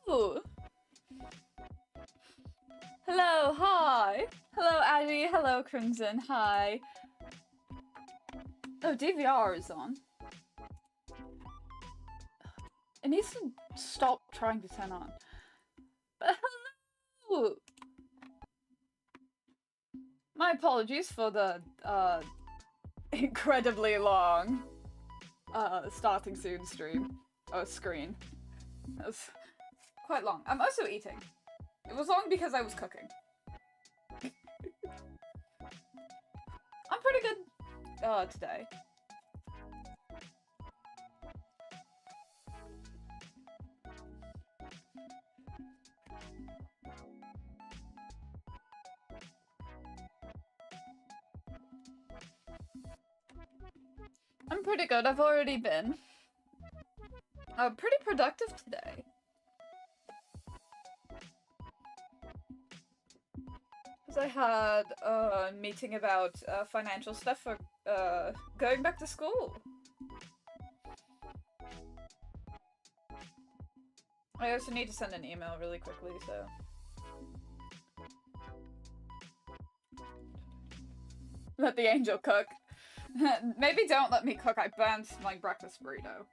Hello! Hello, hi! Hello, Addy. Hello, Crimson. Hi. Oh, DVR is on. It needs to stop trying to turn on. But hello! My apologies for the, incredibly long, starting soon stream. Or screen. That was quite long. I'm also eating. It was long because I was cooking. I'm pretty good, today. pretty good. I've already been pretty productive today. Because I had a meeting about financial stuff for going back to school. I also need to send an email really quickly, so... Let the angel cook. Maybe don't let me cook, I burnt my breakfast burrito.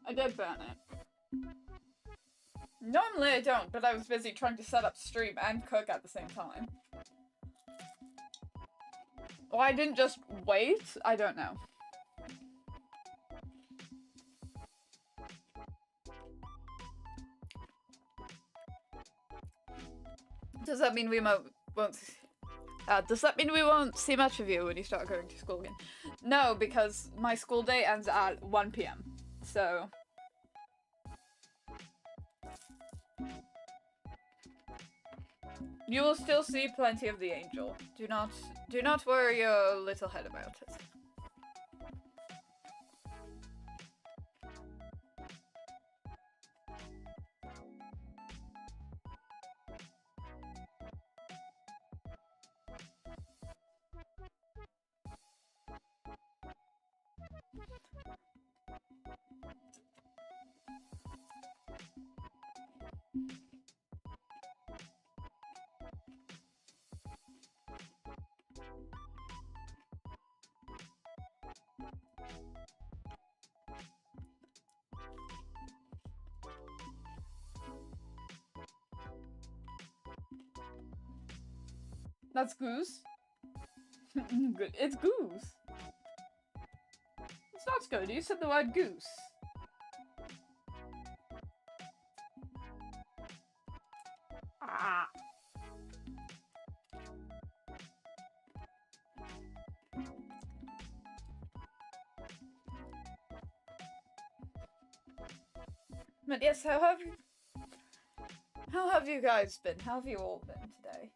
I did burn it. Normally I don't, but I was busy trying to set up stream and cook at the same time. Why I didn't just wait? I don't know. Does that mean we won't does that mean we won't see much of you when you start going to school again? No, because my school day ends at 1 PM. So... You will still see plenty of the angel. Do not worry your little head about it. That's goose. Good. It's goose. It's not good. You said the word goose. Ah. But yes, how have you guys been? How have you all been today?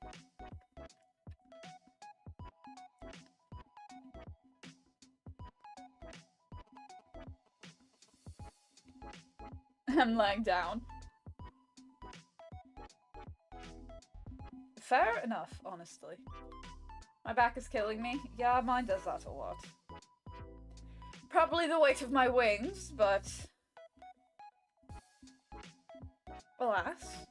I'm lying down. Fair enough, honestly. My back is killing me. Yeah, mine does that a lot. Probably the weight of my wings, but... alas.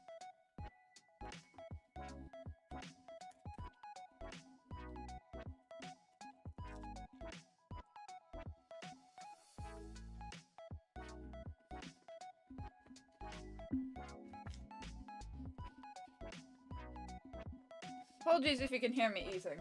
Apologies if you can hear me eating.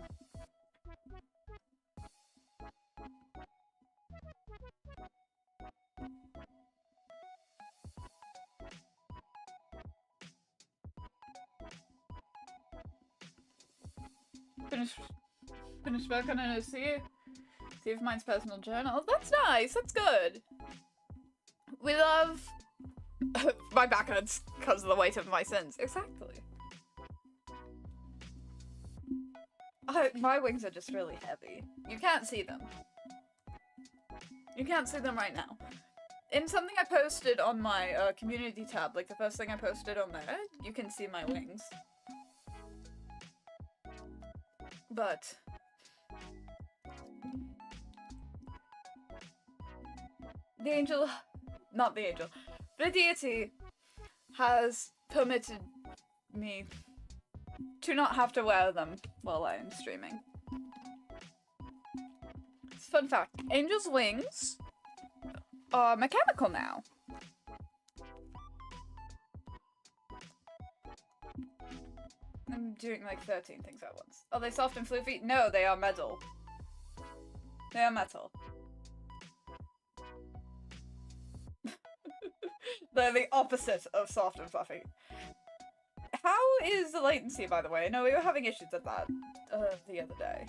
Finish work on an OC. See if mine's personal journal. That's nice, that's good. We love... my back hurts because of the weight of my sins. Exactly. My wings are just really heavy. You can't see them. You can't see them right now. In something I posted on my community tab, like the first thing I posted on there, you can see my wings. But... the angel... not the angel. The deity has permitted me to not have to wear them while I am streaming. Fun fact, angels' wings are mechanical now. I'm doing like 13 things at once. Are they soft and floofy? No, they are metal. They are metal. They're the opposite of soft and fluffy. How is the latency, by the way? No, we were having issues with that the other day.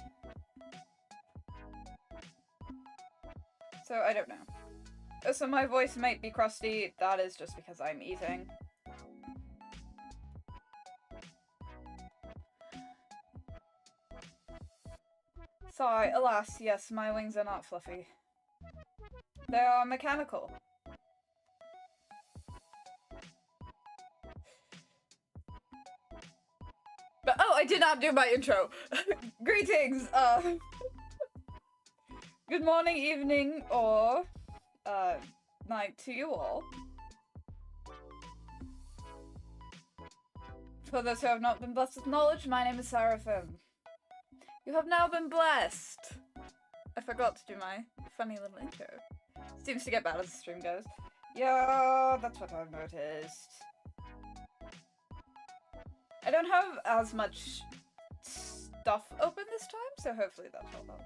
So I don't know. So my voice might be crusty. That is just because I'm eating. Sigh, alas, yes, my wings are not fluffy. They are mechanical. But oh, I did not do my intro. Greetings, good morning, evening, or night to you all. For those who have not been blessed with knowledge, my name is Seraphim. You have now been blessed. I forgot to do my funny little intro. Seems to get bad as the stream goes. Yeah, that's what I've noticed. I don't have as much stuff open this time, so hopefully that's all help.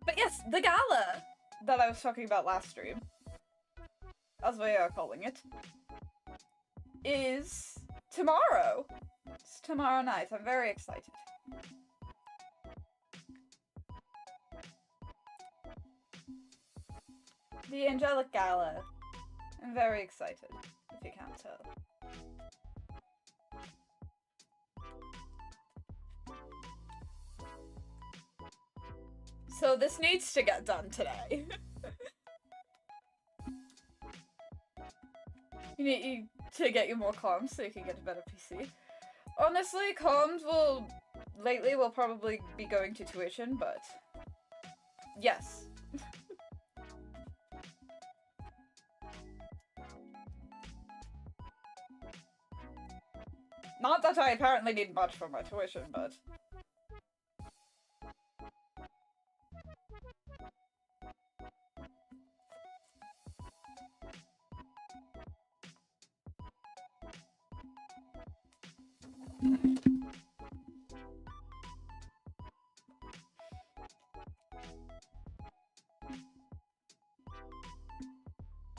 But yes, the gala that I was talking about last stream, as we are calling it, is tomorrow. It's tomorrow night. I'm very excited. The Angelic Gala. I'm very excited, if you can't tell. So this needs to get done today. You need to get you more comms so you can get a better PC. Honestly, comms lately will probably be going to tuition, but yes. Not that I apparently need much for my tuition, but...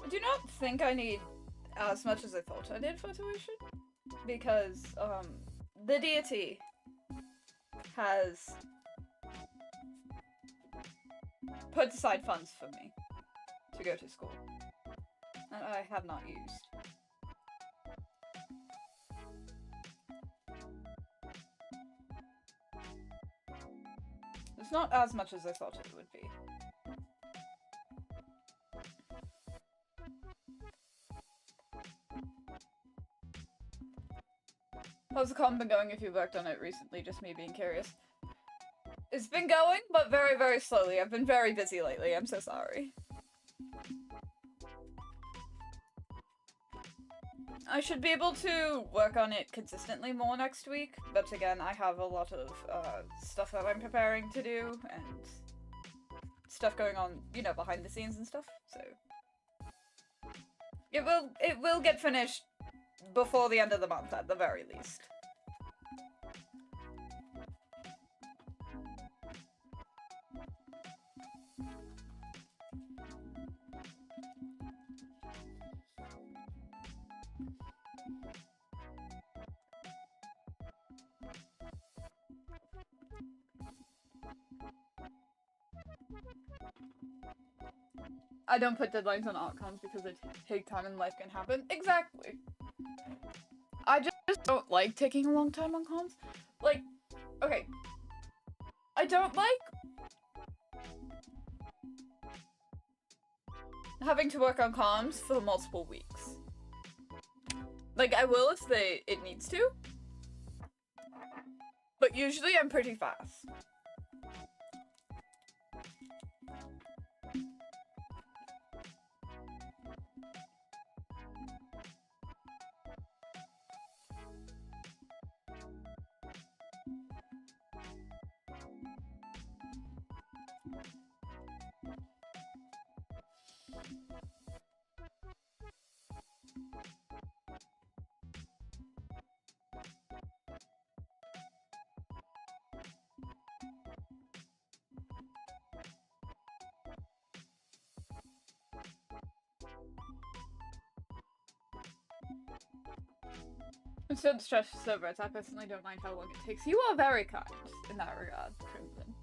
I do not think I need as much as I thought I did for tuition, because, the Deity has put aside funds for me to go to school, and I have not used. It's not as much as I thought it would be. How's the comm been going if you worked on it recently? Just me being curious. It's been going, but very, very slowly. I've been very busy lately. I'm so sorry. I should be able to work on it consistently more next week, but again, I have a lot of stuff that I'm preparing to do, and stuff going on, you know, behind the scenes and stuff, so... It will get finished before the end of the month, at the very least. I don't put deadlines on outcomes because I take time and life can happen. Exactly. I just don't like taking a long time on comms. Like, okay. I don't like having to work on comms for multiple weeks. Like, I will if it needs to. But usually I'm pretty fast. So the stress is over. I personally don't mind how long it takes. You are very kind in that regard, Crimson.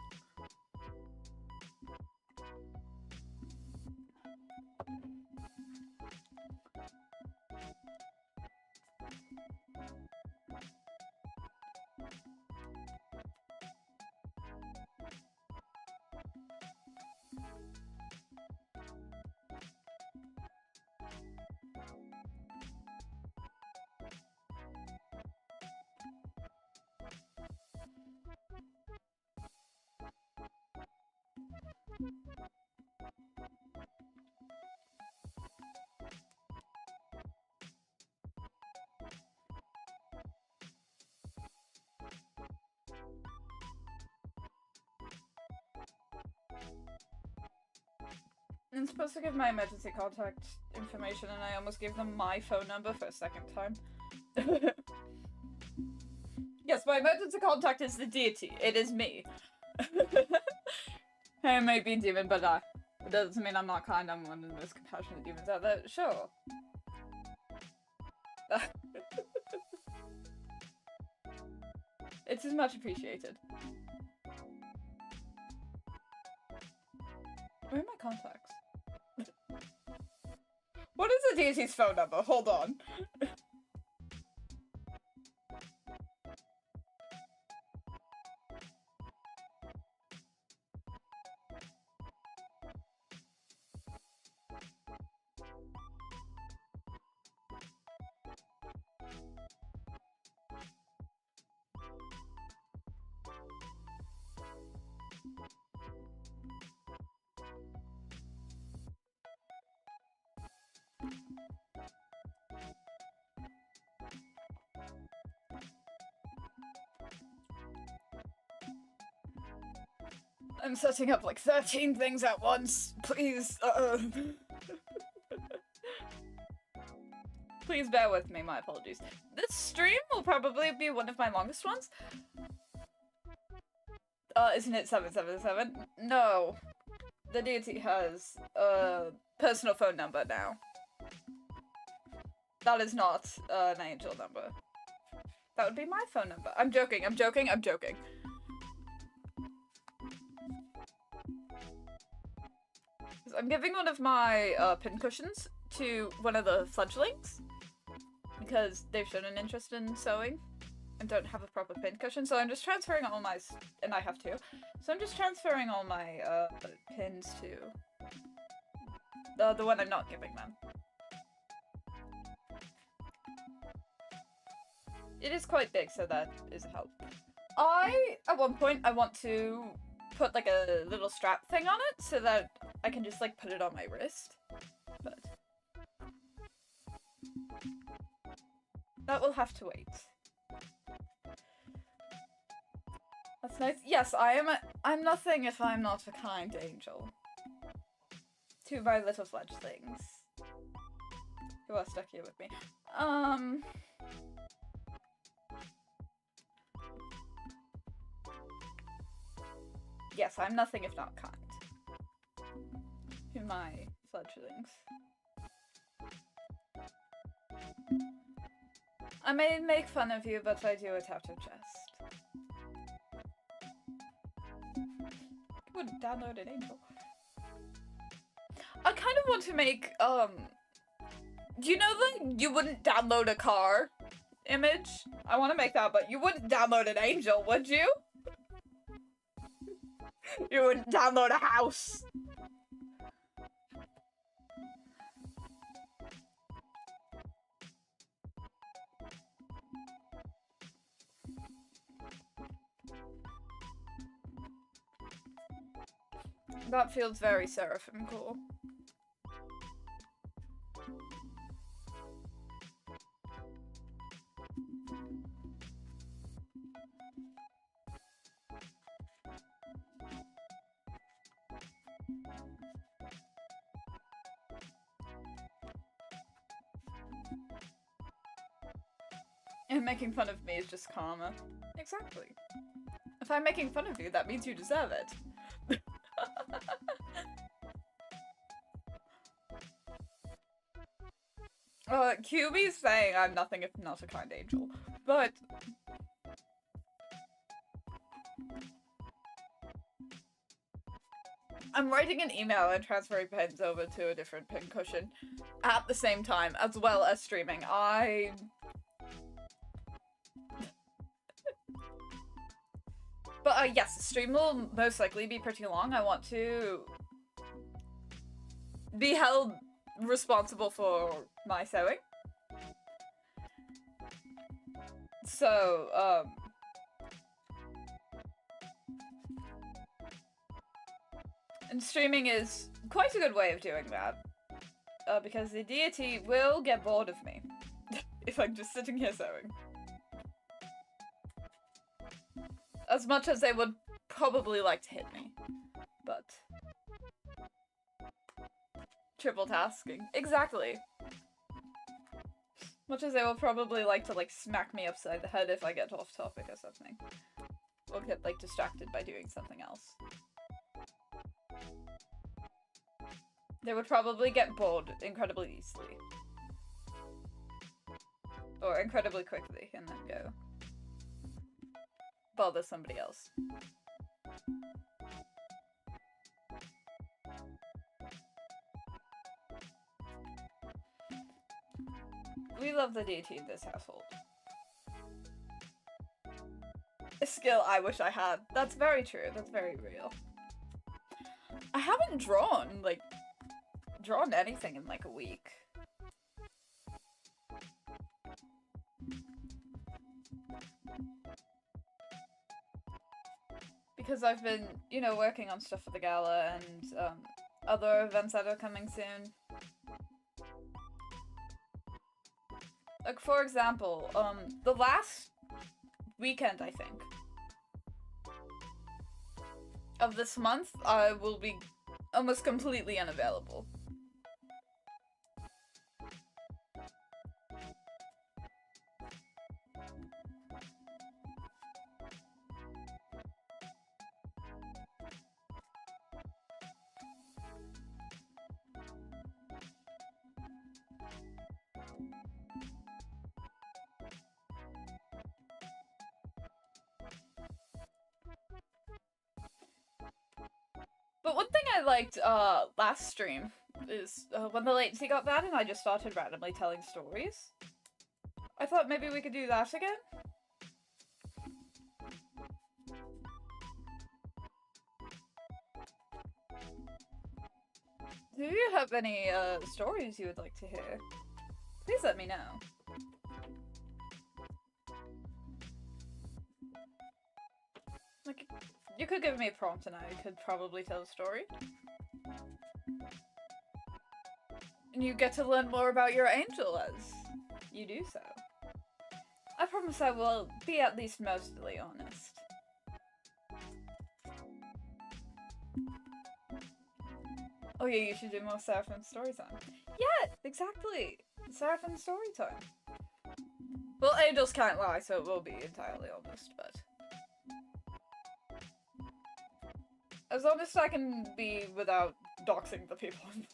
I'm supposed to give my emergency contact information, and I almost gave them my phone number for a second time. Yes, my emergency contact is the Deity. It is me. I may be a demon, but it doesn't mean I'm not kind. I'm one of the most compassionate demons out there. Sure. It is much appreciated. Where are my contacts? What is the Deity's phone number? Hold on. I'm setting up like 13 things at once. Please, Please bear with me, my apologies. This stream will probably be one of my longest ones. Isn't it 777? No. The Deity has a personal phone number now. That is not an angel number. That would be my phone number. I'm joking, I'm joking, I'm joking. I'm giving one of my pincushions to one of the fledglings because they've shown an interest in sewing and don't have a proper pincushion, so I'm just transferring all my and I have two, so I'm just transferring all my pins to the one I'm not giving them. It is quite big, so that is a help. At one point, I want to put like a little strap thing on it so that I can just like put it on my wrist, but that will have to wait. That's nice. Yes, I'm nothing if I'm not a kind angel. To my little fledglings who are stuck here with me. Yes, I'm nothing if not kind. To my fledglings. I may make fun of you, but I do it out of jest. I wouldn't download an angel. I kind of want to make, do you know the you wouldn't download a car image? I want to make that, but you wouldn't download an angel, would you? You wouldn't download a house. That feels very Seraphim cool. And making fun of me is just karma. Exactly. If I'm making fun of you, that means you deserve it. QB's saying I'm nothing if not a kind angel, but I'm writing an email and transferring pins over to a different pincushion at the same time, as well as streaming. But yes, the stream will most likely be pretty long. I want to be held responsible for my sewing. So, and streaming is quite a good way of doing that. Because the Deity will get bored of me if I'm just sitting here sewing. As much as they would probably like to hit me, but triple tasking. Exactly. Much as they will probably like to, like, smack me upside the head if I get off topic or something. Or get, like, distracted by doing something else. They would probably get bored incredibly easily. Or incredibly quickly, and then go bother somebody else. We love the deity in this household. A skill I wish I had. That's very true. That's very real. I haven't drawn anything in like a week. Because I've been, you know, working on stuff for the gala and other events that are coming soon. Like, for example, the last weekend, I think, of this month, I will be almost completely unavailable. But one thing I liked last stream is when the latency got bad and I just started randomly telling stories. I thought maybe we could do that again. Do you have any stories you would like to hear? Please let me know. Like, you could give me a prompt and I could probably tell a story. And you get to learn more about your angel as you do so. I promise I will be at least mostly honest. Oh yeah, you should do more Seraphim story time. Yeah, exactly! Seraphim story time. Well, angels can't lie, so it will be entirely honest, but... as honest I can be without doxing the people involved.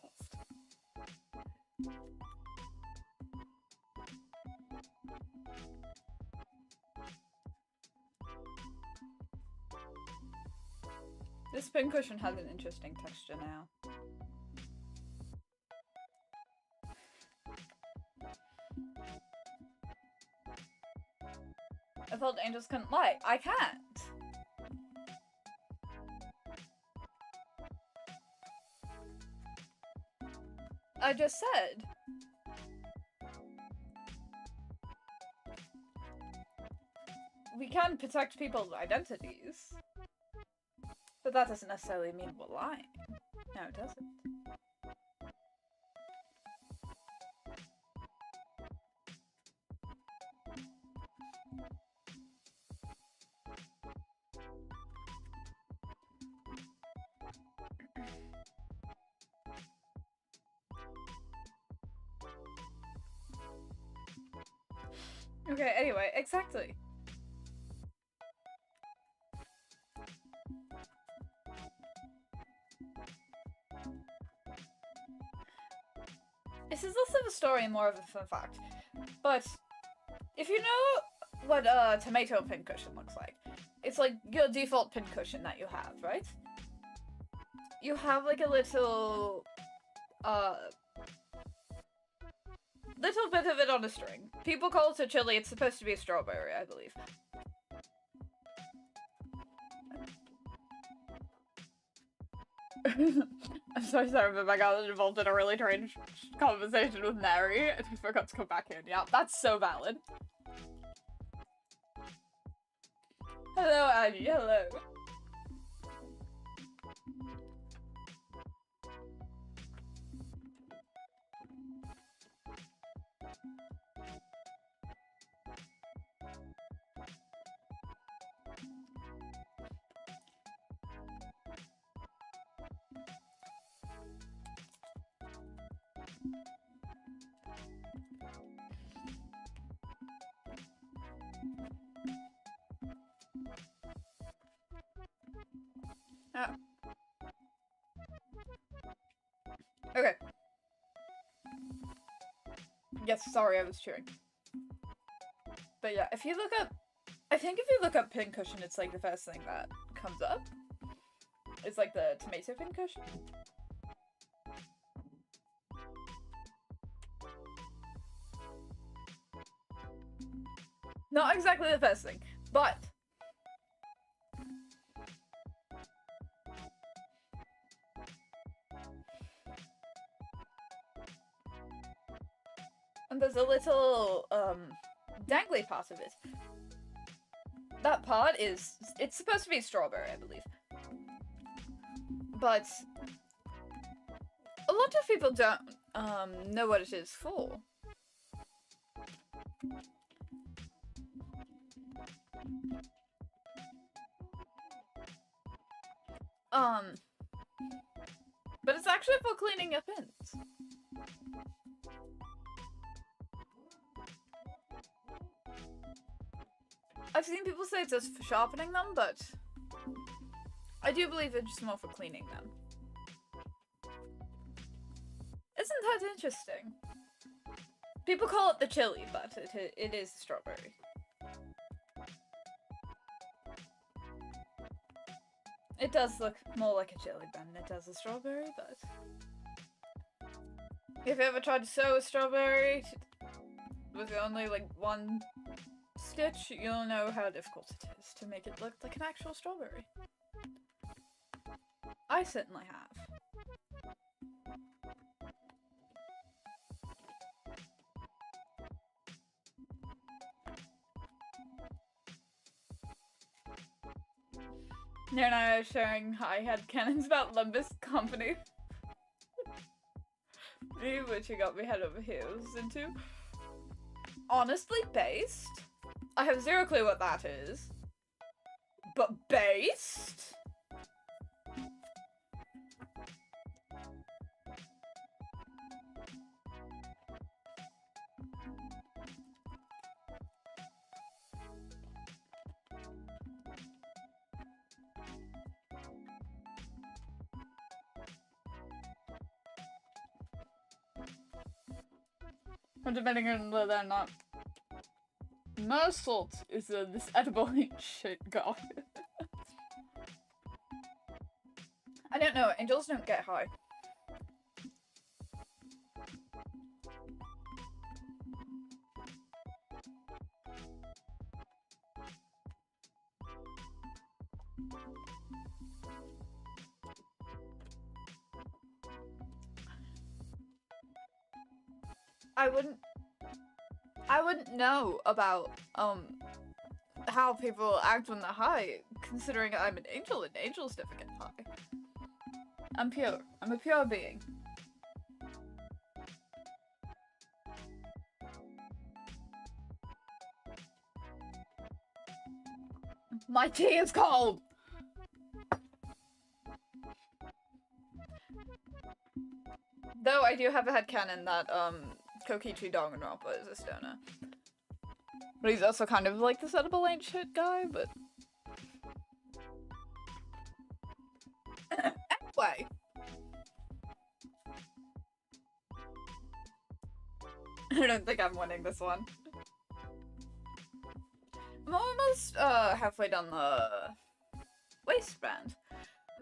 This pincushion has an interesting texture now. I thought angels couldn't lie. I can't! I just said. We can protect people's identities. But that doesn't necessarily mean we're lying. No, it doesn't. Okay, anyway, exactly. This is less of a story and more of a fun fact. But if you know what a tomato pincushion looks like, it's like your default pincushion that you have, right? You have like a little bit of it on a string. People call it a chili, it's supposed to be a strawberry, I believe. I'm so sorry, but I got involved in a really strange conversation with Mary and I forgot to come back in. Yeah, that's so valid. Hello, Annie, hello. Oh. Okay. Yes, sorry, I was chewing. But yeah, if you look up, I think if you look up pincushion, it's like the first thing that comes up. It's like the tomato pincushion. Not exactly the first thing, but and there's a little dangly part of it. That part is, it's supposed to be strawberry, I believe. But a lot of people don't know what it is for. But it's actually for cleaning your pins. I've seen people say it's just for sharpening them, but I do believe it's just more for cleaning them. Isn't that interesting? People call it the chili, but it is strawberry. It does look more like a chili than it does a strawberry, but if you ever tried to sew a strawberry with only like one stitch, you'll know how difficult it is to make it look like an actual strawberry. I certainly have. Nero and I are sharing high-head cannons about Lumbus Company. Which you got me head over heels into. Honestly, based? I have zero clue what that is. But based? Or depending on whether or not Mersault is this edible shit guy. I don't know, angels don't get high. I wouldn't know about how people act when they're high, considering I'm an angel and angels never get high. I'm pure. I'm a pure being. My tea is cold! Though I do have a headcanon that Kokichi Danganronpa is a stoner. But he's also kind of like this edible ain't shit guy, but anyway. I don't think I'm winning this one. I'm almost halfway done the waistband.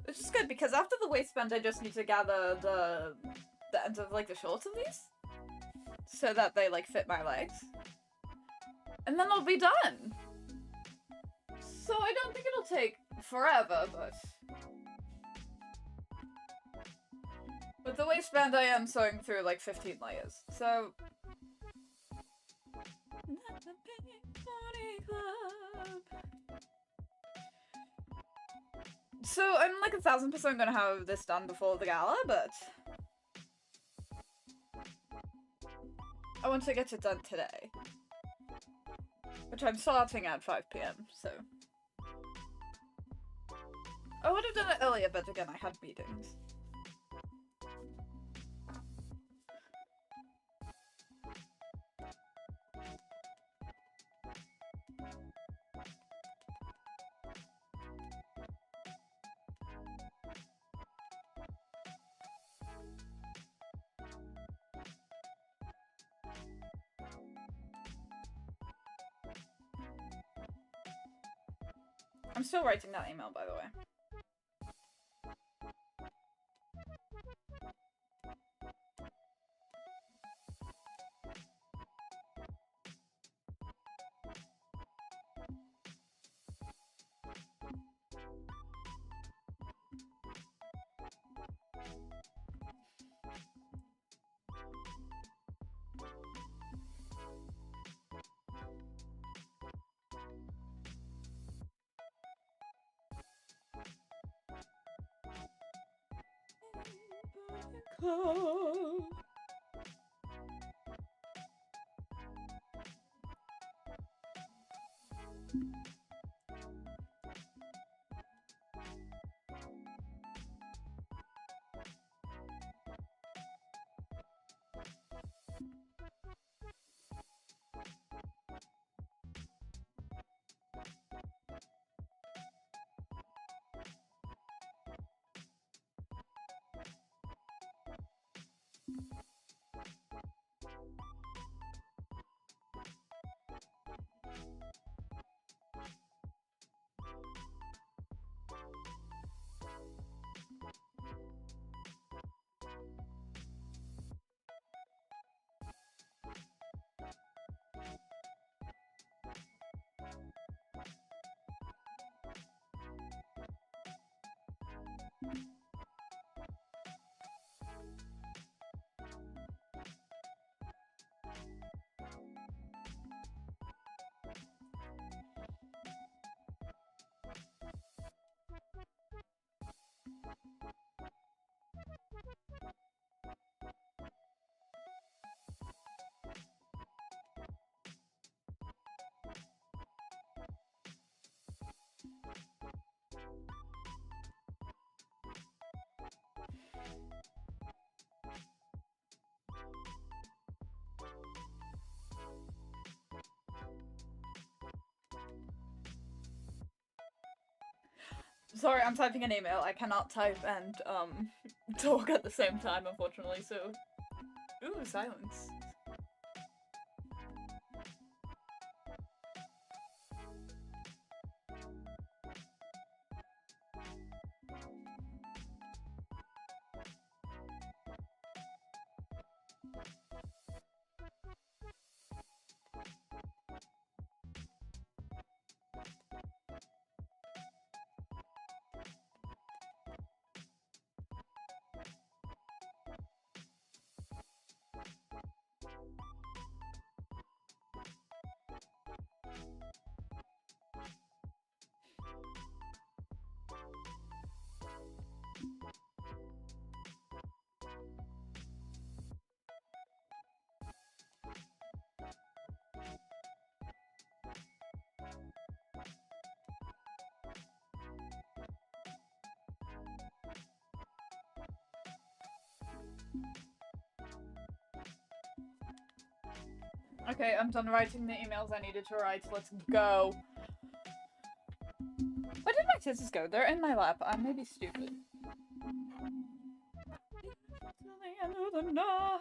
Which is good because after the waistband I just need to gather the ends of like the shorts of these. So that they like fit my legs. And then I'll be done. So I don't think it'll take forever, but with the waistband I am sewing through like 15 layers. So so I'm like 1000% gonna have this done before the gala, but I want to get it done today. Which I'm starting at 5 PM, so I would have done it earlier, but again I had meetings. I'm still writing that email, by the way. Sorry, I'm typing an email. I cannot type and, talk at the same time, unfortunately, so... Ooh, silence. Okay, I'm done writing the emails I needed to write. Let's go. Where did my scissors go? They're in my lap. I may be stupid. Till the end of the night.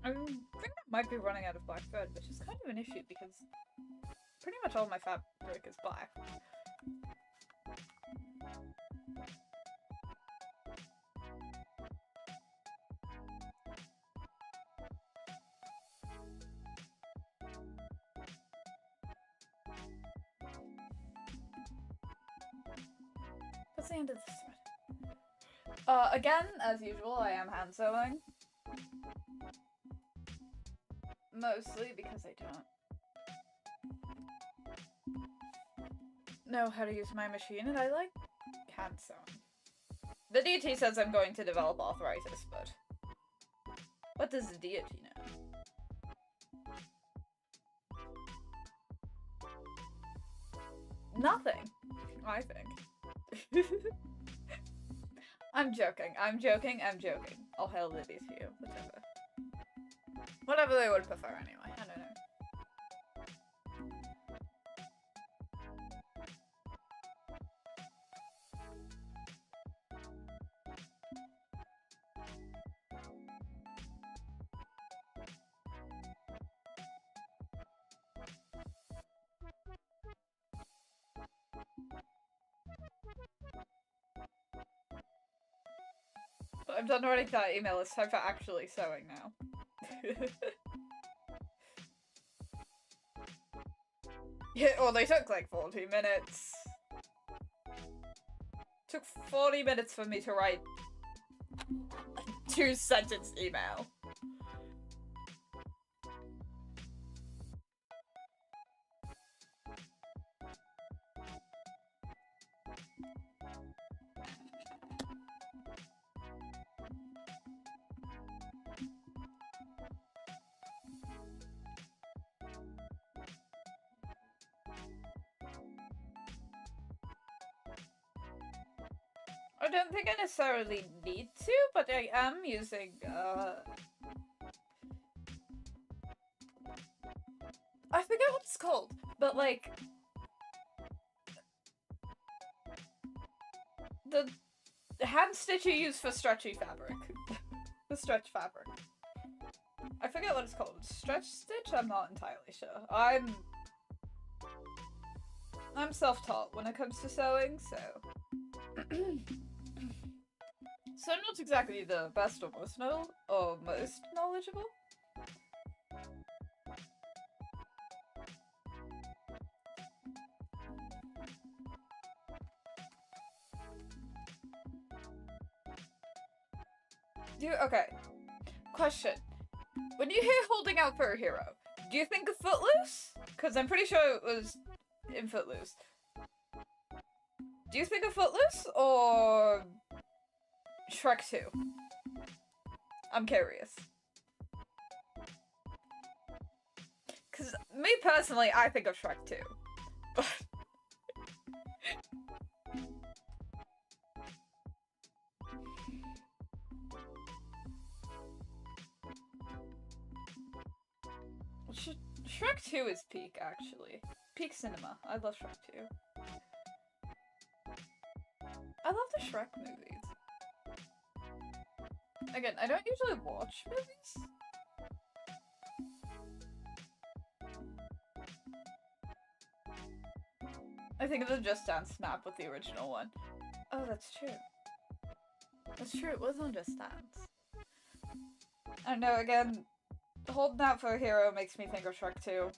I think I might be running out of black thread, which is kind of an issue because pretty much all my fabric is black. That's the end of this thread. Again, as usual, I am hand sewing. Mostly because I don't know how to use my machine and I like hand sewing. The Deity says I'm going to develop arthritis, but what does the Deity know? Nothing, I think. I'm joking, I'm joking, I'm joking. All hail Libby to you, whatever. Whatever they would prefer anyway, I don't know. I'm done writing that email. It's time for actually sewing now. Yeah, well, they took like 40 minutes. Took 40 minutes for me to write a 2-sentence email. I don't think I necessarily need to, but I am using, I forget what it's called, but like, the hand stitch you use for stretchy fabric. The stretch fabric. I forget what it's called. Stretch stitch? I'm not entirely sure. I'm self-taught when it comes to sewing, so... So I'm not exactly the best or most knowledgeable. Okay. Question. When you hear holding out for a hero, do you think of Footloose? Because I'm pretty sure it was in Footloose. Do you think of Footloose or Shrek 2? I'm curious. Because me personally, I think of Shrek 2. But Shrek 2 is peak, actually. Peak cinema. I love Shrek 2. I love the Shrek movies. Again, I don't usually watch movies. I think of the Just Dance snap with the original one. Oh, that's true. That's true, it was on Just Dance. I don't know, again, holding out for a hero makes me think of Shrek 2.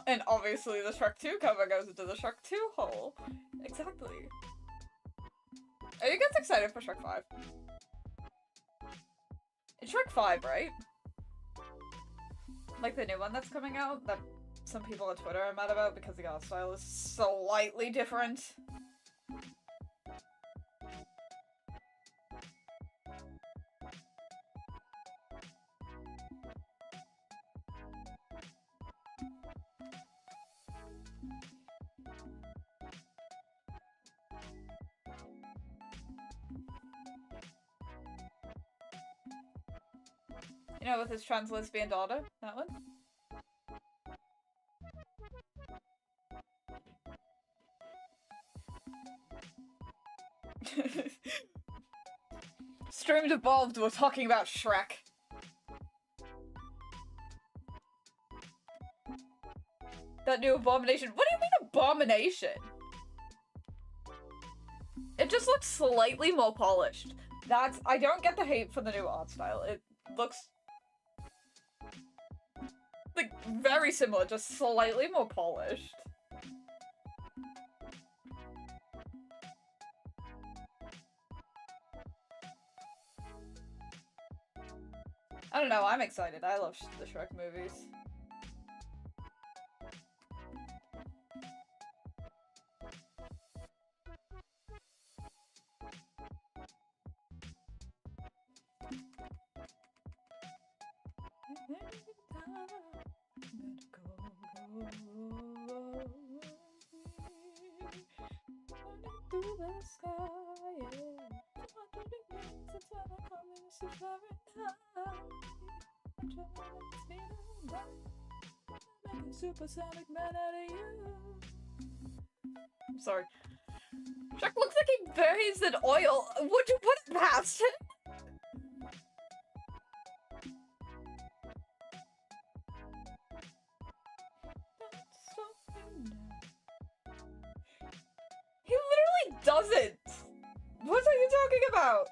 And obviously the Shrek 2 cover goes into the Shrek 2 hole. Exactly. Are you guys excited for Shrek 5? It's Shrek 5, right? Like the new one that's coming out that some people on Twitter are mad about because the art style is slightly different. You know, with his trans lesbian daughter? That one? Streamed Evolved, we're talking about Shrek. That new abomination. What do you mean abomination? It just looks slightly more polished. I don't get the hate for the new art style. It looks like very similar, just slightly more polished. I don't know, I'm excited. I love the Shrek movies. Supersonic man out of you. I'm sorry. Shrek looks like he bathes in oil. Would you put it past him? He doesn't! What are you talking about?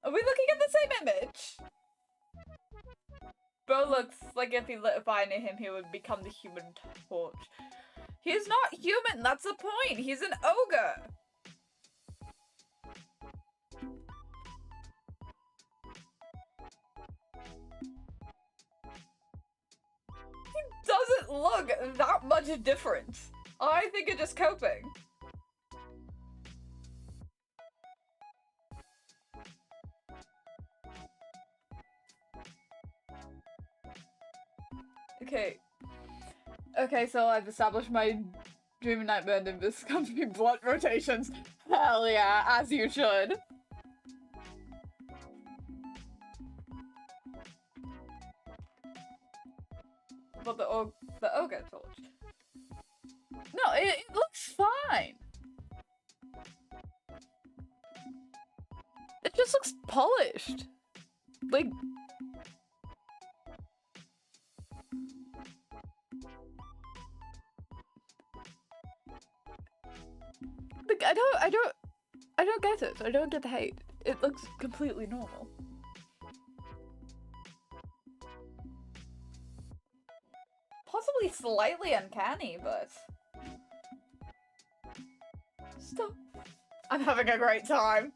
Are we looking at the same image? Bo looks like if he lit a fire near him, he would become the human torch. He's not human, that's the point! He's an ogre! He doesn't look that much different. I think you're just coping. Okay, so I've established my dream and nightmare and this comes to be blunt rotations. Hell yeah, as you should. But the ogre torch. No, it looks fine. It just looks polished. Like, I don't get it. I don't get the hate. It looks completely normal. Possibly slightly uncanny, but still, I'm having a great time.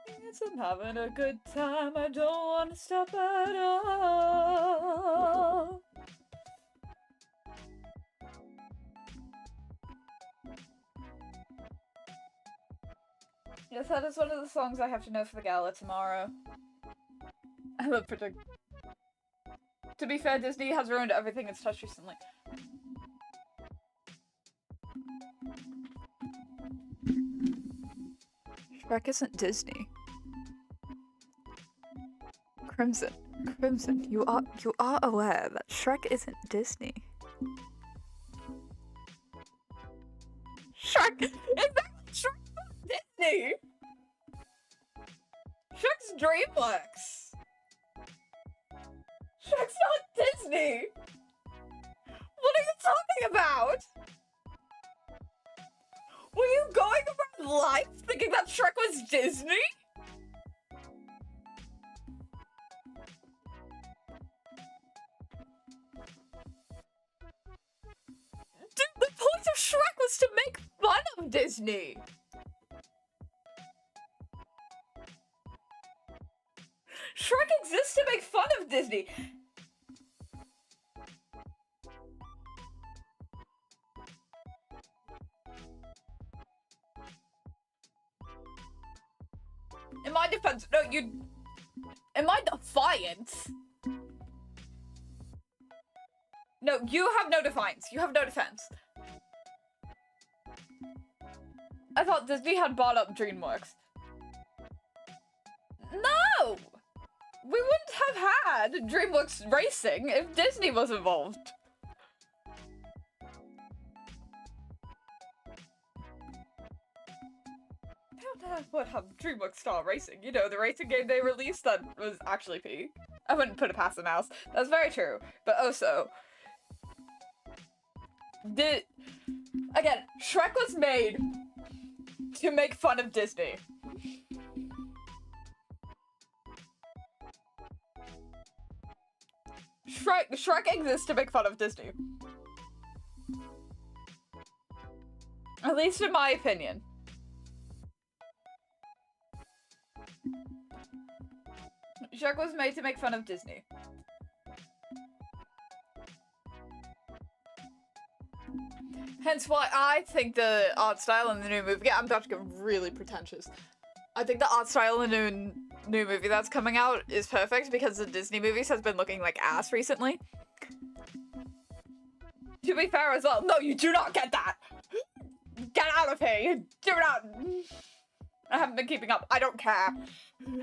Yes, I'm having a good time. I don't want to stop at all. Yes, that is one of the songs I have to know for the gala tomorrow. I love predict. To be fair, Disney has ruined everything it's touched recently. Shrek isn't Disney. Crimson, you are aware that Shrek isn't Disney. Shrek is that Shrek Disney? Shrek's DreamWorks. Shrek's not Disney! What are you talking about? Were you going around life thinking that Shrek was Disney? Dude, the point of Shrek was to make fun of Disney! Shrek exists to make fun of Disney! In my defense, no, you... In my defiance... No, you have no defiance. You have no defense. I thought Disney had bought up DreamWorks. No! We wouldn't have had DreamWorks Racing if Disney was involved. Would have DreamWorks Star Racing, you know, the racing game they released that was actually peak. I wouldn't put it past the mouse. That's very true. But also, again, Shrek was made to make fun of Disney. Shrek exists to make fun of Disney. At least in my opinion. Shrek was made to make fun of Disney. Hence why I think the art style in the new movie, I'm about to get really pretentious. I think the art style in the new movie that's coming out is perfect because the Disney movies has been looking like ass recently. To be fair as well, no, you do not get that! Get out of here, you do not! I haven't been keeping up, I don't care.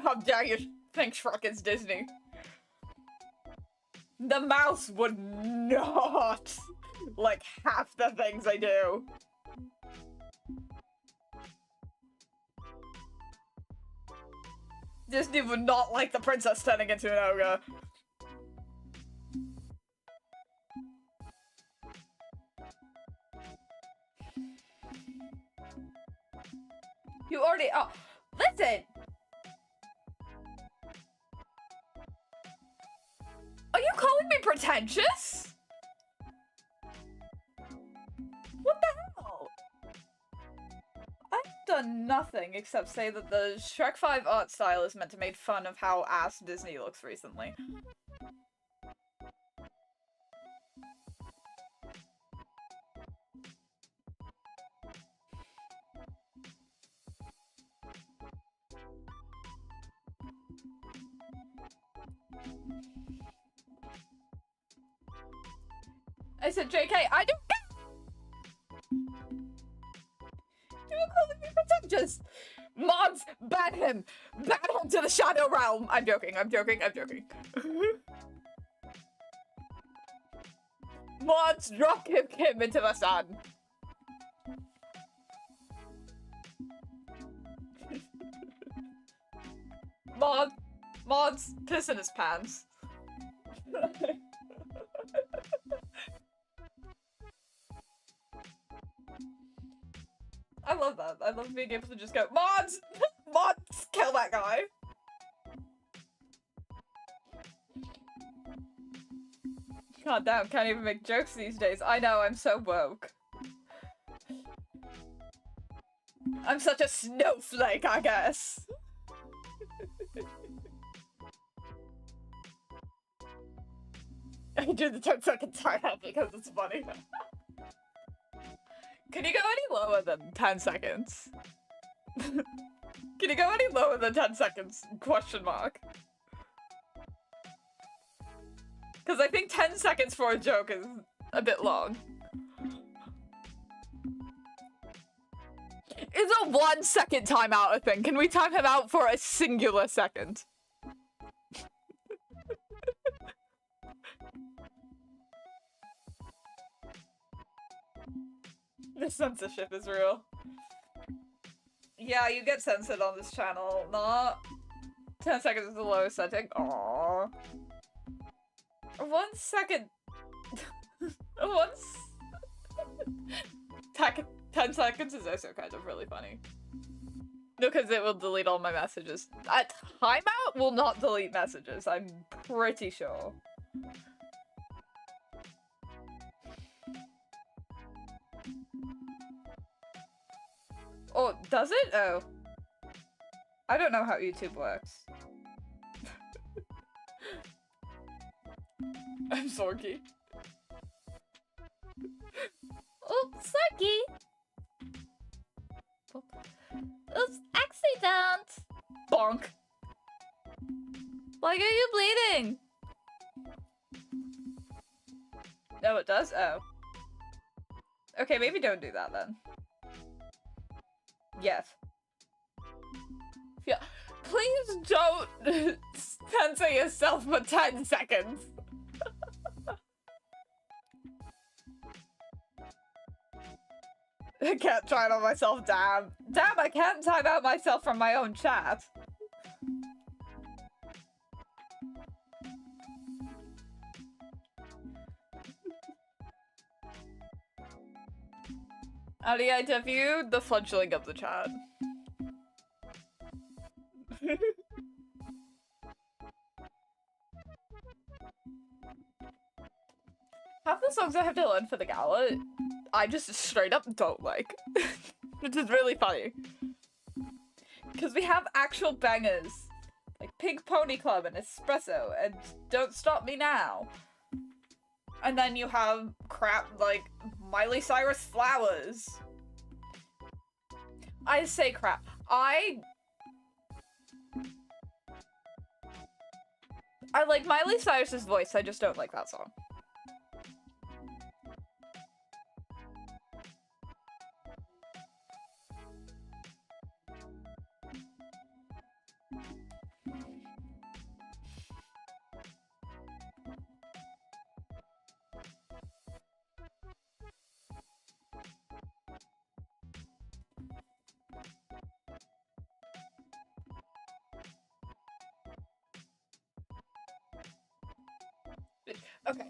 How dare you think Shrek is Disney? The mouse would not like half the things I do. Disney would not like the princess turning into an ogre. You already- oh, listen! Are you calling me pretentious? What the hell? I've done nothing except say that the Shrek 5 art style is meant to make fun of how ass Disney looks recently. I said, JK, I don't get. You were calling me pretentious. Mods, ban him. Ban him to the Shadow Realm. I'm joking, I'm joking, I'm joking. Mods, drop him into the sun. Mods, piss in his pants. I love that. I love being able to just go, Mods! Mods! Kill that guy! God damn, can't even make jokes these days. I know, I'm so woke. I'm such a snowflake, I guess. I do the 10-second timeout because it's funny. Can you go any lower than 10 seconds? Can you go any lower than 10 seconds? Question mark. Because I think 10 seconds for a joke is a bit long. Is a 1 second timeout a thing? Can we time him out for a singular second? The censorship is real. Yeah, you get censored on this channel. Not 10 seconds is the lowest setting. Aww. 1 second. 10 seconds is also kind of really funny. Because it will delete all my messages. A timeout will not delete messages, I'm pretty sure. Oh, does it? Oh. I don't know how YouTube works. I'm Sorky. Oops, Sorky. Oops, accident. Bonk. Why are you bleeding? No, it does? Oh. Okay, maybe don't do that then. Yes. Yeah. Please don't censor yourself for 10 seconds. I can't try it on myself, damn. Damn, I can't time out myself from my own chat. LEIW, the fledgling of the chat. Half the songs I have to learn for the gala, I just straight up don't like. Which is really funny. Because we have actual bangers. Like Pink Pony Club and Espresso and Don't Stop Me Now. And then you have crap like Miley Cyrus Flowers. I say crap. I like Miley Cyrus's voice, I just don't like that song. Okay.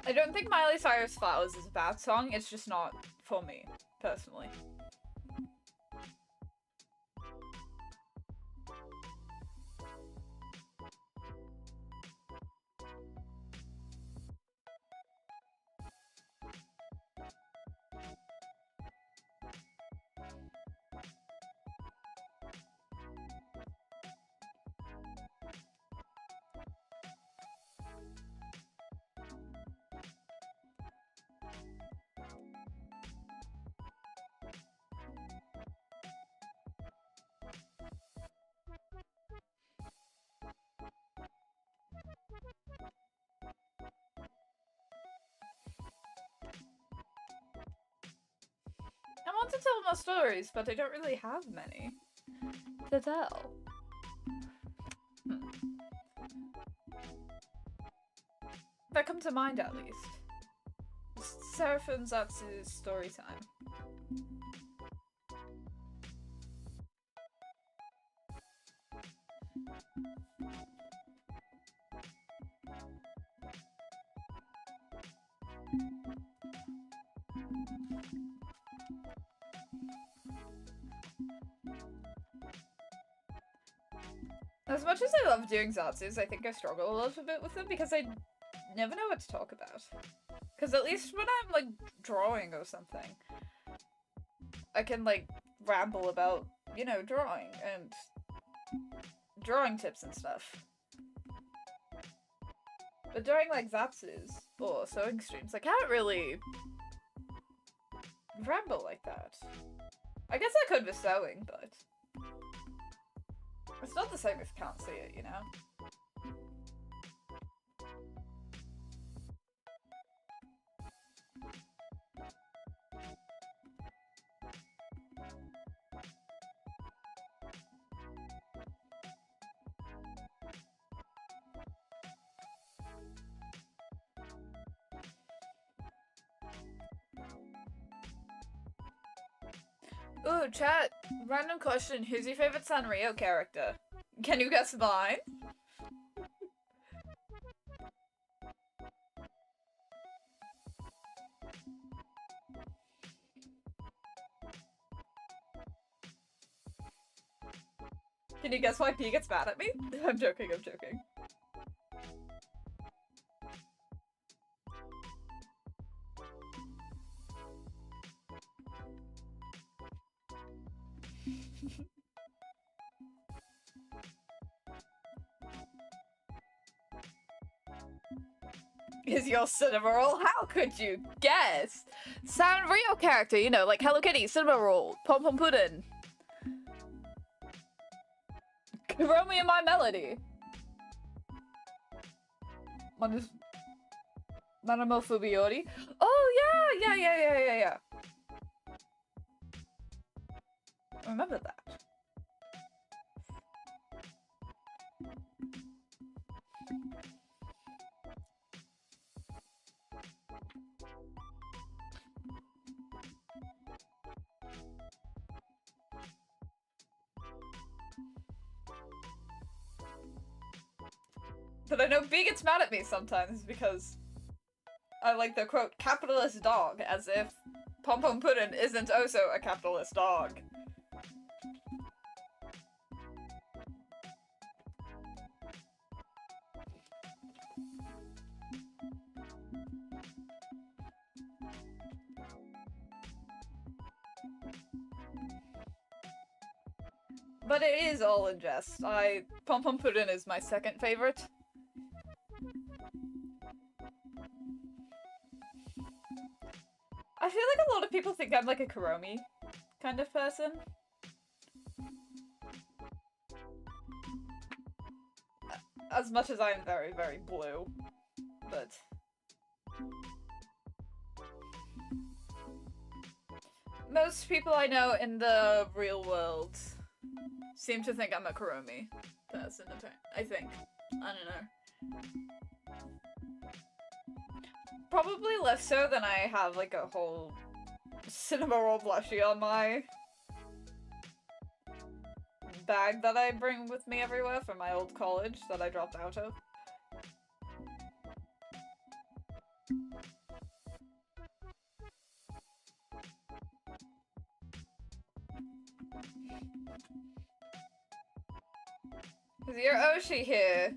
I don't think Miley Cyrus Flowers is a bad song, it's just not for me, personally. to tell more stories, but I don't really have many to tell. That come to mind at least. Seraphim Zatsu's story time. As much as I love doing Zatsus, I think I struggle a little bit with them because I never know what to talk about. Because at least when I'm, like, drawing or something, I can, like, ramble about, you know, drawing and drawing tips and stuff. But during, like, Zatsus or sewing streams, I can't really ramble like that. I guess I could with sewing, but it's not the same if you can't see it, you know? Ooh, chat. Random question. Who's your favorite Sanrio character? Can you guess mine? Can you guess why P gets mad at me? I'm joking, I'm joking. Is your cinema roll? How could you guess? Sanrio character, you know, like Hello Kitty, cinema roll, Pom Pom Puddin'. Romeo and My Melody. Homophobia. Oh yeah. I remember that. But I know B gets mad at me sometimes because I like the quote capitalist dog, as if Pom Pom Puddin' isn't also a capitalist dog. But it is all in jest. Pom Pom Puddin' is my second favorite. I feel like a lot of people think I'm like a Kuromi kind of person. As much as I am very, very blue. But most people I know in the real world seem to think I'm a Kuromi person, I think. I don't know. Probably less so than I have like a whole cinema roll blushie on my bag that I bring with me everywhere from my old college that I dropped out of. Is your Oshi here?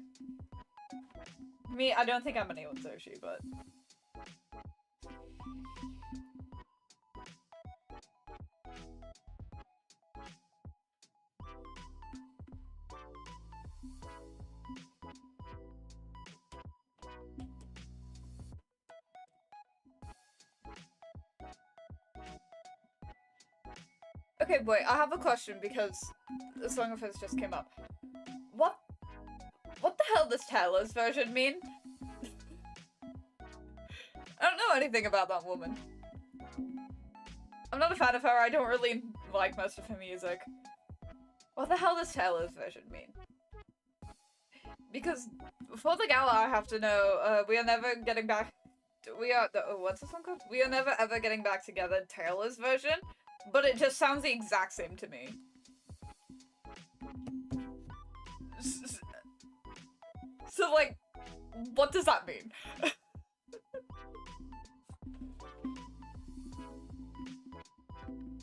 Me, I don't think I'm anyone's Oshi, but... Okay, wait, I have a question because the Song of His just came up. What the hell does Taylor's version mean? I don't know anything about that woman. I'm not a fan of her. I don't really like most of her music. What the hell does Taylor's version mean? Because for the gala, I have to know, we are never getting back. We are. What's this one called? We are never ever getting back together. Taylor's version, but it just sounds the exact same to me. So, like, what does that mean?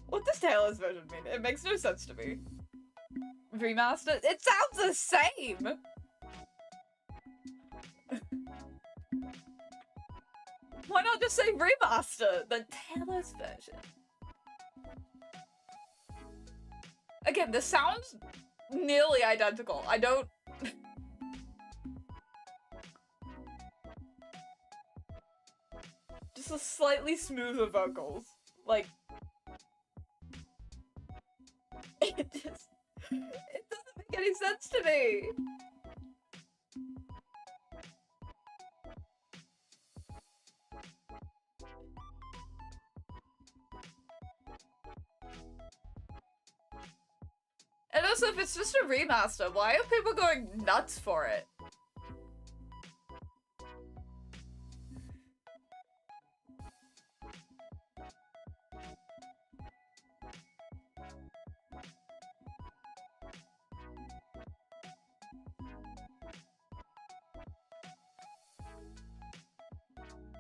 What does Taylor's version mean? It makes no sense to me. Remastered? It sounds the same! Why not just say remaster? The Taylor's version. Again, this sounds nearly identical. I don't... Just a slightly smoother vocals. Like... It just... It doesn't make any sense to me! And also, if it's just a remaster, why are people going nuts for it?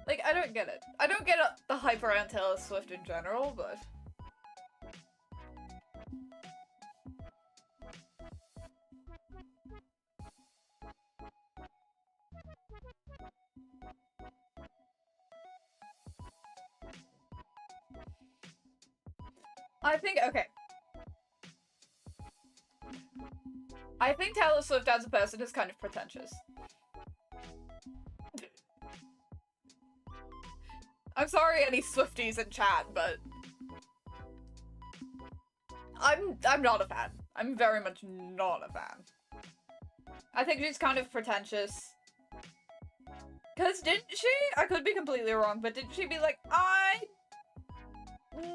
Like, I don't get it. I don't get the hype around Taylor Swift in general, but... I think, okay. I think Taylor Swift as a person is kind of pretentious. I'm sorry any Swifties in chat, but... I'm not a fan. I'm very much not a fan. I think she's kind of pretentious. Cause didn't she? I could be completely wrong, but didn't she be like, I'm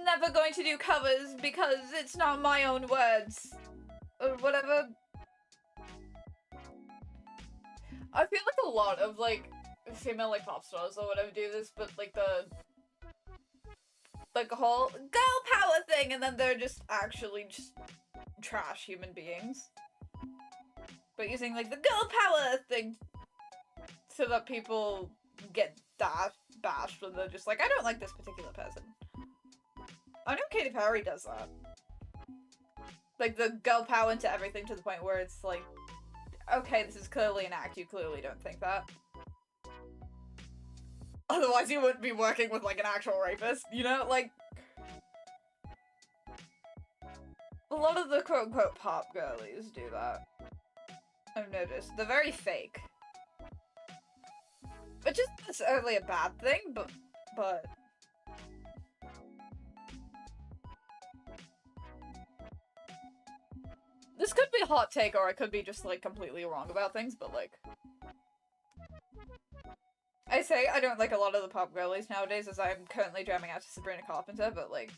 never going to do covers because it's not my own words. Or whatever. I feel like a lot of, like, female, like, pop stars or whatever do this, but, like, the whole girl power thing, and then they're just actually just trash human beings. But using, like, the girl power thing so that people get bashed when they're just like, I don't like this particular person. I know Katy Perry does that. Like, the girl power into everything to the point where it's like, okay, this is clearly an act, you clearly don't think that. Otherwise you wouldn't be working with, like, an actual rapist, you know? Like... A lot of the quote-unquote pop girlies do that. I've noticed. They're very fake. Which isn't necessarily a bad thing, but... This could be a hot take, or I could be just, like, completely wrong about things, but, like... I say I don't like a lot of the pop girlies nowadays, as I'm currently jamming out to Sabrina Carpenter, but, like...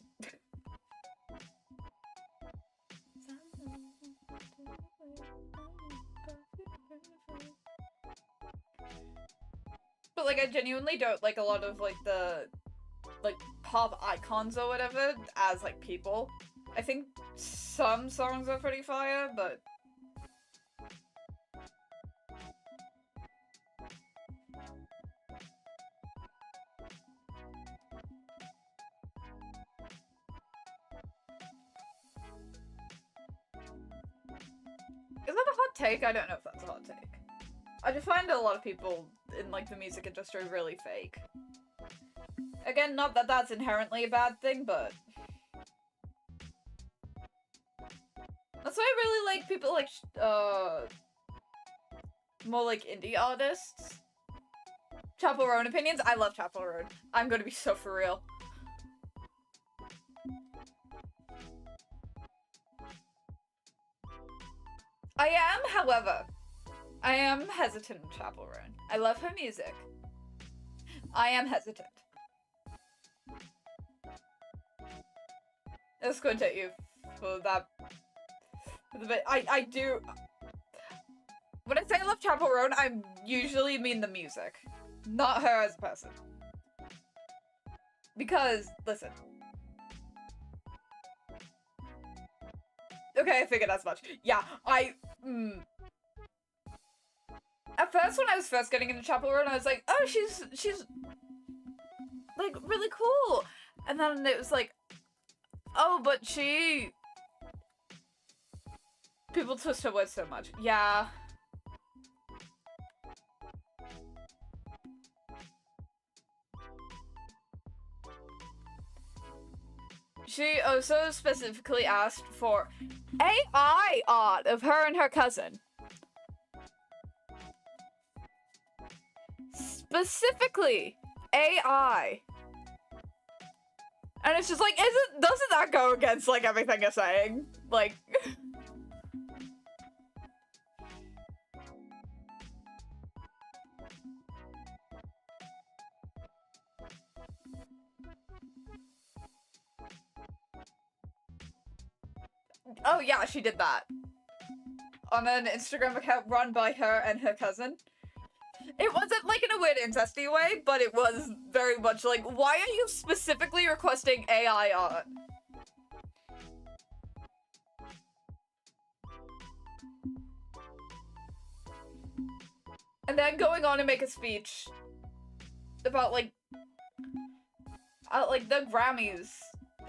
But, like, I genuinely don't like a lot of, like, the, like, pop icons or whatever as, like, people. I think some songs are pretty fire, but... Is that a hot take? I don't know if that's a hot take. I just find a lot of people in, like, the music industry really fake. Again, not that that's inherently a bad thing, but... That's why I really like people like, more like indie artists. Chapel Roan opinions? I love Chapel Roan. I'm gonna be so for real. I am, however, I am hesitant with Chapel Roan. I love her music. I am hesitant. It's going to you for that. For the bit. I do. When I say I love Chapel Roan, I usually mean the music, not her as a person. Because, listen. Okay, I figured as much. Yeah, At first, when I was first getting into Chapel Roan, I was like, oh, she's, like, really cool. And then it was like, oh, but people twist her words so much. Yeah. She also specifically asked for AI art of her and her cousin. Specifically, AI. And it's just like, doesn't that go against, like, everything you're saying? Like... Oh yeah, she did that. On an Instagram account run by her and her cousin. It wasn't like in a weird incesty way, but it was very much like, why are you specifically requesting AI art? And then going on to make a speech about like the Grammys,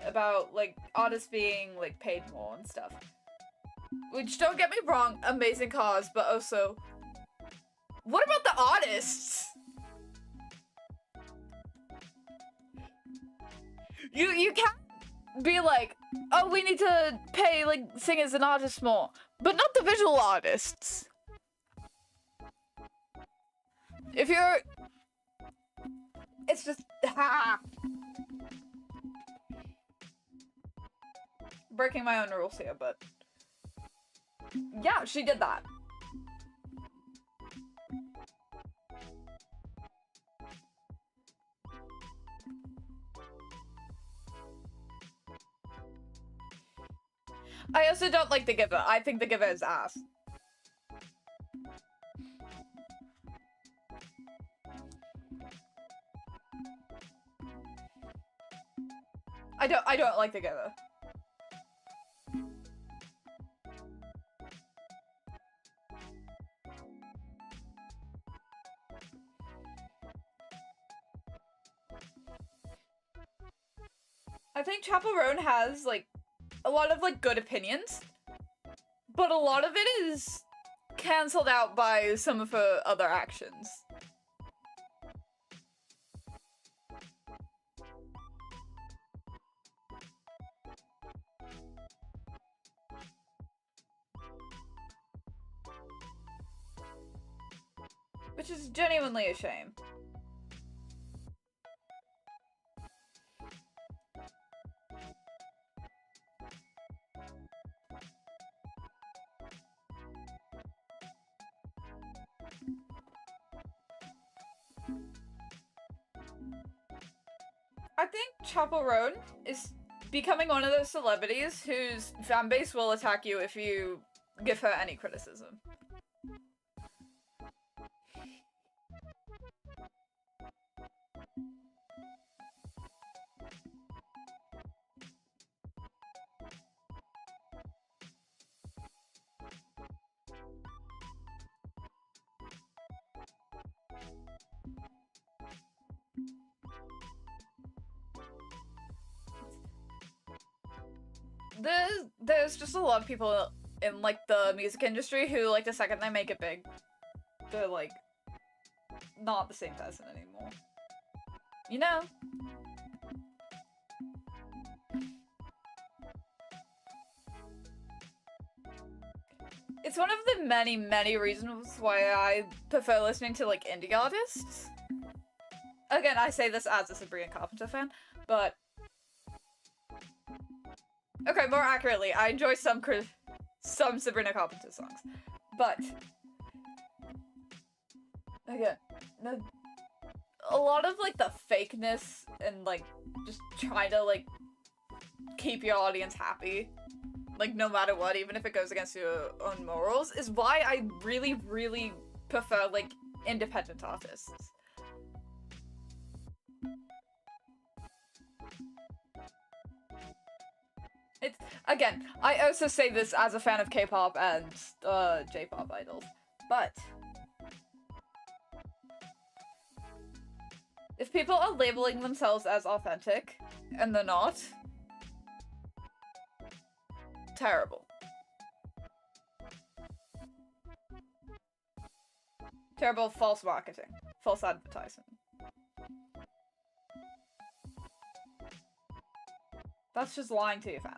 about like artists being like paid more and stuff. Which, don't get me wrong, amazing cause, but also, what about the artists? You can't be like, oh, we need to pay like singers and artists more, but not the visual artists. If you're, it's just breaking my own rules here, but yeah, she did that. I also don't like the Giver. I think the Giver is ass. I don't like the Giver. I think Chapel Roan has like a lot of like good opinions, but a lot of it is cancelled out by some of her other actions. Which is genuinely a shame. I think Chapel Roan is becoming one of those celebrities whose fan base will attack you if you give her any criticism. There's just a lot of people in like the music industry who like the second they make it big, they're like not the same person anymore. You know? It's one of the many, many reasons why I prefer listening to like indie artists. Again, I say this as a Sabrina Carpenter fan, but okay, more accurately, I enjoy some Sabrina Carpenter songs, but again, a lot of like the fakeness and like just trying to like keep your audience happy, like no matter what, even if it goes against your own morals, is why I really, really prefer like independent artists. It's, again, I also say this as a fan of K-pop and J-pop idols, but if people are labeling themselves as authentic and they're not, terrible. Terrible false marketing, false advertising. That's just lying to your fans.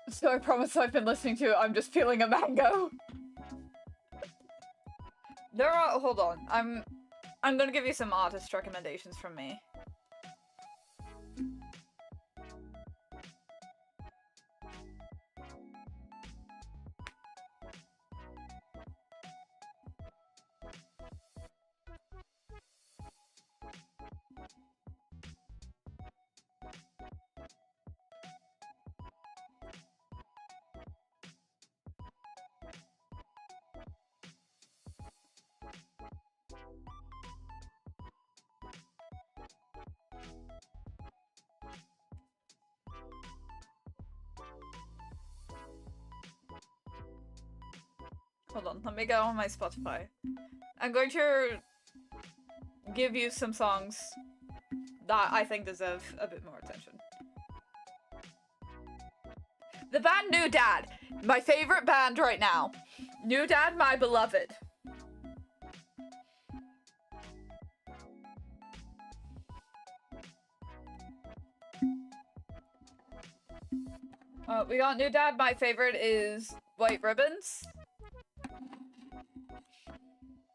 So I promise I've been listening to I'm Just Feeling a Mango. There are, hold on, I'm gonna give you some artist recommendations from me. Hold on, let me go on my Spotify. I'm going to give you some songs that I think deserve a bit more attention. The band 𝂋DAD, my favorite band right now. 𝂋DAD, my beloved. We got 𝂋DAD, my favorite is White Ribbons.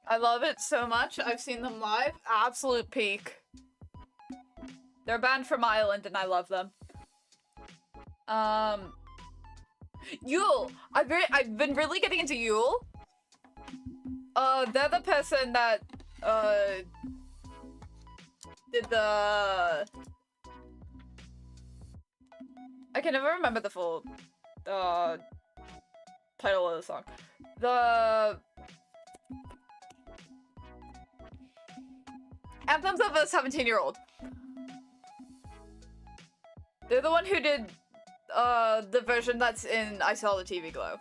I love it so much. I've seen them live. Absolute peak. They're a band from Ireland and I love them. 𝂋. I've been really getting into 𝂋. They're the person that did the I can never remember the full title of the song. The Anthems of a 17-year-old. They're the one who did the version that's in I Saw the TV Glow.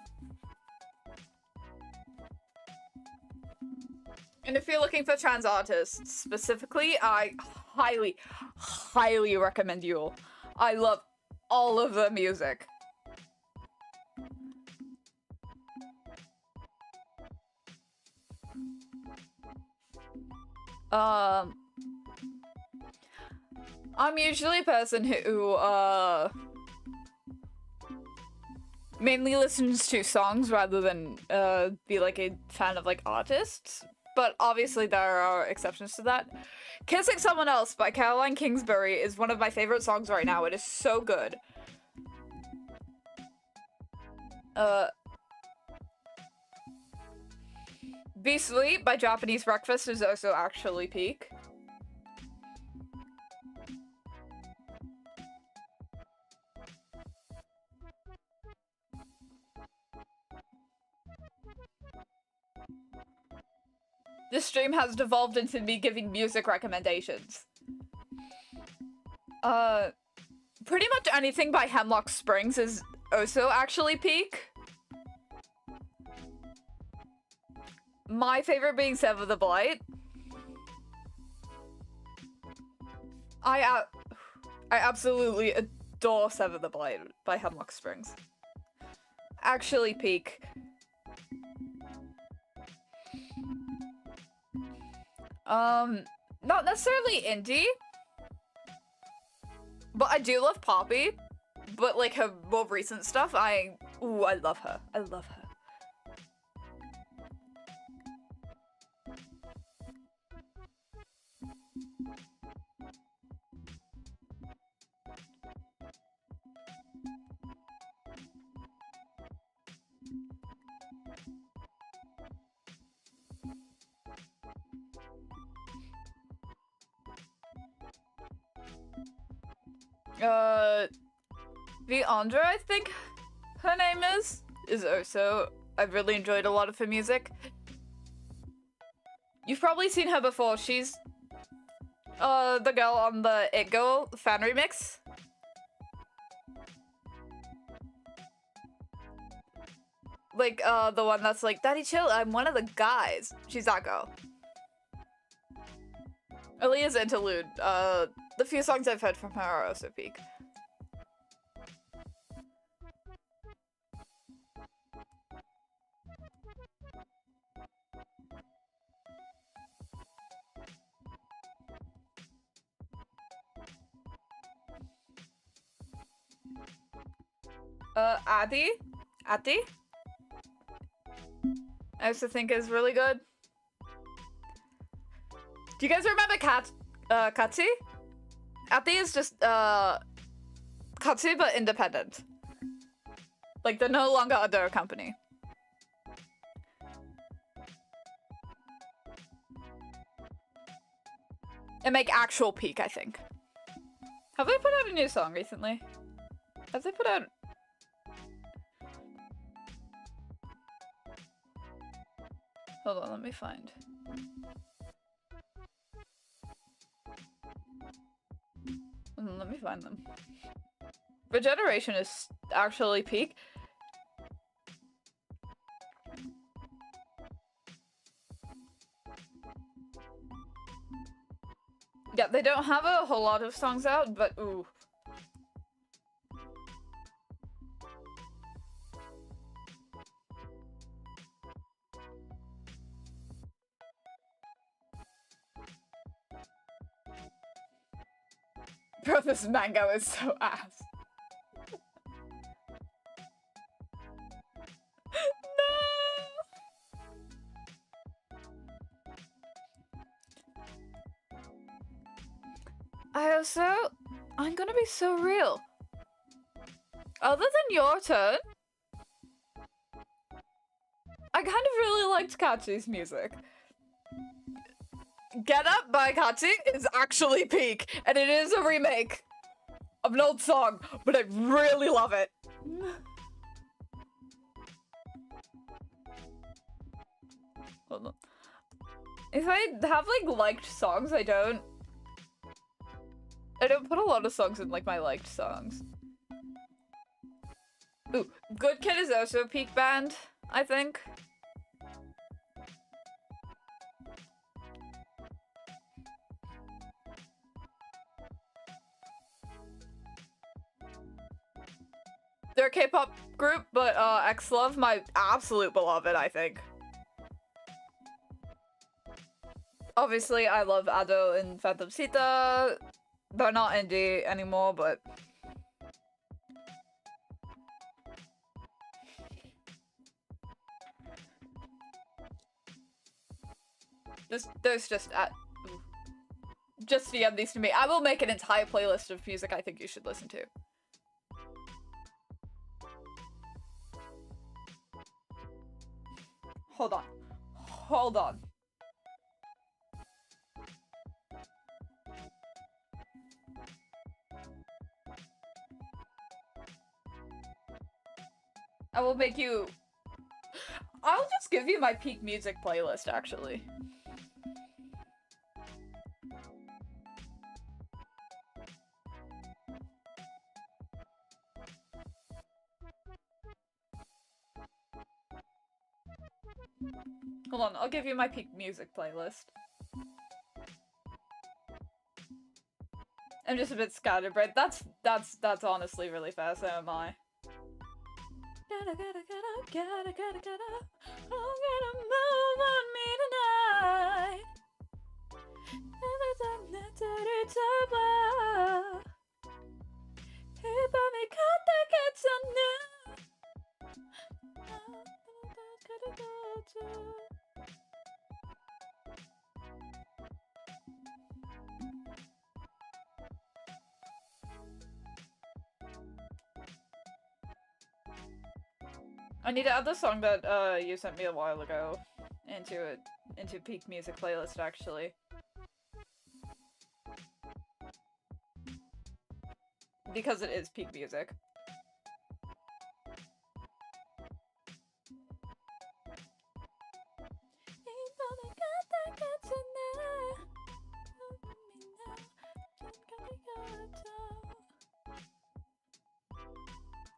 And if you're looking for trans artists specifically, I highly, highly recommend 𝂋. I love all of their music. I'm usually a person who, mainly listens to songs rather than, be like a fan of, like, artists. But obviously there are exceptions to that. Kissing Someone Else by Caroline Kingsbury is one of my favorite songs right now. It is so good. Be Sweet by Japanese Breakfast is also actually peak. This stream has devolved into me giving music recommendations. Pretty much anything by Hemlock Springs is also actually peak. My favorite being Sever the Blight. I absolutely adore Sever the Blight by Hemlock Springs. Actually peak. Not necessarily indie, but I do love Poppy. But like her more recent stuff, I love her. I love her. 𝂋Andra, I think her name is also. I've really enjoyed a lot of her music. You've probably seen her before. She's the girl on the It Girl fan remix. Like, the one that's like, Daddy chill, I'm one of the guys. She's that girl. Aaliyah's interlude. The few songs I've heard from her are also peak. Adi? I also think is really good. Do you guys remember Katsi? Adi is just, Katsi but independent. Like, they're no longer under a company. And make actual peak, I think. Have they put out a new song recently? Have they put out... Hold on, let me find. Let me find them. Regeneration is actually peak. Yeah, they don't have a whole lot of songs out, but ooh. Bro, this mango is so ass. No! I'm gonna be so real. Other than your turn, I kind of really liked Kachi's music. Get Up by Kachi is actually peak, and it is a remake of an old song, but I really love it. Hold on. If I have, like, liked songs, I don't put a lot of songs in, like, my liked songs. Ooh, Good Kid is also a peak band, I think. They're a K-pop group, but 𝑋Love, my absolute beloved, I think. Obviously, I love Ado and Phantom Sita. They're not indie anymore, but... There's just DM these to me. I will make an entire playlist of music I think you should listen to. Hold on. Hold on. I will make you... I'll just give you my peak music playlist, actually. Hold on, I'll give you my peak music playlist. I'm just a bit scatterbrained. That's honestly really fair, so am I. I'm gonna move on me tonight. I need to add the song that you sent me a while ago into peak music playlist, actually. because it is peak music.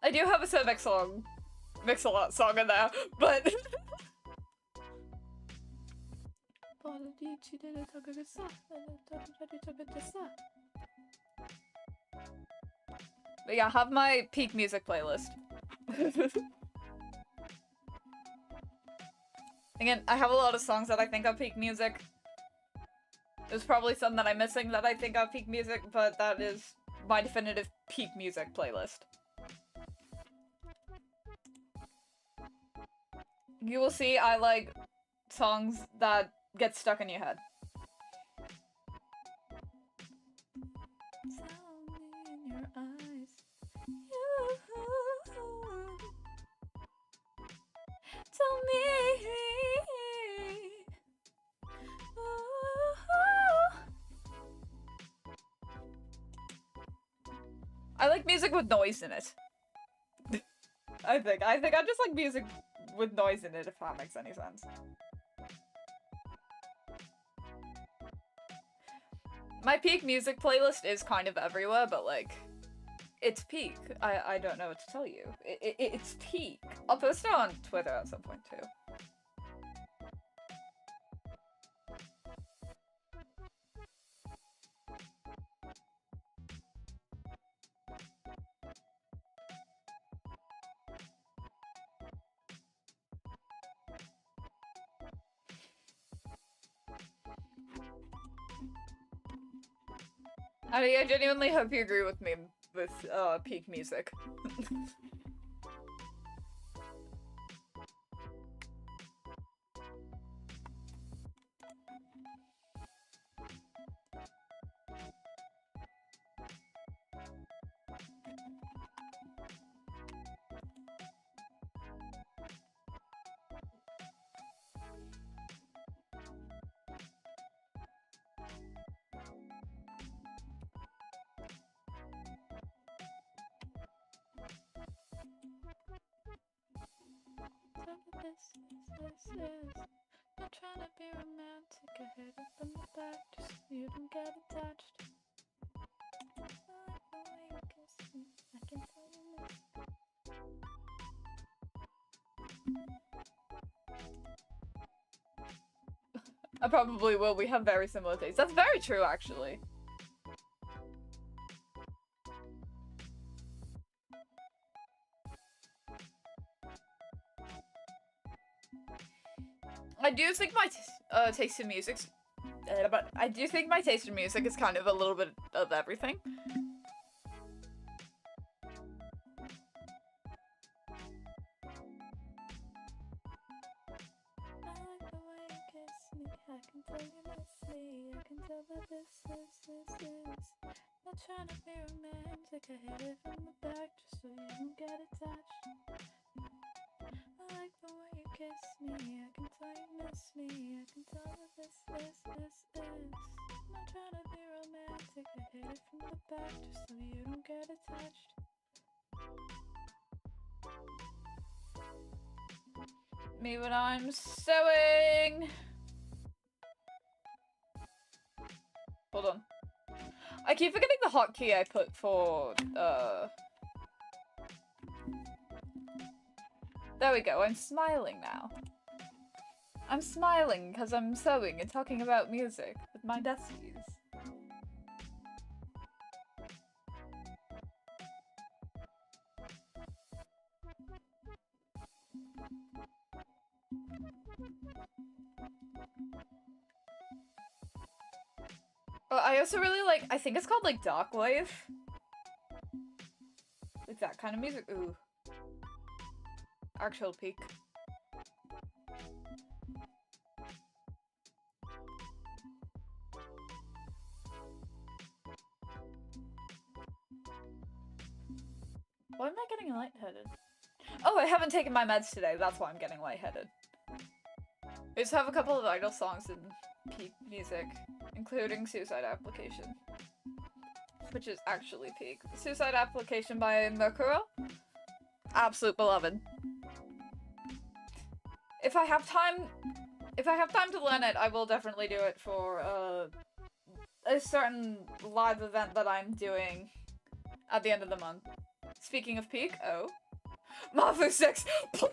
I do have a Cervix song, Mix-a-Lot song in there, but but yeah, have my peak music playlist. Again, I have a lot of songs that I think are peak music. There's probably some that I'm missing that I think are peak music, but that is my definitive peak music playlist. You will see I like songs that get stuck in your head. In your eyes. Tell me. I like music with noise in it. I think I just like music with noise in it, if that makes any sense. My peak music playlist is kind of everywhere, but like, it's peak. I don't know what to tell you. It's peak. I'll post it on Twitter at some point too. I genuinely hope you agree with me with peak music. This is not trying to be romantic. I hit it from the back just so you don't get attached. I like the way you kiss me. I can tell you this. I probably will. We have very similar tastes. That's very true, actually. I do think my taste in music's, but I do think my taste in music is kind of a little bit of everything. I like the way you kiss me. I can tell you miss me. I can tell that this is not trying to be romantic. I hit it from the back just so you don't get attached. I like the way you kiss me. I can tell you miss me. I can tell that this is not trying to be romantic. I hit it from the back just so you don't get attached. Me when I'm sewing. Hold on. I keep forgetting the hotkey I put for there we go, I'm smiling now. I'm smiling because I'm sewing and talking about music with my besties. Oh, I also really like, I think it's called like dark wave. Like that kind of music. Ooh. Actual peak. Why am I getting lightheaded? Oh, I haven't taken my meds today. That's why I'm getting lightheaded. I just have a couple of idle songs in peak music, including Suicide Application. which is actually peak. Suicide Application by Mercura. Absolute beloved. If I have time to learn it, I will definitely do it for a certain live event that I'm doing at the end of the month. Speaking of peak, oh. Mafu 6, please!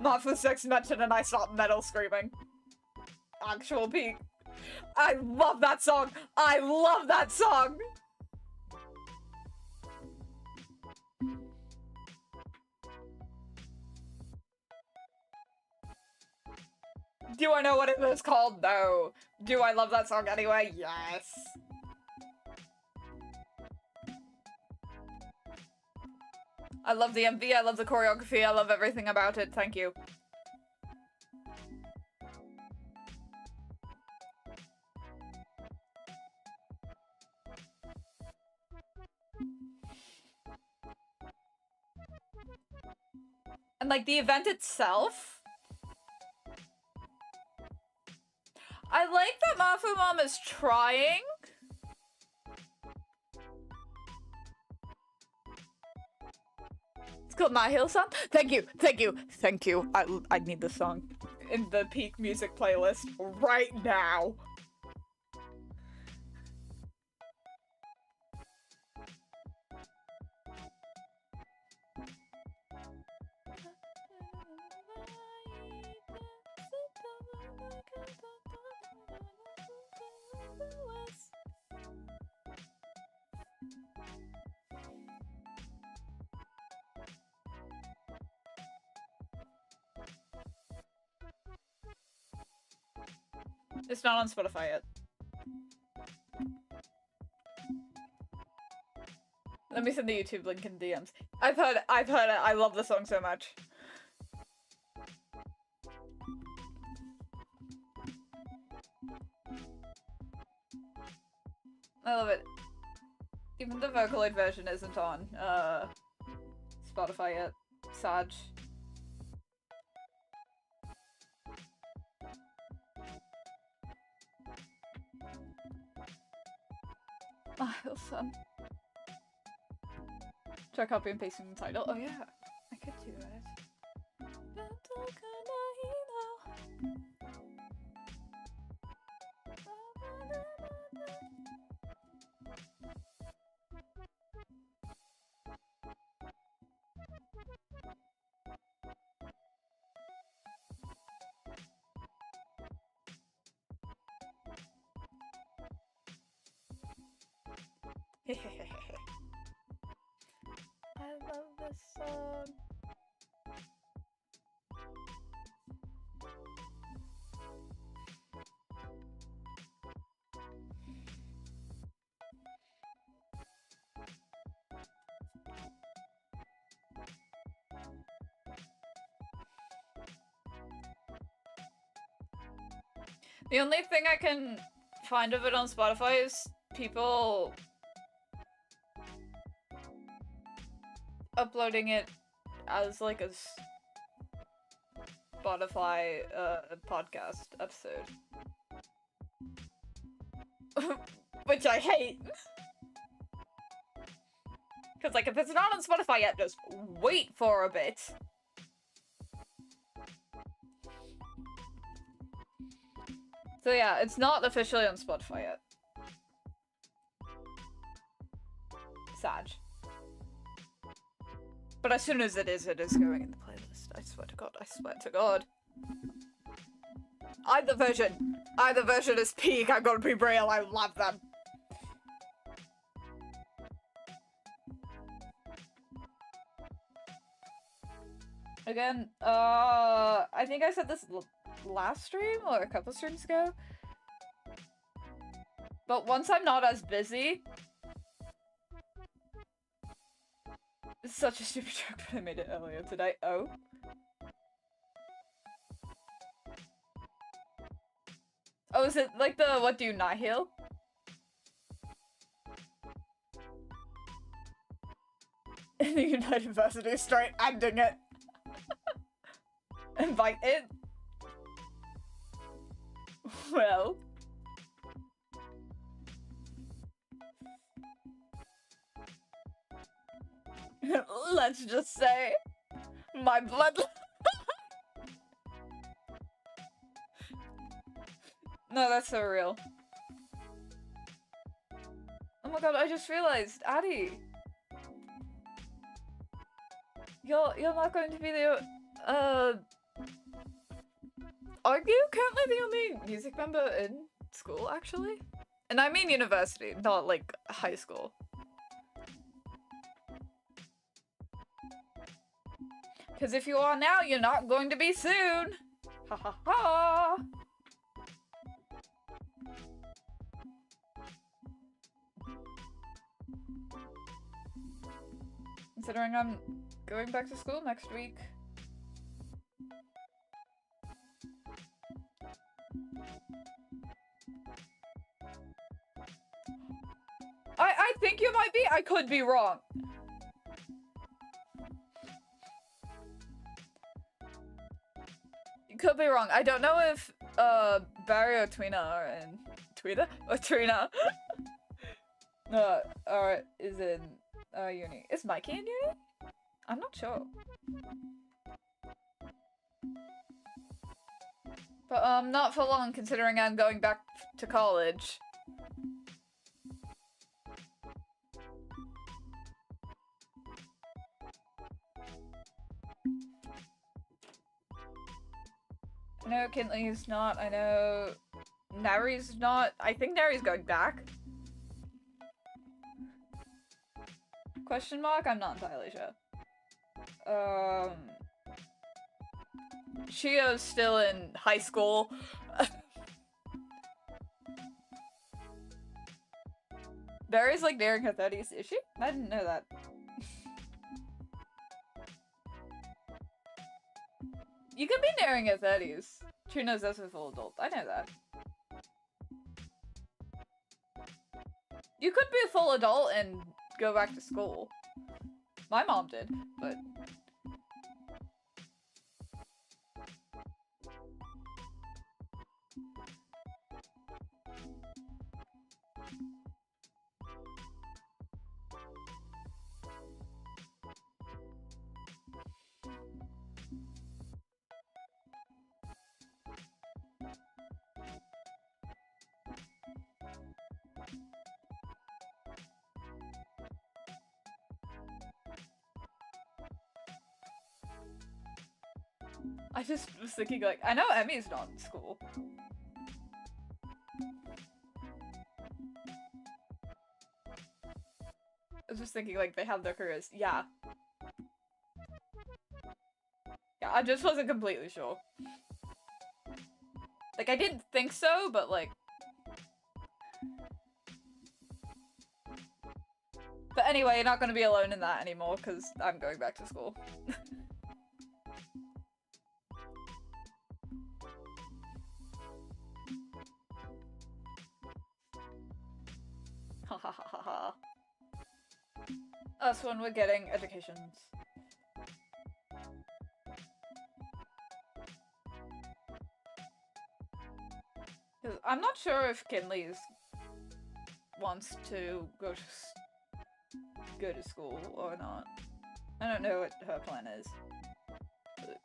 Mafu 6 mentioned and I stopped metal screaming. Actual peak. I love that song! I love that song! Do I know what it was called? No. Do I love that song anyway? Yes. I love the MV, I love the choreography, I love everything about it, thank you. And like the event itself, I like that Mafu Mom is trying. It's called My Hill Song. Thank you, thank you, thank you. I need this song in the peak music playlist right now. It's not on Spotify yet. Let me send the YouTube link in DMs. I've heard it. I love the song so much. I love it. Even the Vocaloid version isn't on Spotify yet. Sad. Ah, oh, son. Try copy and pasting the title. Oh yeah, I could do it. I love this song. The only thing I can find of it on Spotify is people uploading it as like a Spotify podcast episode. Which I hate. Because like if it's not on Spotify yet, just wait for a bit. So yeah, it's not officially on Spotify yet. Sad. But as soon as it is going in the playlist. I swear to God, I swear to God. Either version is peak, I'm gonna be real, I love them. Again, I think I said this last stream or a couple streams ago. But once I'm not as busy... It's such a stupid joke, but I made it earlier today. Oh. Oh, is it like the what do you not heal? In the United Varsity straight ending it. Invite it. Well, Let's just say my blood. No, that's so real. Oh my god, I just realized, Addie. You're not going to be the are you currently the only music member in school, actually? And I mean university, not like high school. Because if you are now, you're not going to be soon! Ha ha ha! Considering I'm going back to school next week. I think you might be. I could be wrong. You could be wrong. I don't know if Barry or 𝂋𝋃a are in 𝂋𝋃a or 𝂋𝋃a. Is in uni. Is Mikey in uni? I'm not sure. But not for long, considering I'm going back to college. I know Kintley's not, I know 𝑂𝑋's not. I think 𝑂𝑋's going back. Question mark? I'm not entirely sure. 𝂋𝑄's still in high school. Barry's like nearing her 30s, is she? I didn't know that. You could be nearing your 30s. 𝂋𝋃a's also a full adult. I know that. You could be a full adult and go back to school. My mom did, but... I just was thinking, like, I know Emmy's not in school. I was just thinking, like, they have their careers. Yeah. Yeah, I just wasn't completely sure. Like, I didn't think so, but, like... But anyway, you're not gonna be alone in that anymore, because I'm going back to school. Ha ha ha ha ha. Us when we're getting educations. I'm not sure if Kinley's wants to go to school or not. I don't know what her plan is. But...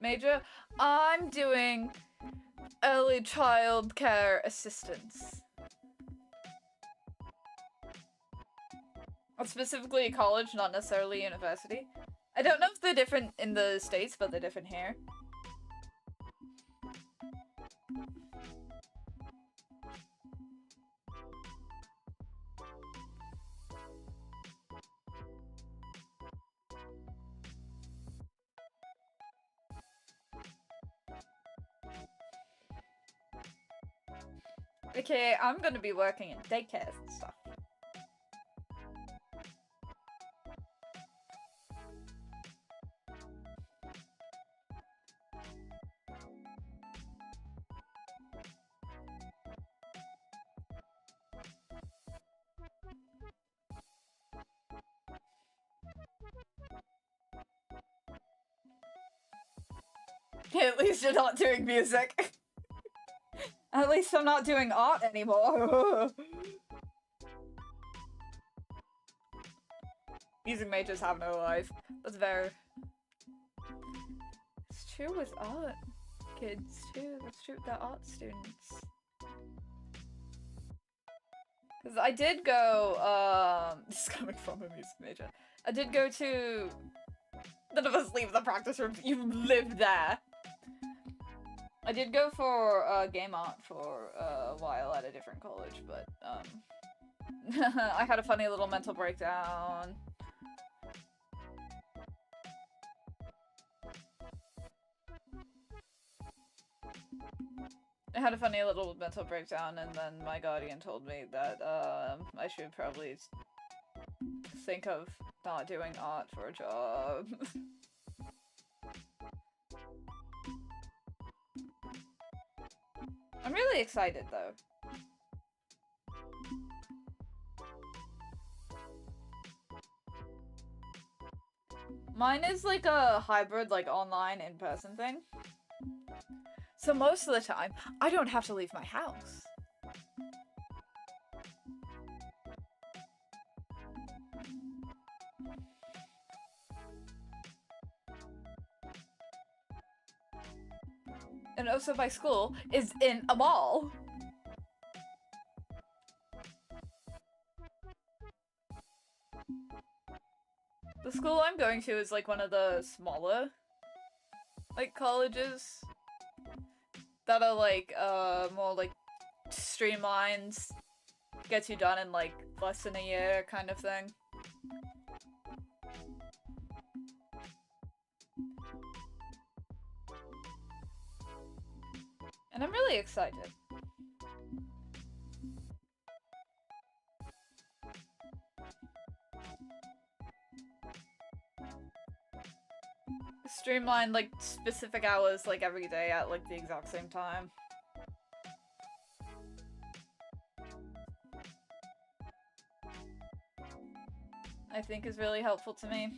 Major, I'm doing early childcare assistance. Specifically college, not necessarily university. I don't know if they're different in the States, but they're different here. Okay, I'm gonna be working in daycares and stuff. At least you're not doing music. At least I'm not doing art anymore. Music majors have no life. That's very... It's true with art kids too. That's true with the art students. Because I did go, this is coming from a music major. I did go to... None of us leave the practice room. You live there. I did go for game art for a while at a different college, but I had a funny little mental breakdown. I had a funny little mental breakdown, and then my guardian told me that I should probably think of not doing art for a job. I'm really excited though. Mine is like a hybrid, like online in-person thing. So most of the time, I don't have to leave my house. And also my school is in a mall. The school I'm going to is like one of the smaller, like, colleges that are like, more like streamlined, gets you done in like less than a year kind of thing. And I'm really excited. Streamline like specific hours like every day at like the exact same time. I think is really helpful to me.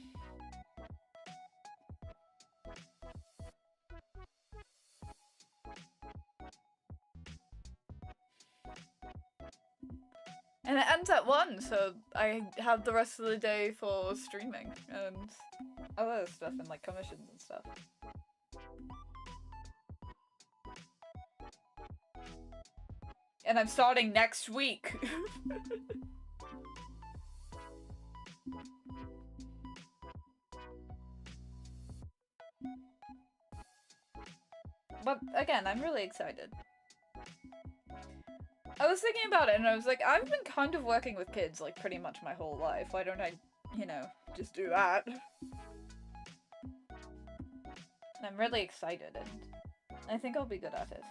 And it ends at 1, so I have the rest of the day for streaming and other stuff and like commissions and stuff. And I'm starting next week. But again, I'm really excited. I was thinking about it and I was like, I've been kind of working with kids like pretty much my whole life. Why don't I, you know, just do that? And I'm really excited and I think I'll be good at it.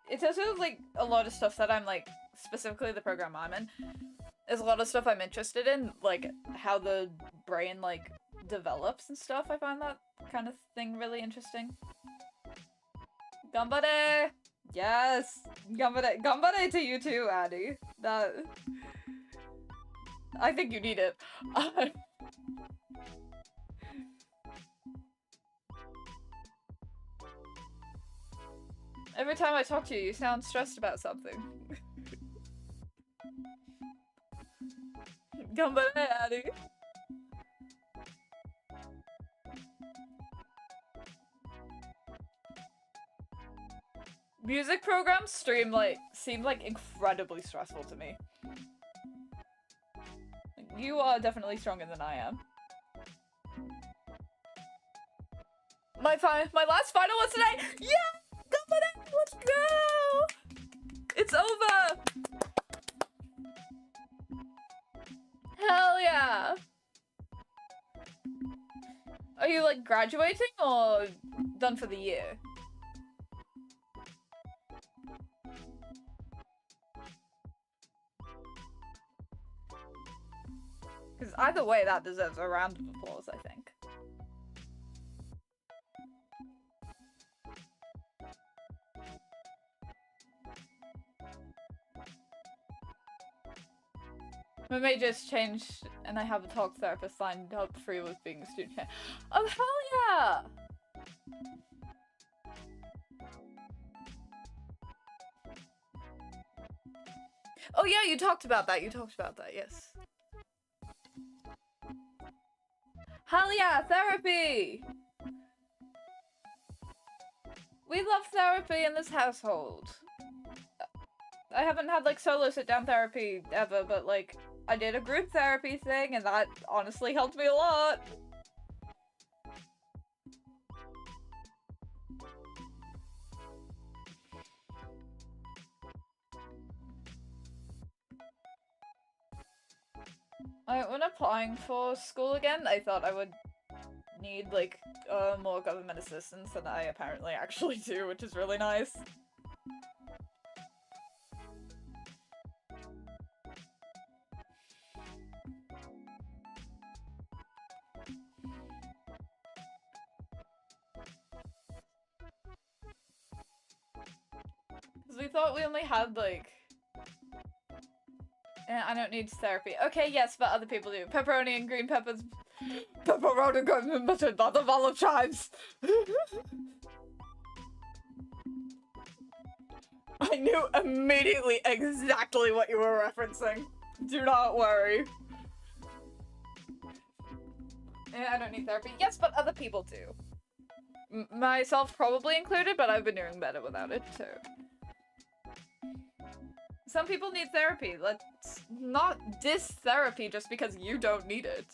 It's also like a lot of stuff that I'm like, specifically the program I'm in, is a lot of stuff I'm interested in, like how the brain like develops and stuff. I find that kind of thing really interesting. Ganbare! Yes! Ganbare! Ganbare to you too, Addy. That... I think you need it. Every time I talk to you, you sound stressed about something. Ganbare, Addy. Music programs seem like incredibly stressful to me. You are definitely stronger than I am. My last final was today! Yeah! Let's go! It's over! Hell yeah! Are you like graduating or done for the year? Because either way, that deserves a round of applause, I think. My major's changed, and I have a talk therapist signed up free with being a student here. Oh, hell yeah! Oh yeah, you talked about that, yes. Hell yeah, therapy! We love therapy in this household. I haven't had, like, solo sit-down therapy ever, but, like, I did a group therapy thing, and that honestly helped me a lot. When applying for school again, I thought I would need, like, more government assistance than I apparently actually do, which is really nice. Because we thought we only had, like... I don't need therapy. Okay, yes, but other people do. Pepperoni and green peppers. Pepperoni and green peppers, not of olive chives. I knew immediately exactly what you were referencing. Do not worry. I don't need therapy. Yes, but other people do. Myself probably included, but I've been doing better without it, too. Some people need therapy. Let's not diss therapy just because you don't need it.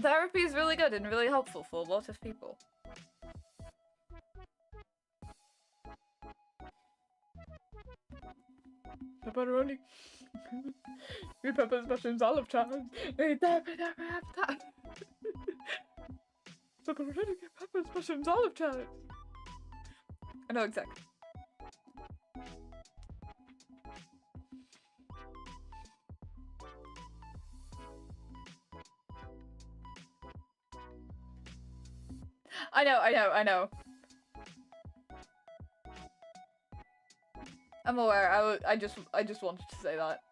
Therapy is really good and really helpful for a lot of people. Pepperoni. Green peppers, mushrooms, olive chives. Pepperoni, green peppers, mushrooms, olive chives. I know exactly. I know. I'm aware. I just wanted to say that.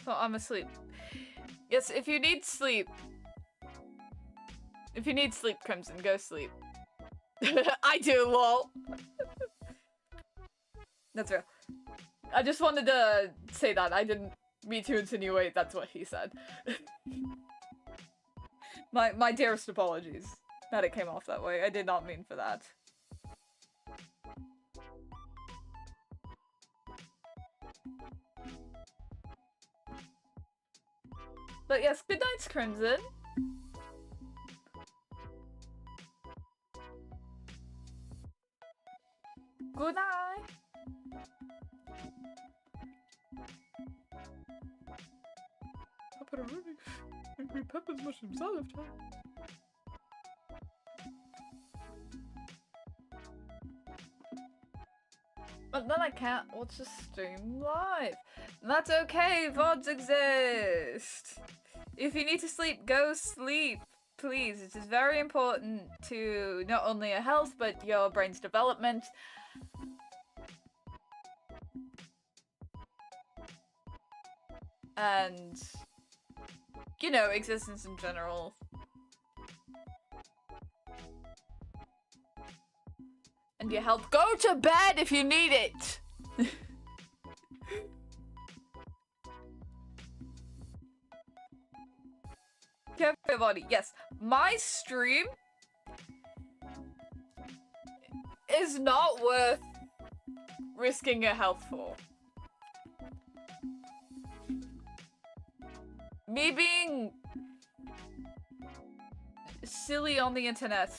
So I'm asleep. Yes, if you need sleep, Crimson, go sleep. I do, lol. That's real. I just wanted to say that. I didn't mean to insinuate that's what he said. My dearest apologies that it came off that way. I did not mean for that. But yes, good night, Crimson. Good night. Pepperoni, green peppers, mushrooms, olive chives. But then I can't watch the stream live. That's okay, VODs exist. If you need to sleep, go sleep. Please, it is very important to not only your health, but your brain's development. And, you know, existence in general. And your health. Go to bed if you need it! Care for your body. Yes, my stream is not worth risking your health for. Me being silly on the internet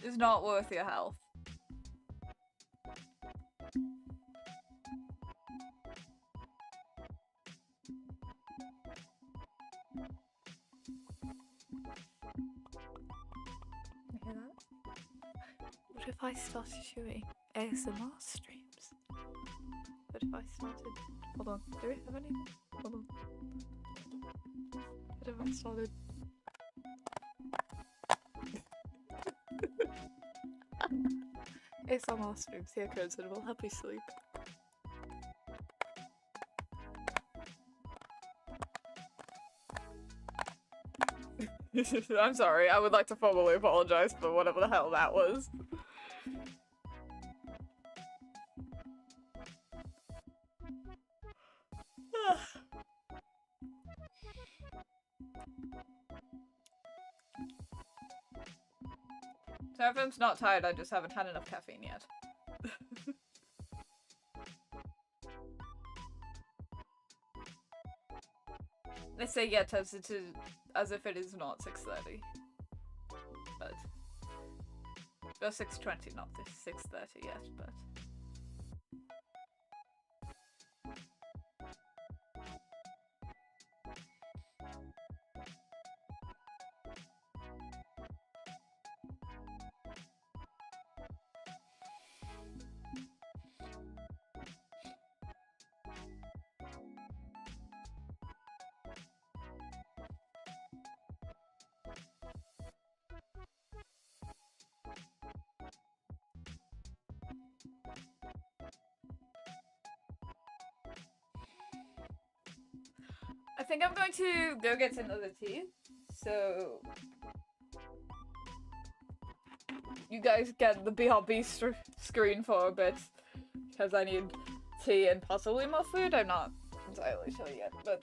is not worth your health. You hear that? What if I started doing ASMR streams? What if I started... Hold on, do we have any? Hold on. What if I started... ASMR streams, here goes, and we'll help you sleep. I'm sorry, I would like to formally apologize for whatever the hell that was. Seraphim's not tired, I just haven't had enough caffeine yet. They say yet as if it is not 6:30. But well, 6:20, not 6:30 yet, but I think I'm going to go get another tea. So you guys get the BRB screen for a bit because I need tea and possibly more food. I'm not entirely sure yet, but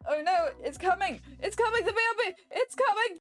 oh no, it's coming! It's coming! The BRB! It's coming!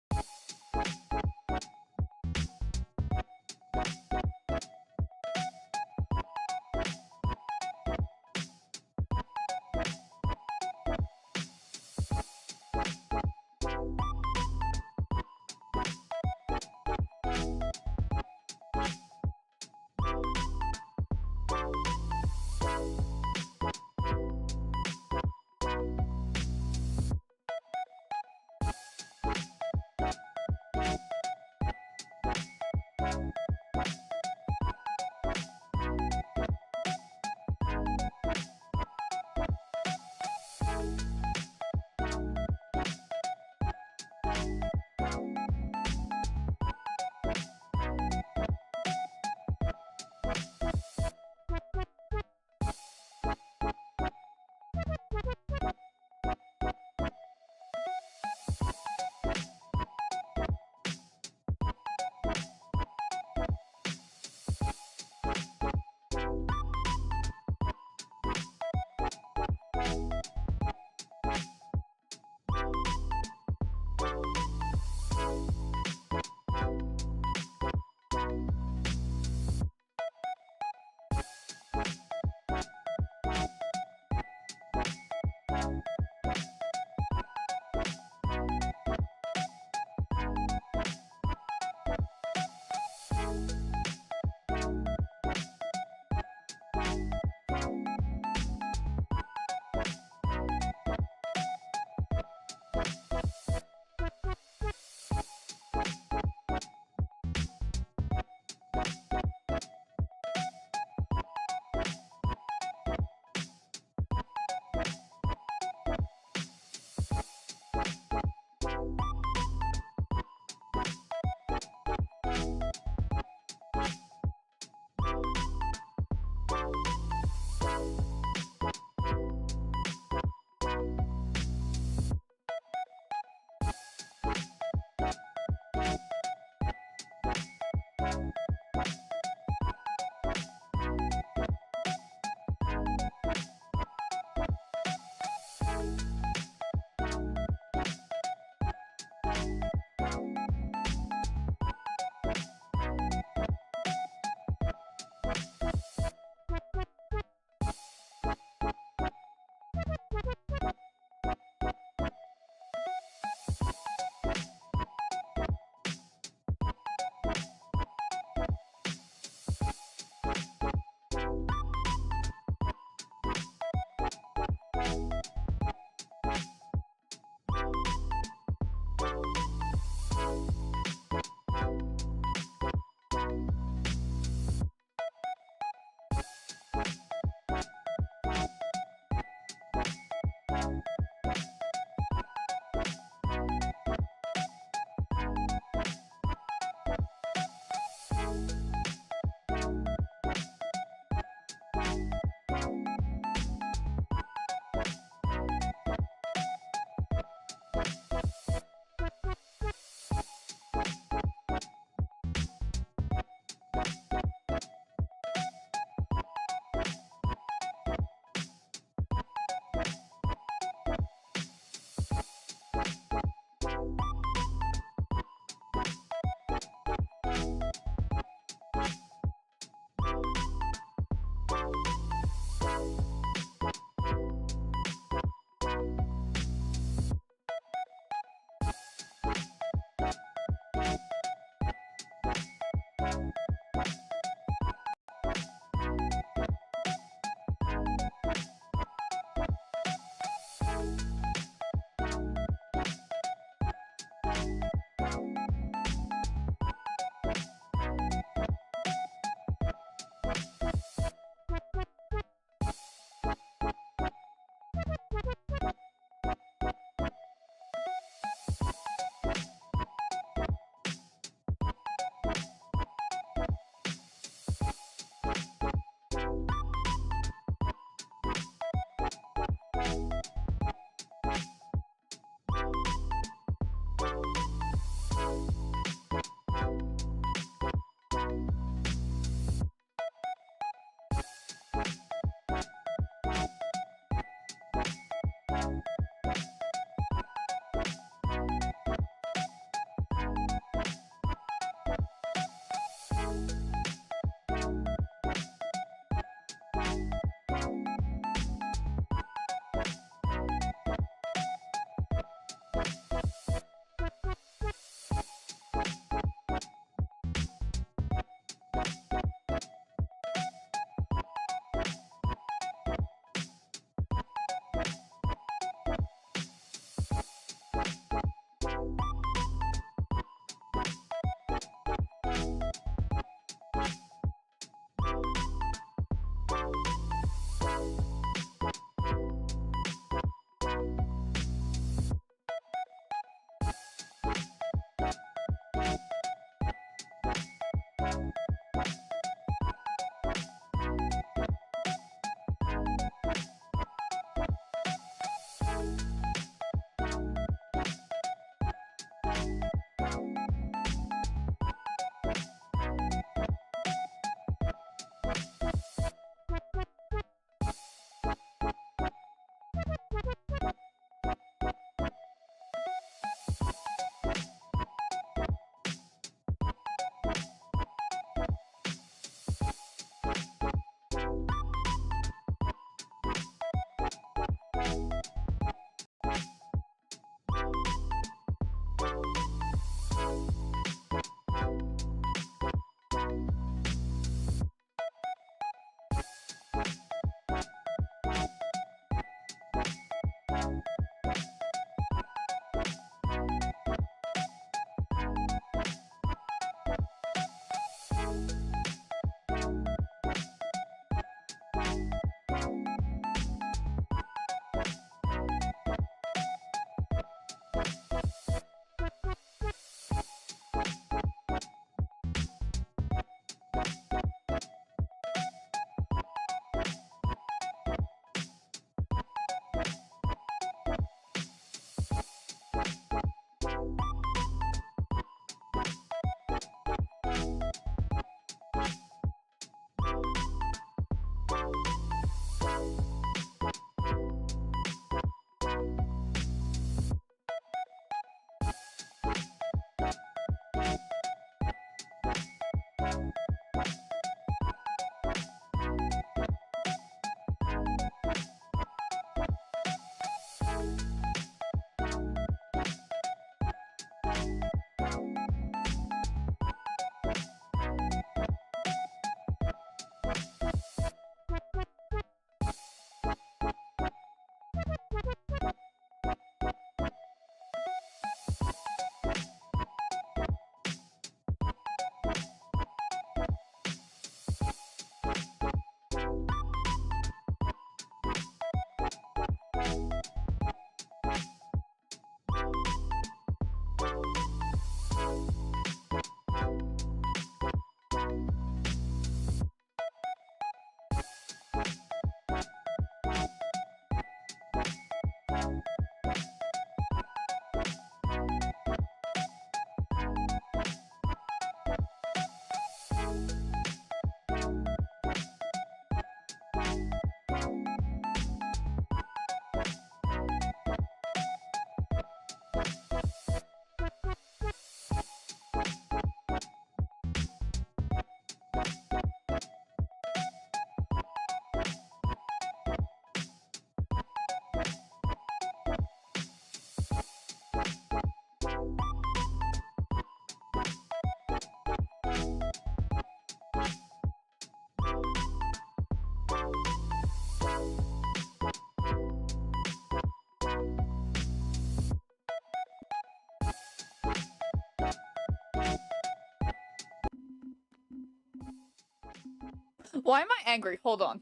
Why am I angry? Hold on.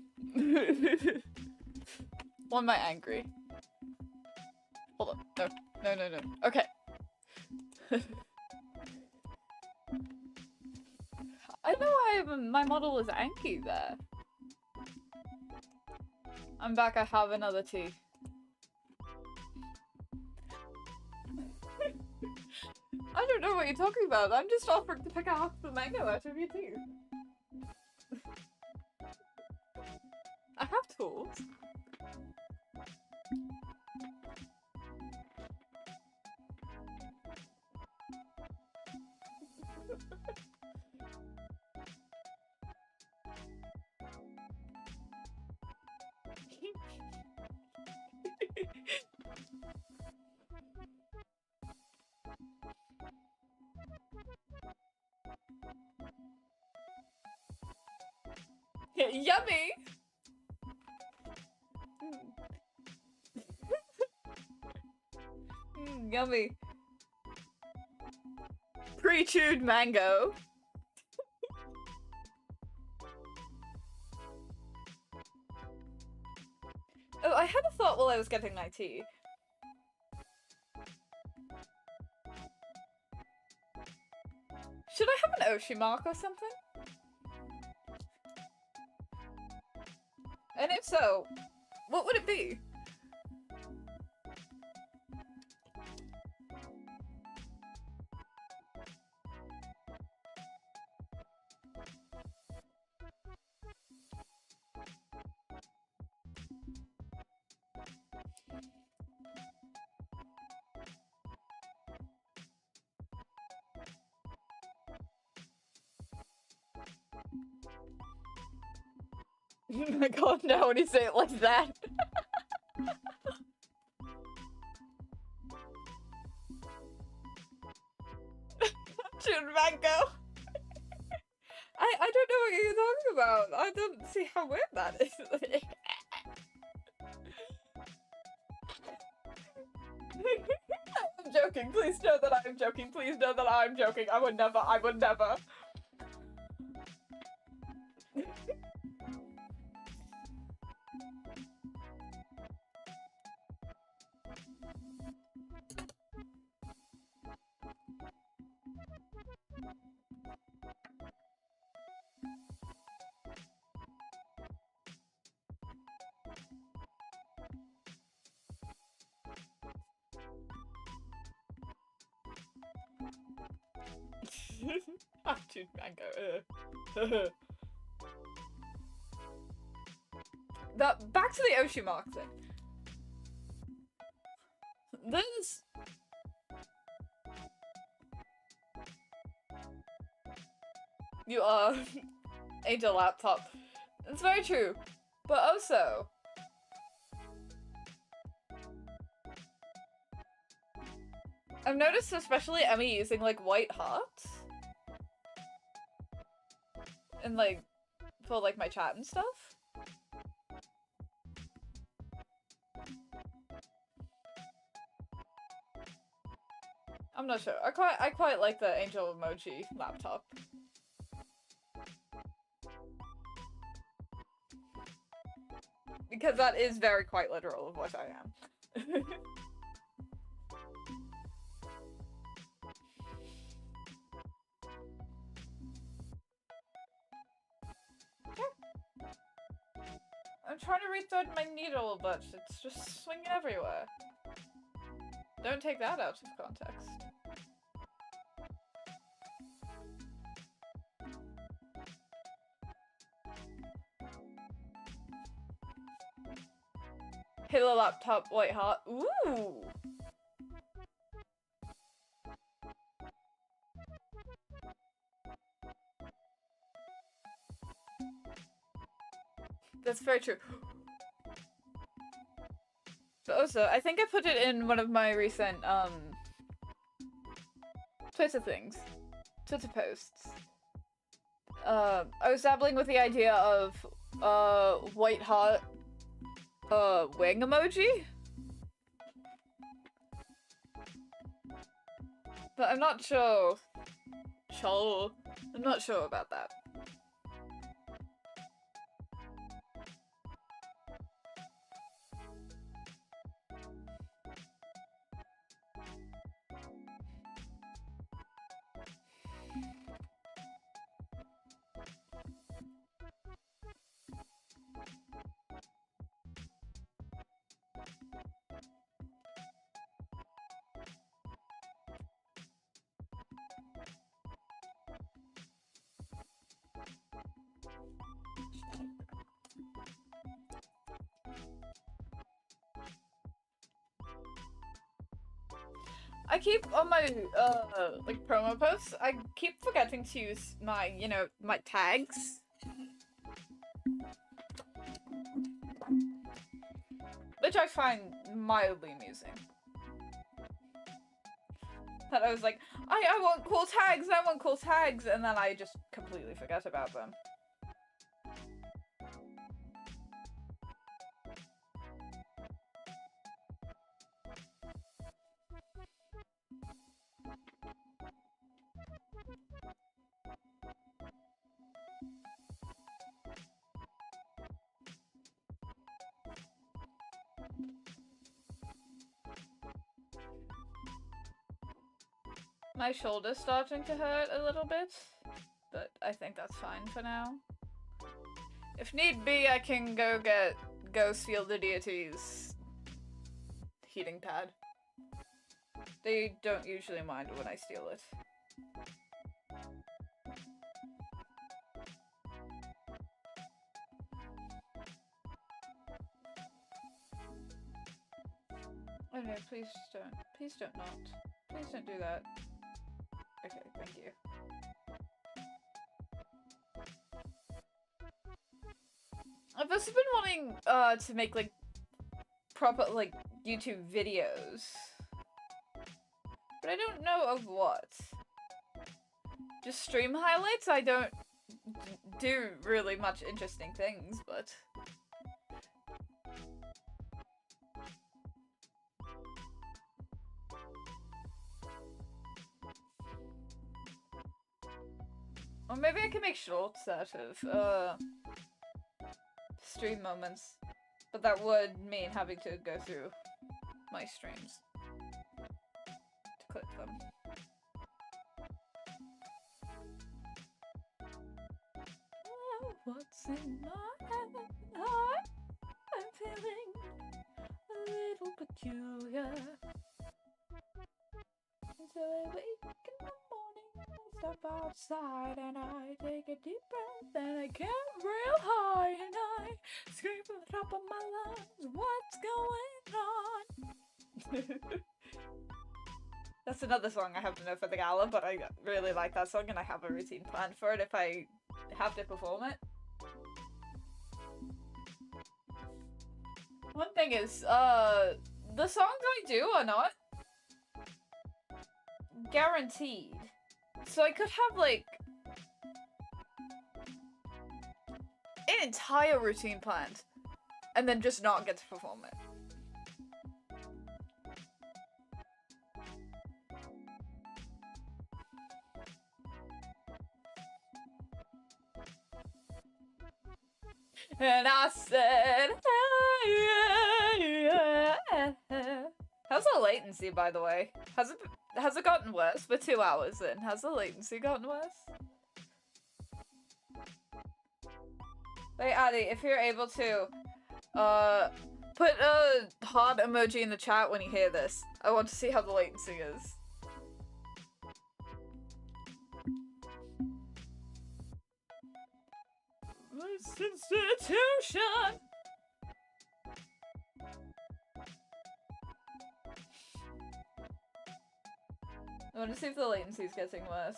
Why am I angry? Hold on. No. No, no, no. Okay. I know why my model is angry there. I'm back, I have another tea. I don't know what you're talking about. I'm just offering to pick half the mango out of your tea. I have tools. Yummy! Yummy. Pre-chewed mango. Oh, I had a thought while I was getting my tea. Should I have an Oshi mark or something? And if so, what would it be? Oh my god, now when you say it like that. Chewed mango. I don't know what you're talking about. I don't see how weird that is. I'm joking. Please know that I'm joking. Please know that I'm joking. I would never. I would never. I've chewed mango. Back to the Oshi mark thing. This. You are Angel laptop. It's very true, but also. I've noticed, especially Emmy using like white hearts. And like, for like my chat and stuff. I'm not sure. I quite like the angel emoji laptop. Because that is very quite literal of what I am. I'm trying to rethread my needle, but it's just swinging everywhere. Don't take that out of context. Halo laptop, white heart. Ooh! That's very true. But also, I think I put it in one of my recent, Twitter things. Twitter posts. I was dabbling with the idea of, white heart, wing emoji? But I'm not sure. I'm not sure about that. I keep on my like promo posts, I keep forgetting to use my, you know, my tags. Which I find mildly amusing. That I was like, I want cool tags, I want cool tags, and then I just completely forget about them. My shoulder's starting to hurt a little bit, but I think that's fine for now. If need be, I can go steal the Deity's heating pad. They don't usually mind when I steal it. Oh no, please don't. Please don't not. Please don't do that. Okay, thank you. I've also been wanting to make like proper like YouTube videos. But I don't know of what. Just stream highlights? I don't do really much interesting things, but or maybe I can make shorts out of stream moments, but that would mean having to go through my streams to clip them. Well, what's in my heart? I'm feeling a little peculiar. So I wake in the morning, I step outside and I take a deep breath and I get real high and I scream from the top of my lungs, what's going on? That's another song I have to know for the gala, but I really like that song and I have a routine planned for it if I have to perform it. One thing is, the songs I do are not guaranteed. So I could have like an entire routine planned and then just not get to perform it. And I said, hey, yeah. How's the latency, by the way? Has it gotten worse? We're 2 hours in. Has the latency gotten worse? Wait, Addy, if you're able to, put a heart emoji in the chat when you hear this. I want to see how the latency is. This institution! I want to see if the latency is getting worse.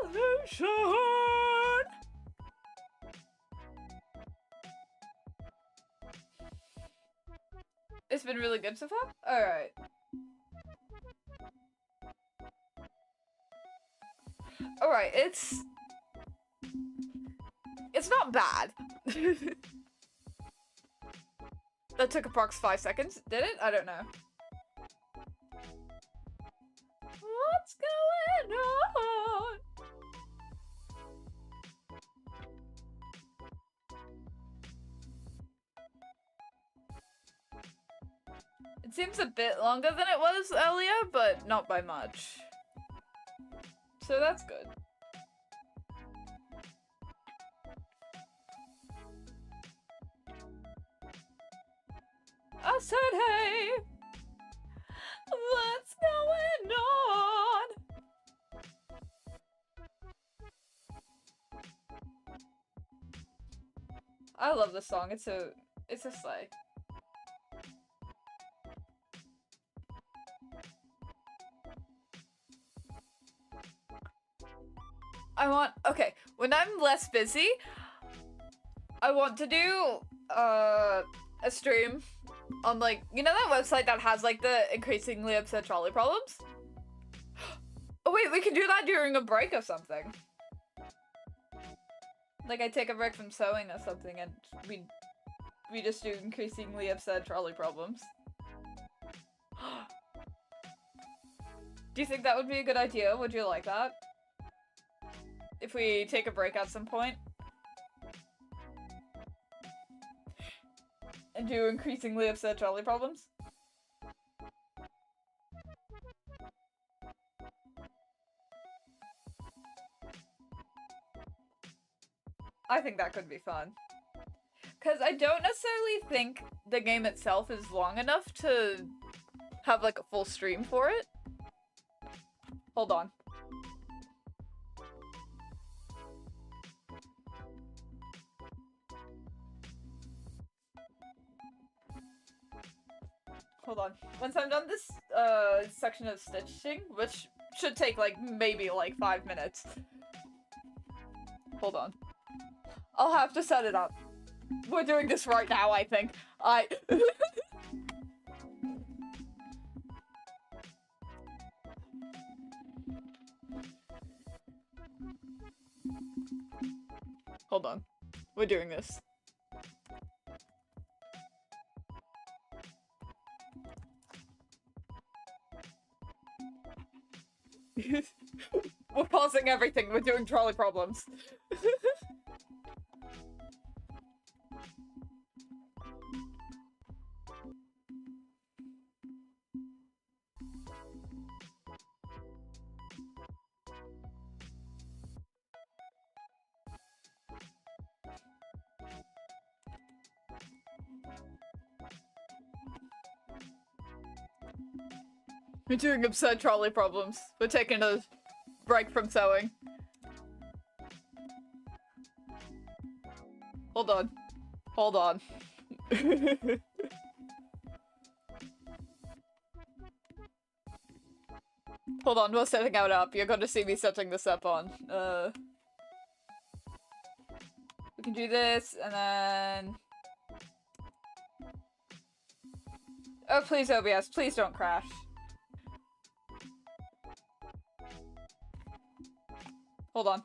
Revolution! It's been really good so far? Alright. Alright, it's not bad. That took approx 5 seconds. Did it? I don't know. What's going on? It seems a bit longer than it was earlier, but not by much. So that's good. I said, hey, what's going on? I love this song. It's a slay. Okay, when I'm less busy, I want to do, a stream on, like, you know that website that has, like, the increasingly upset trolley problems? Oh wait, we can do that during a break or something. Like, I take a break from sewing or something and we just do increasingly upset trolley problems. Do you think that would be a good idea? Would you like that? If we take a break at some point? And do increasingly upset trolley problems? I think that could be fun. Because I don't necessarily think the game itself is long enough to have, like, a full stream for it. Hold on. Hold on. Once I'm done this, section of stitching, which should take, like, maybe, like, 5 minutes. Hold on. I'll have to set it up. We're doing this right now, I think. Hold on. We're doing this. We're pausing everything. We're doing trolley problems. We're doing absurd trolley problems. We're taking a break from sewing. Hold on. Hold on. Hold on, we're setting it up. You're gonna see me setting this up on. We can do this, and then... Oh, please, OBS, please don't crash. Hold on.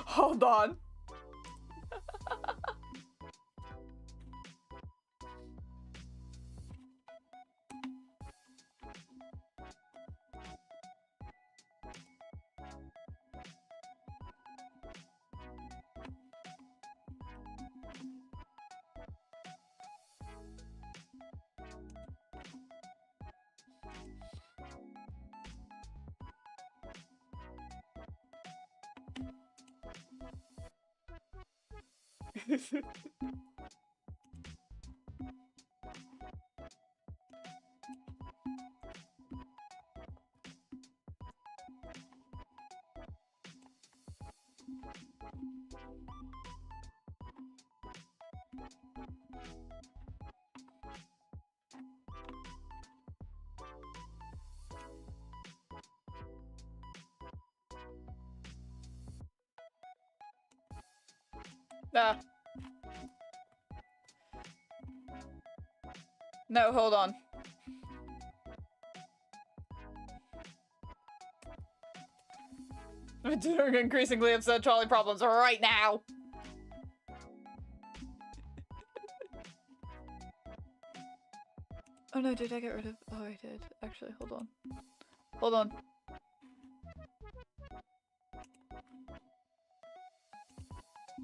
Hold on. Ah. No, hold on. We're doing increasingly upset trolley problems right now. Oh no, did I get rid of... Oh, I did. Actually, hold on. Hold on.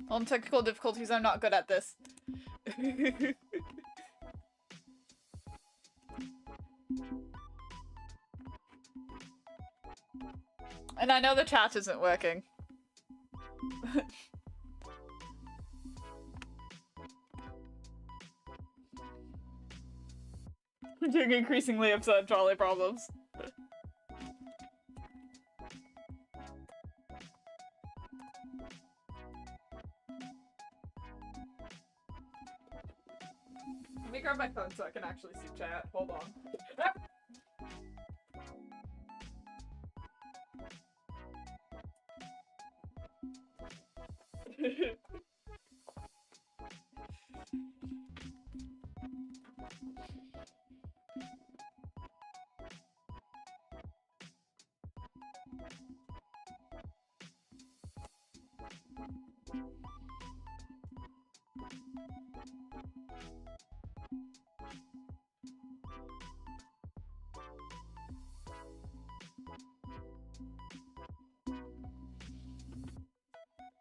On technical difficulties, I'm not good at this. And I know the chat isn't working. We're doing increasingly absurd trolley problems. Let me grab my phone so I can actually see chat. Hold on.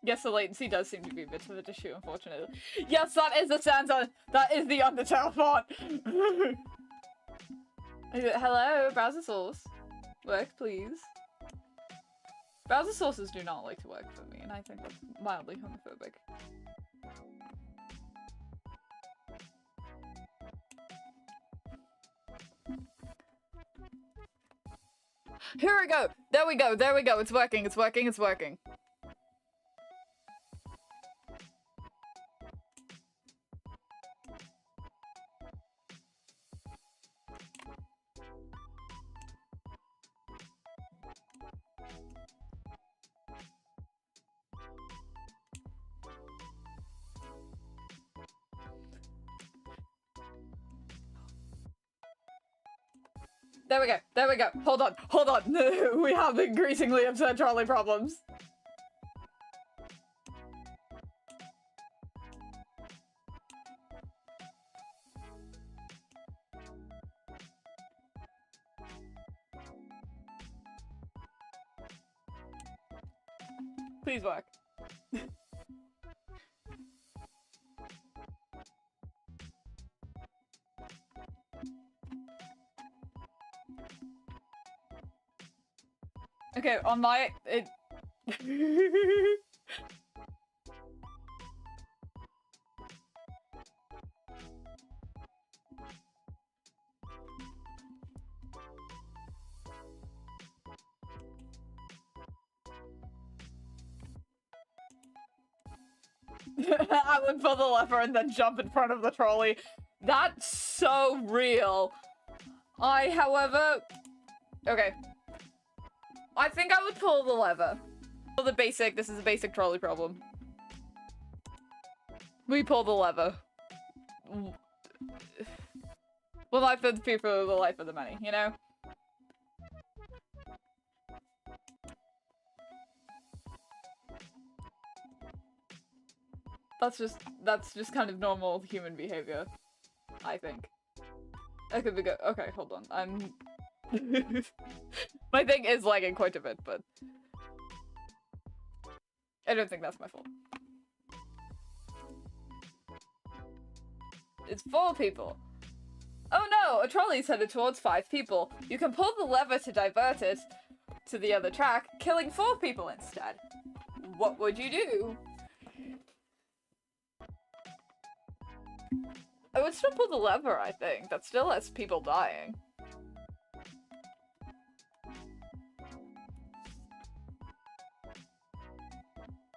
Yes, the latency does seem to be a bit of an issue, unfortunately. Yes, that is the stanza! That is the Undertale font! Hello, browser source. Work, please. Browser sources do not like to work for me, and I think that's mildly homophobic. Here we go! There we go, there we go! It's working, it's working, it's working. There we go, there we go. Hold on, hold on. We have increasingly absurd trolley problems. Please work. Okay, on my... I would pull the lever and then jump in front of the trolley. That's so real. However... Okay. I think I would pull the lever. This is a basic trolley problem. We pull the lever. The life of the people, the life of the many, you know? That's just kind of normal human behavior, I think. I could be good. Okay, hold on. I'm... My thing is lagging quite a bit, but... I don't think that's my fault. It's 4 people. Oh no! A trolley's headed towards 5 people. You can pull the lever to divert it to the other track, killing 4 people instead. What would you do? I would still pull the lever, I think. That still has people dying.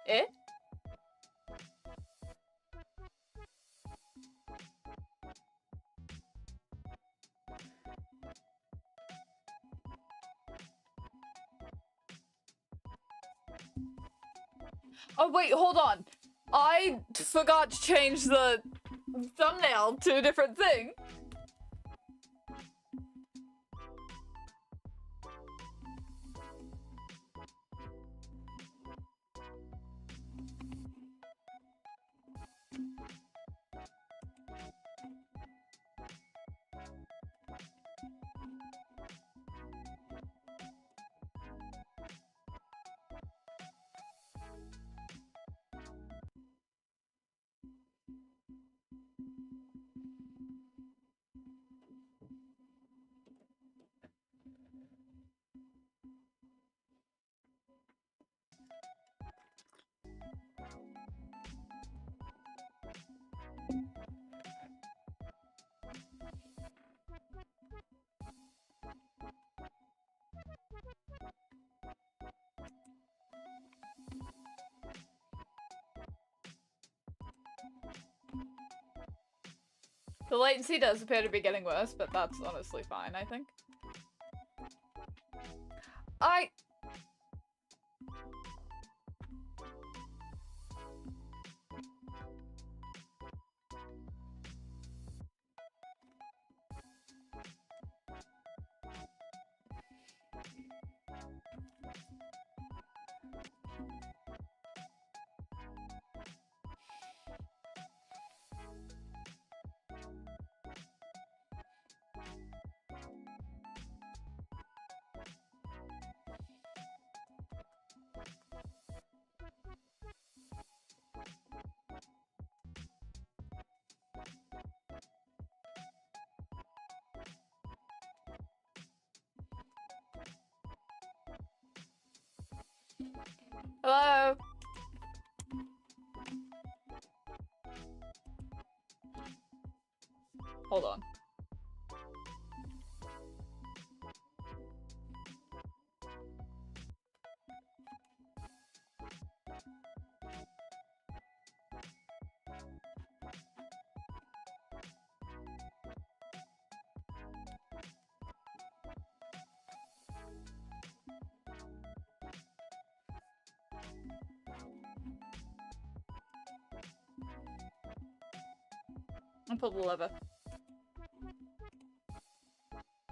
Eh? Oh wait, hold on. I forgot to change the thumbnail to a different thing. The latency does appear to be getting worse, but that's honestly fine, I think. Hello? Hold on. And pull the lever.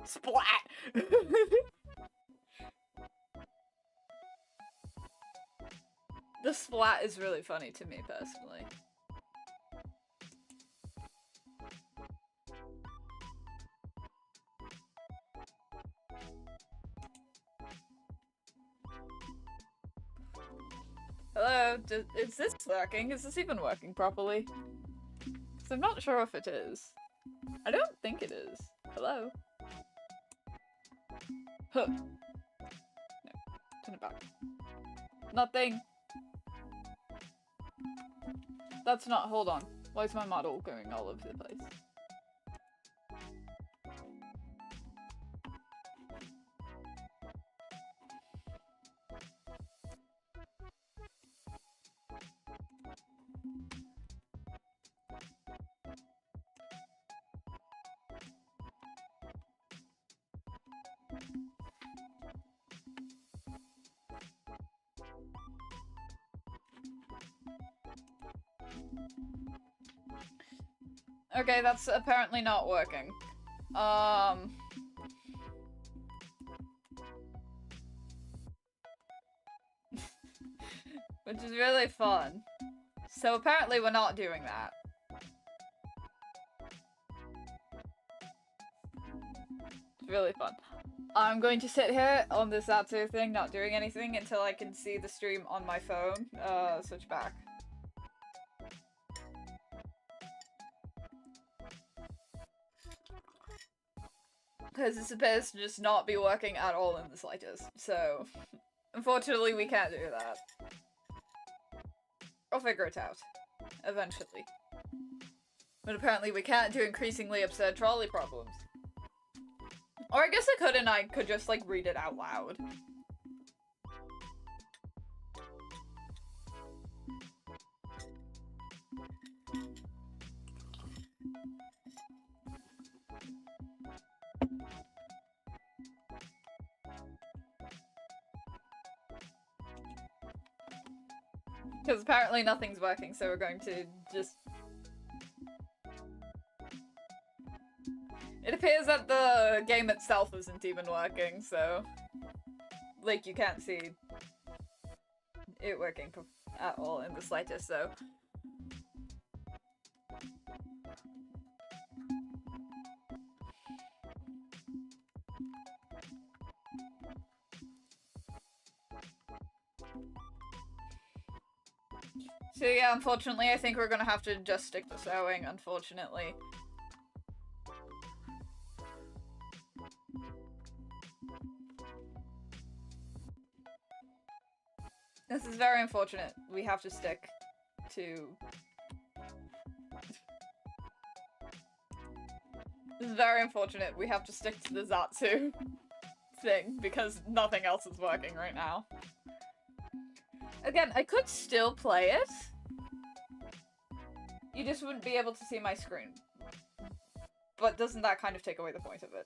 Splat! The splat is really funny to me, personally. Hello? Is this working? Is this even working properly? 'Cause I'm not sure if it is. I don't think it is. Hello? Huh. No. Turn it back. Nothing. That's not- hold on. Why is my model going all over the place? Okay, that's apparently not working. Which is really fun. So apparently we're not doing that. It's really fun. I'm going to sit here on this Zatsu thing, not doing anything until I can see the stream on my phone. Switch back. Because it's supposed to just not be working at all in the slightest, so unfortunately we can't do that. I'll figure it out. Eventually. But apparently we can't do increasingly absurd trolley problems. Or I guess I could, and I could just like read it out loud. Because apparently nothing's working, so we're going to just... It appears that the game itself isn't even working, so... Like, you can't see it working at all in the slightest, so... So yeah, unfortunately, I think we're gonna have to just stick to sewing, unfortunately. This is very unfortunate. We have to stick to... This is very unfortunate. We have to stick to the Zatsu thing, because nothing else is working right now. Again, I could still play it. You just wouldn't be able to see my screen. But doesn't that kind of take away the point of it?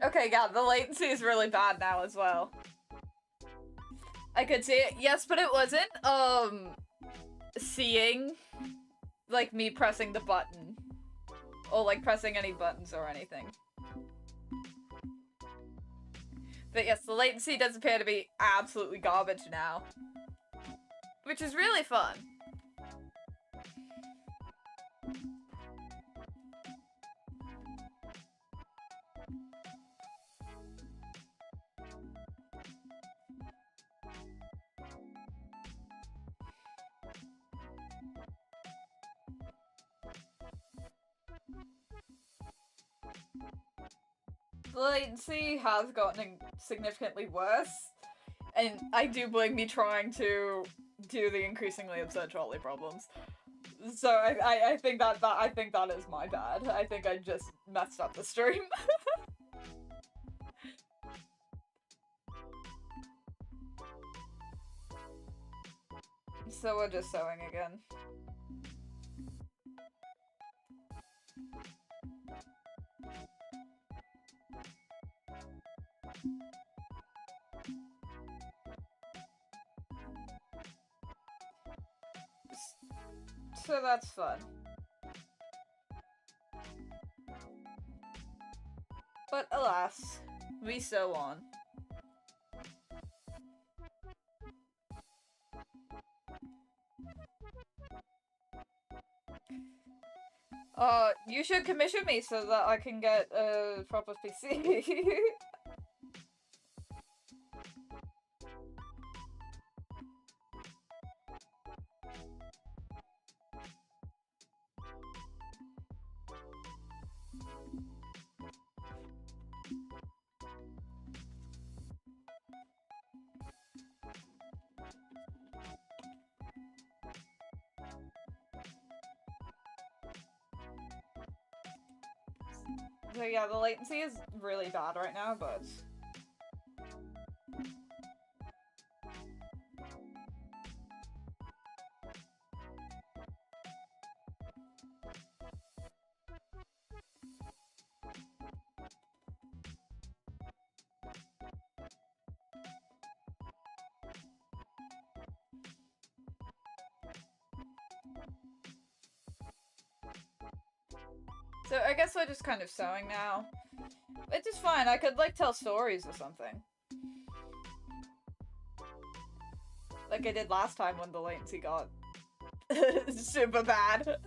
Okay, yeah, the latency is really bad now as well. I could see it, yes, but it wasn't, seeing, like, me pressing the button. Or, like, pressing any buttons or anything. But yes, the latency does appear to be absolutely garbage now. Which is really fun. The latency latency has gotten significantly worse, and I do blame me trying to do the increasingly absurd trolley problems. So I think that is my bad. I think I just messed up the stream. So we're just sewing again. So that's fun. But alas, we sew on. You should commission me so that I can get a proper PC. So yeah, the latency is really bad right now, but... So I guess we're just kind of sewing now. Which is fine, I could like tell stories or something. Like I did last time when the latency got super bad.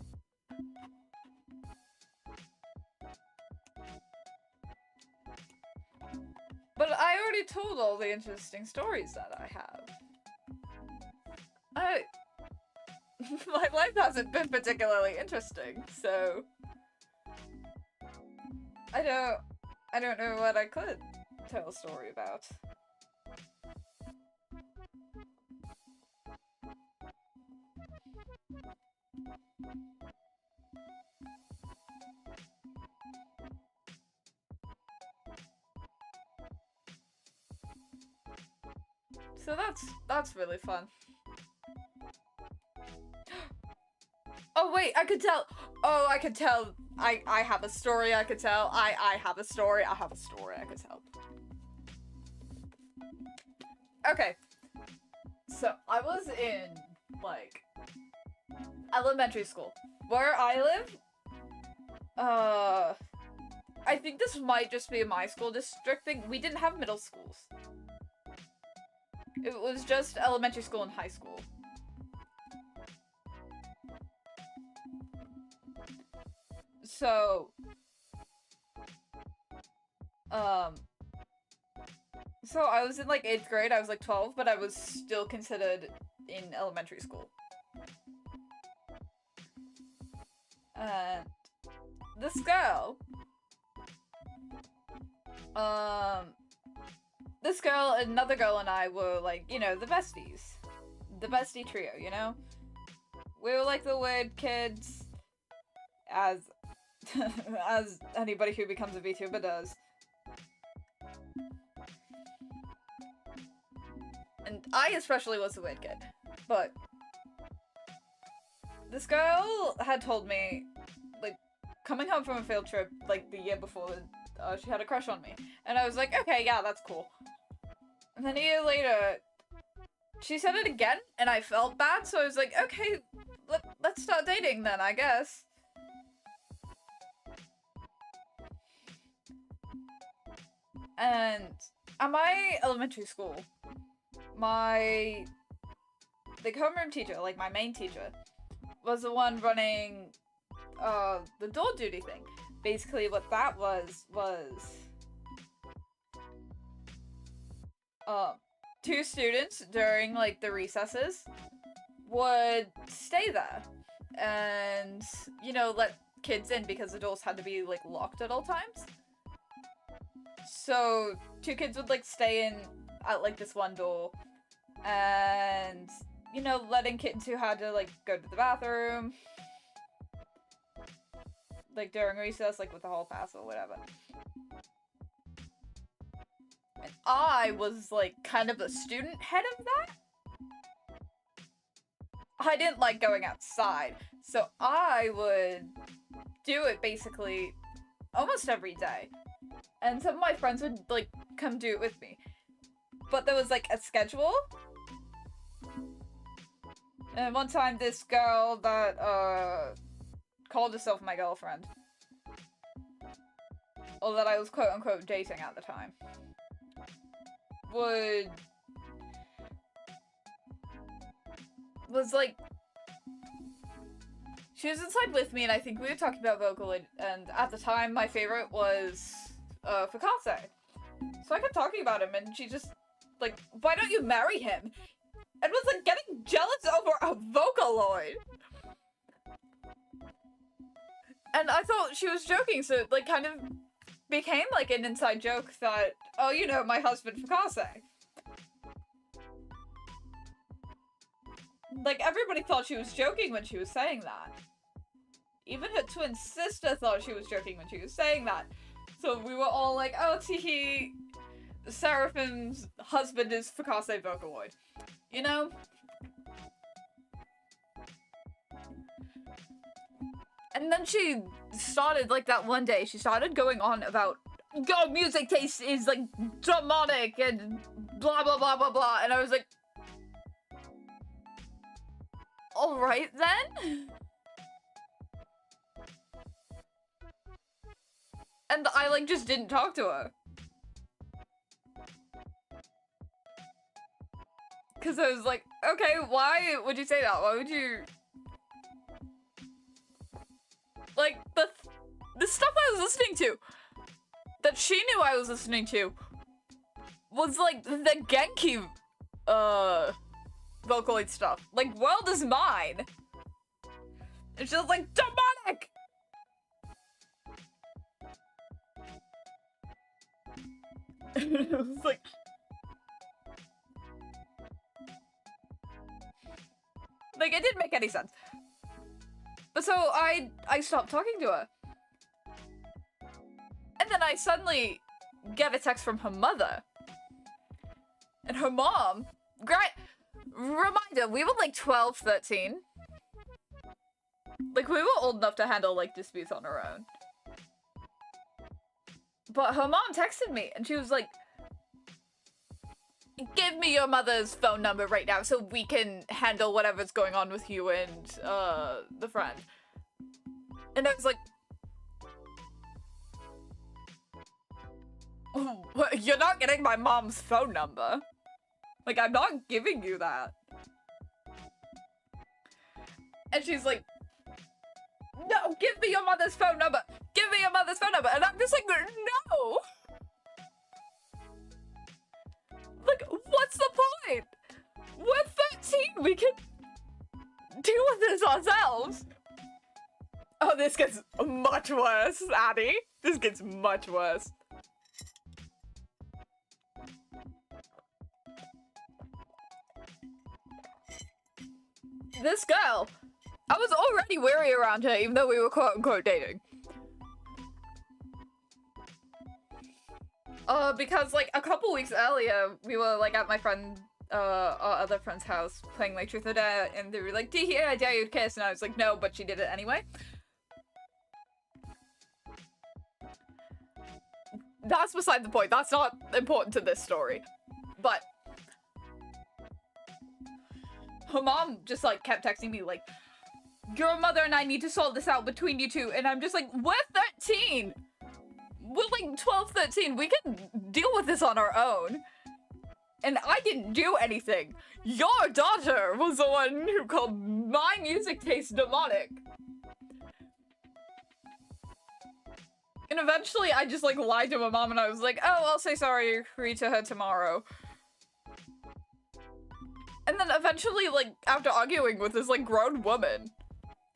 But I already told all the interesting stories that I have. My life hasn't been particularly interesting, so... I don't know what I could tell a story about. So that's really fun. Oh wait, I could tell. Oh, I could tell. I have a story I could tell. I have a story. I have a story I could tell. Okay. So I was in like elementary school. Where I live, I think this might just be my school district thing. We didn't have middle schools. It was just elementary school and high school. So, so I was in like 8th grade, I was like 12, but I was still considered in elementary school. And this girl, another girl and I were like, you know, the besties. The bestie trio, you know? We were like the weird kids, as as anybody who becomes a VTuber does. And I especially was the weird kid. But this girl had told me, like, coming home from a field trip, like, the year before, she had a crush on me. And I was like, okay, yeah, that's cool. And then a year later, she said it again, and I felt bad, so I was like, okay, let's start dating then, I guess. And at my elementary school, my homeroom teacher, like my main teacher, was the one running the door duty thing. Basically what that was 2 students during like the recesses would stay there and, you know, let kids in because the doors had to be like locked at all times. So 2 kids would like stay in at like this one door, and you know, letting kittens who had to like go to the bathroom, like during recess, like with the hall pass or whatever. And I was like kind of the student head of that. I didn't like going outside, so I would do it basically almost every day. And some of my friends would like come do it with me. But there was like a schedule. And one time this girl that called herself my girlfriend, or that I was quote unquote dating at the time, was like, she was inside with me, and I think we were talking about Vocaloid, and at the time my favorite was 𝂋Please. So I kept talking about him, and she just like, why don't you marry him? And was like getting jealous over a Vocaloid. And I thought she was joking, so it like kind of became like an inside joke that, oh, you know, my husband 𝂋Please. Like, everybody thought she was joking when she was saying that. Even her twin sister thought she was joking when she was saying that. So we were all like, oh, teehee, Seraphim's husband is 𝂋Please Vocaloid. You know? And then she started, like, that one day, she started going on about, your music taste is, like, demonic and blah, blah, blah, blah, blah. And I was like, alright then? And I, like, just didn't talk to her. Because I was like, okay, why would you say that? Why would you... Like, the stuff I was listening to, that she knew I was listening to, was, like, the Genki, Vocaloid stuff. Like, World is Mine. It's just, like, demonic! It was like... Like, it didn't make any sense. But so I stopped talking to her. And then I suddenly get a text from her mother. And her mom, reminder, we were like 12, 13. Like, we were old enough to handle, like, disputes on our own. But her mom texted me, and she was like, give me your mother's phone number right now so we can handle whatever's going on with you and, the friend. And I was like, oh, you're not getting my mom's phone number. Like, I'm not giving you that. And she's like, no, give me your mother's phone number. Give me your mother's phone number. And I'm just like, no. Like, what's the point? We're 13. We can deal with this ourselves. Oh, this gets much worse, Addie. This gets much worse. This girl, I was already weary around her, even though we were quote-unquote dating. Because, like, a couple weeks earlier, we were, like, at my friend, our other friend's house, playing, like, Truth or Dare, and they were like, Teehee, I dare you to kiss, and I was like, no, but she did it anyway. That's beside the point. That's not important to this story. But her mom just, like, kept texting me, like, your mother and I need to sort this out between you two. And I'm just like, we're 13. We're, like, 12, 13. We can deal with this on our own. And I didn't do anything. Your daughter was the one who called my music taste demonic. And eventually, I just, like, lied to my mom, and I was like, oh, I'll say sorry to her tomorrow. And then eventually, like, after arguing with this, like, grown woman,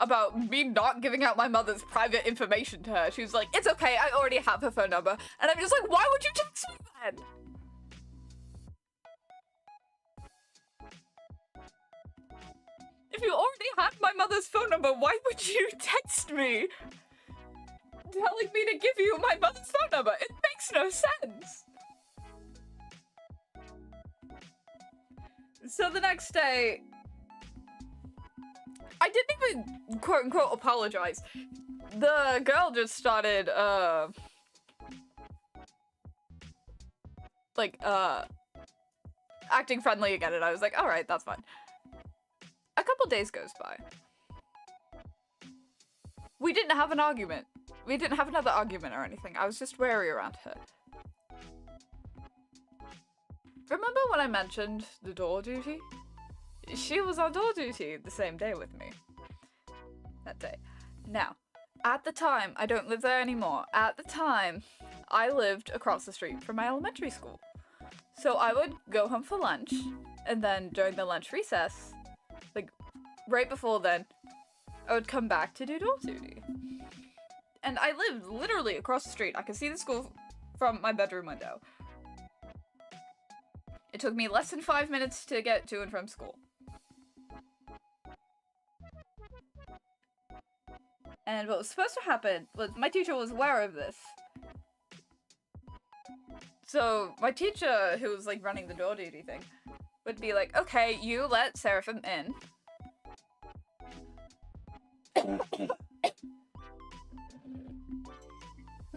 about me not giving out my mother's private information to her. She was like, it's okay, I already have her phone number. And I'm just like, why would you text me then? If you already had my mother's phone number, why would you text me telling me to give you my mother's phone number? It makes no sense. So the next day, I didn't even quote-unquote apologize. The girl just started, acting friendly again, and I was like, alright, that's fine. A couple days goes by. We didn't have an argument. We didn't have another argument or anything. I was just wary around her. Remember when I mentioned the door duty? She was on door duty the same day with me. That day. Now, at the time, I don't live there anymore. At the time, I lived across the street from my elementary school. So I would go home for lunch, and then during the lunch recess, like, right before then, I would come back to do door duty. And I lived literally across the street. I could see the school from my bedroom window. It took me less than 5 minutes to get to and from school. And what was supposed to happen was my teacher was aware of this. So my teacher, who was like running the door duty thing, would be like, okay, you let Seraphim in. 1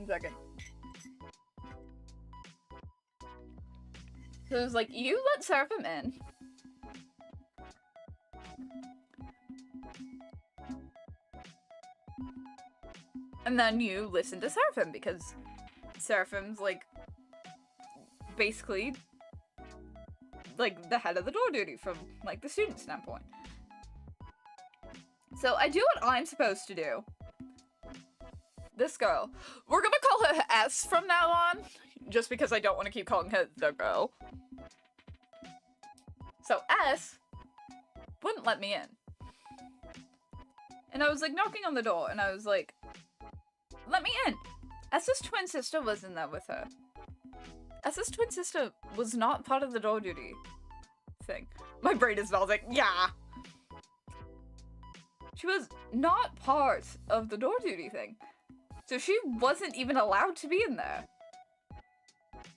second. So it was like, you let Seraphim in. And then you listen to Seraphim, because Seraphim's like, basically, like, the head of the door duty from, like, the student standpoint. So I do what I'm supposed to do. This girl. We're gonna call her S from now on, just because I don't want to keep calling her the girl. So S wouldn't let me in. And I was, like, knocking on the door, and I was like, let me in. S's twin sister was in there with her. S's twin sister was not part of the door duty thing. My brain is like, yeah. She was not part of the door duty thing. So she wasn't even allowed to be in there.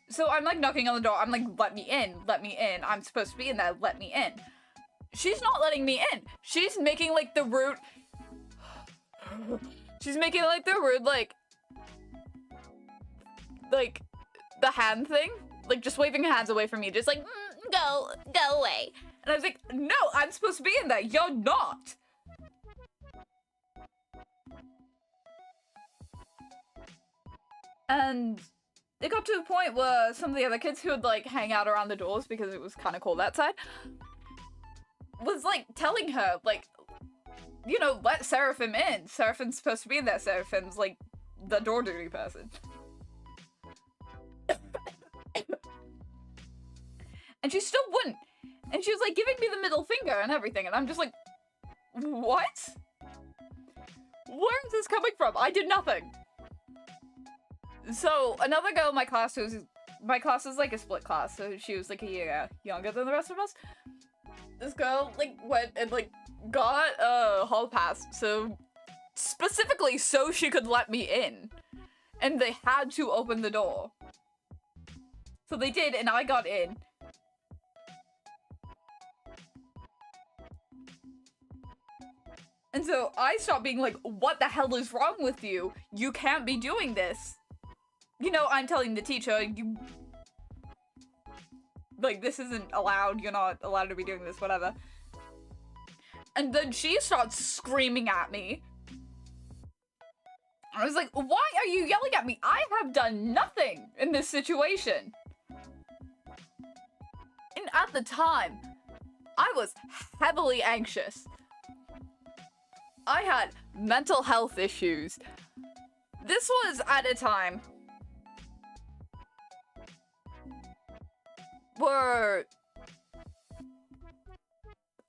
So I'm like knocking on the door. I'm like, let me in, let me in. I'm supposed to be in there, let me in. She's not letting me in. She's making like the rude... She's making like the rude, like the hand thing. Like just waving her hands away from me. Just like, go away. And I was like, no, I'm supposed to be in there. You're not. And it got to a point where some of the other kids who would like hang out around the doors because it was kind of cold outside was like telling her like, you know, let Seraphim in. Seraphim's supposed to be in there. Seraphim's like the door duty person. And she still wouldn't. And she was like giving me the middle finger and everything. And I'm just like, what? Where is this coming from? I did nothing. So another girl in my class my class is like a split class, so she was like a year younger than the rest of us. This girl like went and like got a hall pass, so specifically so she could let me in. And they had to open the door. So they did, and I got in. And so I stopped being like, what the hell is wrong with you? You can't be doing this. You know, I'm telling the teacher, you... Like, this isn't allowed, you're not allowed to be doing this, whatever. And then she starts screaming at me. I was like, why are you yelling at me? I have done nothing in this situation. And at the time, I was heavily anxious. I had mental health issues. This was at a time where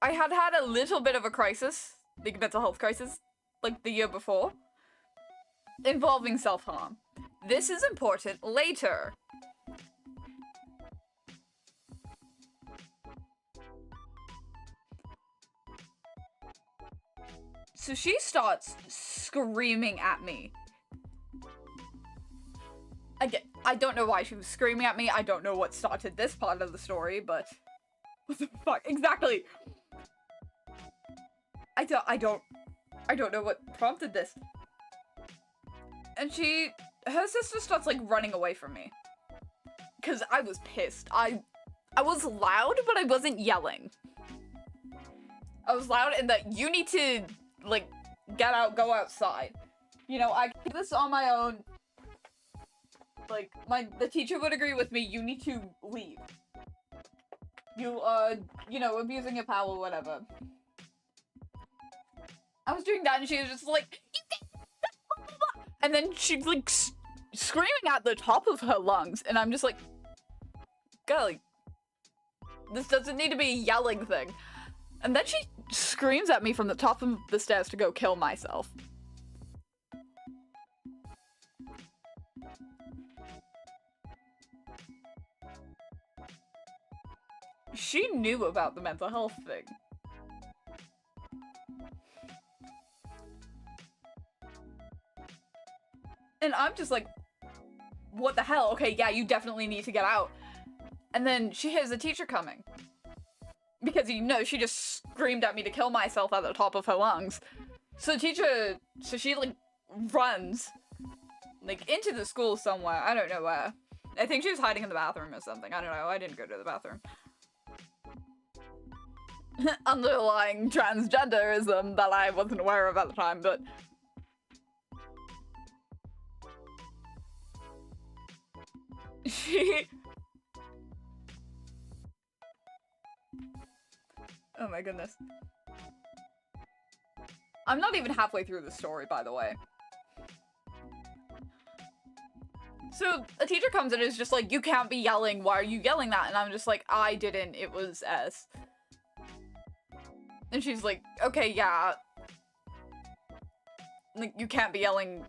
I had had a little bit of a crisis, like mental health crisis, like the year before, involving self-harm. This is important later. So she starts screaming at me. Again, I don't know why she was screaming at me. I don't know what started this part of the story, but what the fuck? Exactly. I don't know what prompted this. And her sister starts like running away from me. Cause I was pissed. I was loud, but I wasn't yelling. I was loud in that you need to like get out, go outside. You know, I can do this on my own. Like, the teacher would agree with me, you need to leave. You are, you know, abusing your power or whatever. I was doing that and she was just like, you can't, and then she's like screaming at the top of her lungs, and I'm just like, girl, this doesn't need to be a yelling thing. And then she screams at me from the top of the stairs to go kill myself. She knew about the mental health thing. And I'm just like, what the hell? Okay, yeah, you definitely need to get out. And then she hears the teacher coming. Because, you know, she just screamed at me to kill myself at the top of her lungs. So the teacher, she like runs like into the school somewhere. I don't know where. I think she was hiding in the bathroom or something. I don't know. I didn't go to the bathroom. Underlying transgenderism that I wasn't aware of at the time, but she... Oh my goodness. I'm not even halfway through the story, by the way. So, a teacher comes and is just like, you can't be yelling, why are you yelling that? And I'm just like, I didn't, it was S. And she's like, okay, yeah. Like, you can't be yelling.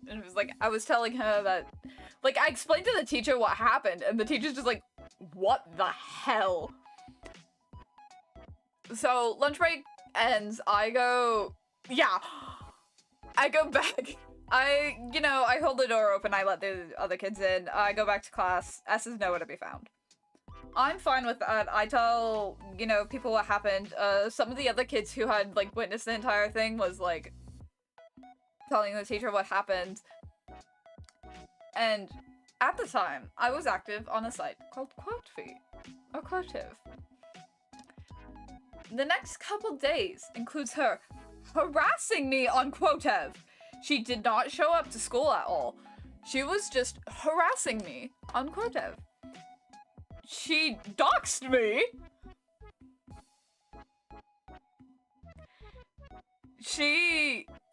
And it was like, I was telling her that, like, I explained to the teacher what happened, and the teacher's just like, what the hell? So, lunch break ends, I go, yeah. I go back. You know, I hold the door open, I let the other kids in, I go back to class, S is nowhere to be found. I'm fine with that. I tell, you know, people what happened. Some of the other kids who had, like, witnessed the entire thing was, like, telling the teacher what happened. And at the time, I was active on a site called 𝂋Feed, or 𝂋tive. The next couple days includes her harassing me on 𝂋tive. She did not show up to school at all. She was just harassing me on 𝂋tive. She doxed me.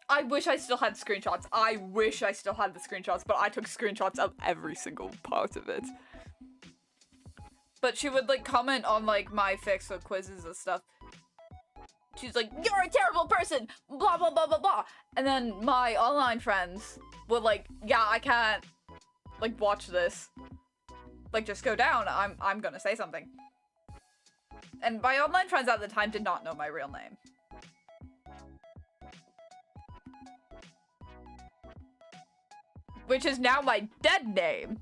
I wish I still had screenshots. I wish I still had the screenshots, but I took screenshots of every single part of it. But she would, like, comment on, like, my fix or quizzes and stuff. She's like, you're a terrible person, blah, blah, blah, blah, blah. And then my online friends were like, yeah, I can't, like, watch this. Like, just go down, I'm gonna say something. And my online friends at the time did not know my real name. Which is now my dead name.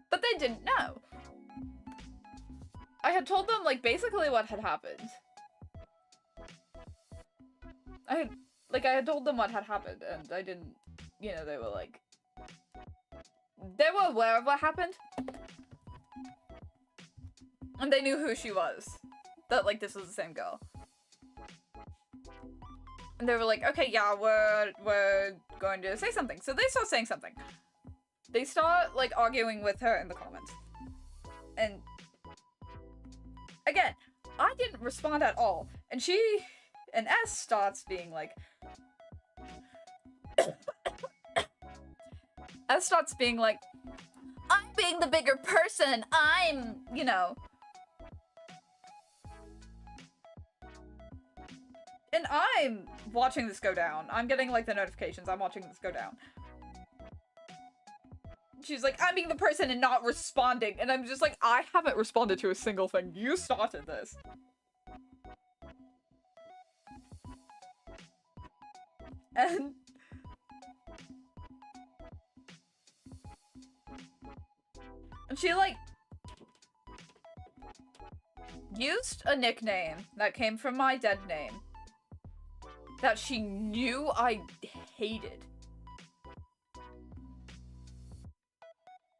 But they didn't know. I had told them, like, basically what had happened. I had told them what had happened, and I didn't, you know, they were like... They were aware of what happened. And they knew who she was. That, like, this was the same girl. And they were like, okay, yeah, we're going to say something. So they start saying something. They start, like, arguing with her in the comments. And... Again, I didn't respond at all. And S starts being like... S starts being like, I'm being the bigger person. I'm, you know... And I'm watching this go down. I'm getting, like, the notifications. I'm watching this go down. She's like, I'm being the person and not responding. And I'm just like, I haven't responded to a single thing. You started this. And she, like, used a nickname that came from my dead name that she knew I hated.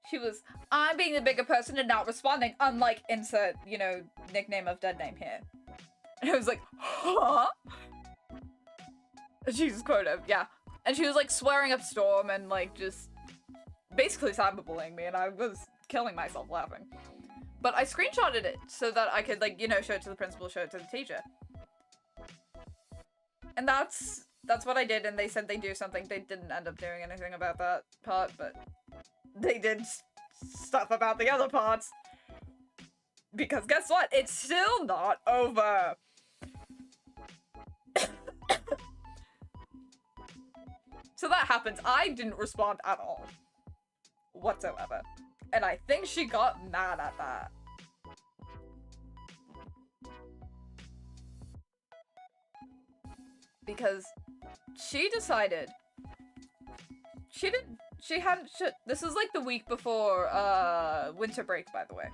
She was, I'm being the bigger person and not responding, unlike insert, you know, nickname of dead name here. And I was like, huh? Jesus quoted, yeah. And she was like swearing up storm and like just basically cyberbullying me, and I was killing myself laughing. But I screenshotted it so that I could, like, you know, show it to the principal, show it to the teacher. And that's what I did, and they said they'd do something. They didn't end up doing anything about that part, but they did stuff about the other parts. Because guess what? It's still not over. So that happens. I didn't respond at all. Whatsoever. And I think she got mad at that. Because she decided she hadn't this is like the week before winter break, by the way.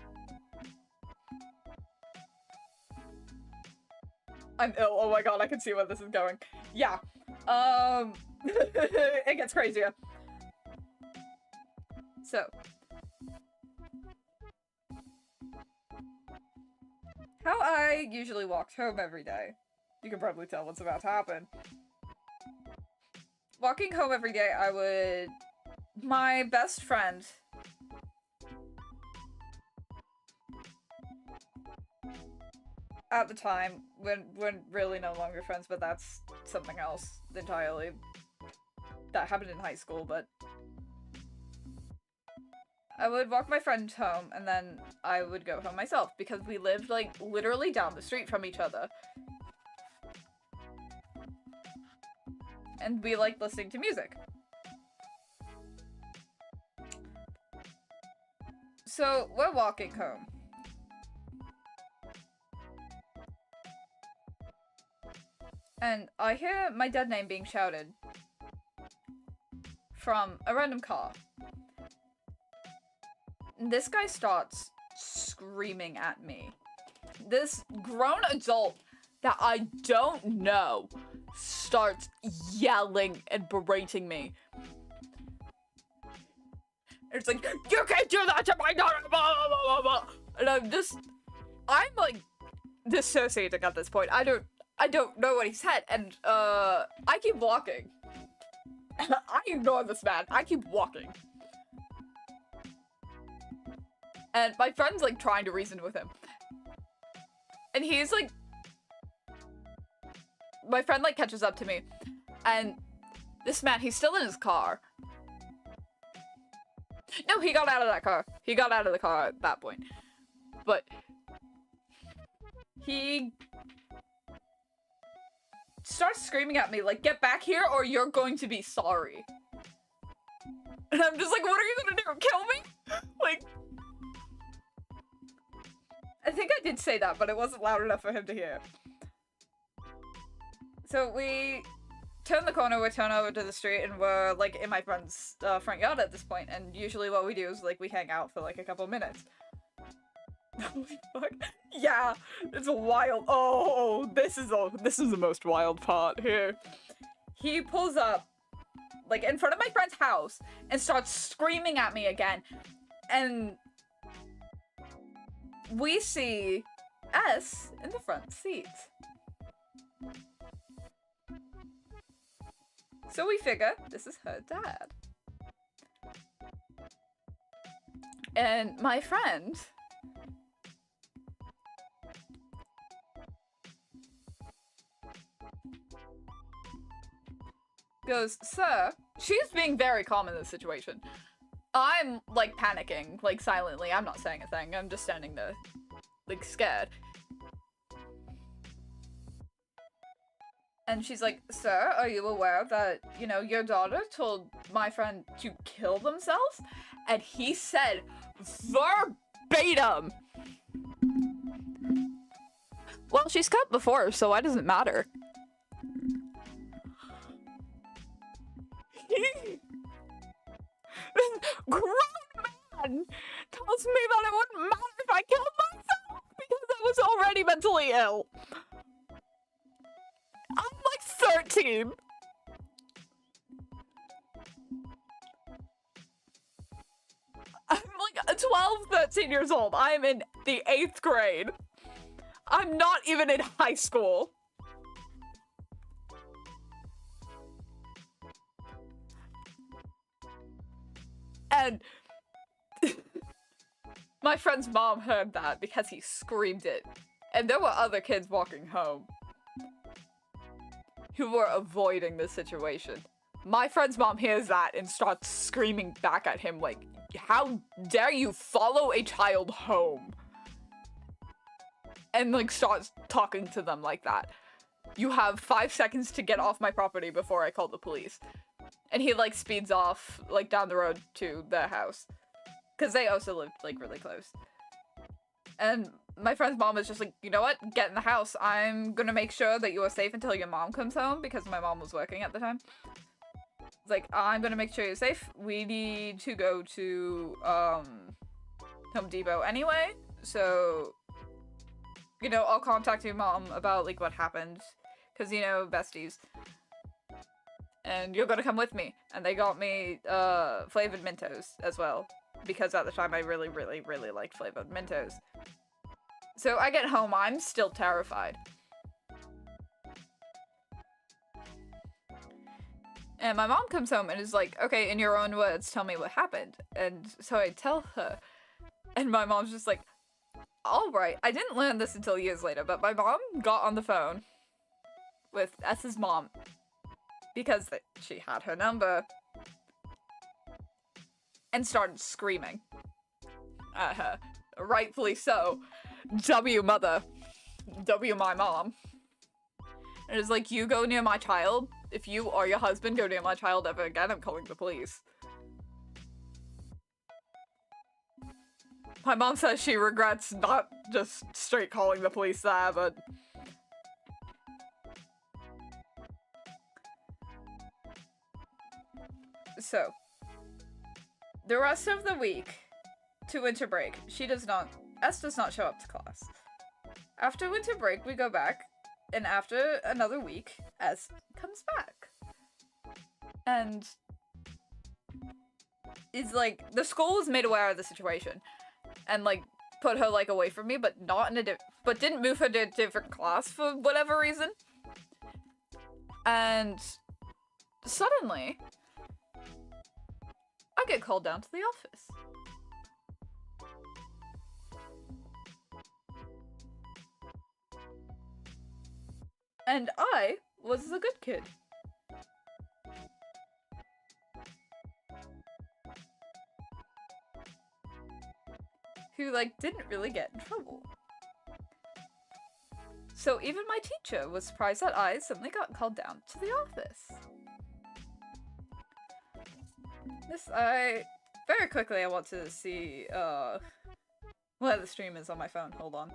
I'm ill. Oh my god, I can see where this is going. Yeah. It gets crazier. So how I usually walked home every day. You can probably tell what's about to happen. Walking home every day, I would... My best friend... At the time, we're really no longer friends, but that's something else entirely. That happened in high school, but... I would walk my friend home, and then I would go home myself, because we lived, like, literally down the street from each other. And we liked listening to music. So, we're walking home. And I hear my dead name being shouted from a random car. This guy starts screaming at me. This grown adult that I don't know starts yelling and berating me. It's like, you can't do that to my daughter, blah, blah, blah, blah. And I'm like dissociating at this point. I don't know what he said, and I keep walking. I ignore this man. I keep walking. And my friend's like trying to reason with him. And he's like, my friend like catches up to me, and this man, he's still in his car. No, he got out of that car. He got out of the car at that point. But he starts screaming at me like, get back here or you're going to be sorry. And I'm just like, what are you gonna do? Kill me? Like, I think I did say that, but it wasn't loud enough for him to hear. So we turn the corner, we turn over to the street, and we're like in my friend's front yard at this point. And usually what we do is like we hang out for like a couple minutes. Holy fuck. Yeah, it's wild. Oh, this is the most wild part here. He pulls up like in front of my friend's house and starts screaming at me again. And we see S in the front seat. So we figure this is her dad. And my friend goes, sir, she's being very calm in this situation. I'm like panicking, like silently. I'm not saying a thing. I'm just standing there, like scared. And she's like, sir, are you aware that, you know, your daughter told my friend to kill themselves? And he said verbatim. Well, she's cut before, so why does it matter? This grown man tells me that it wouldn't matter if I killed myself because I was already mentally ill. I'm like 13. I'm like 12, 13 years old. I'm in the 8th grade. I'm not even in high school. And my friend's mom heard that because he screamed it. And there were other kids walking home who were avoiding the situation. My friend's mom hears that and starts screaming back at him like, how dare you follow a child home? And like starts talking to them like that. You have 5 seconds to get off my property before I call the police. And he like speeds off like down the road to their house. Cause they also lived like really close. And my friend's mom is just like, you know what? Get in the house. I'm gonna make sure that you are safe until your mom comes home because my mom was working at the time. It's like, I'm gonna make sure you're safe. We need to go to Home Depot anyway. So, you know, I'll contact your mom about like what happened. Cause you know, besties. And you're gonna come with me. And they got me flavored Mentos as well. Because at the time I really, really, really liked flavored Mentos. So I get home, I'm still terrified. And my mom comes home and is like, okay, in your own words, tell me what happened. And so I tell her. And my mom's just like, alright. I didn't learn this until years later, but my mom got on the phone with S's mom. Because she had her number. And started screaming at her. Rightfully so. W mother. W my mom. And it's like, you go near my child. If you or your husband go near my child ever again, I'm calling the police. My mom says she regrets not just straight calling the police there, but... So, the rest of the week to winter break, S does not show up to class. After winter break, we go back, and after another week, S comes back. And it's like, the school was made aware of the situation, and like, put her like away from me, but not in a but didn't move her to a different class for whatever reason. And suddenly, I get called down to the office. And I was the good kid. Who, like, didn't really get in trouble. So even my teacher was surprised that I suddenly got called down to the office. Very quickly I want to see, where the stream is on my phone. Hold on.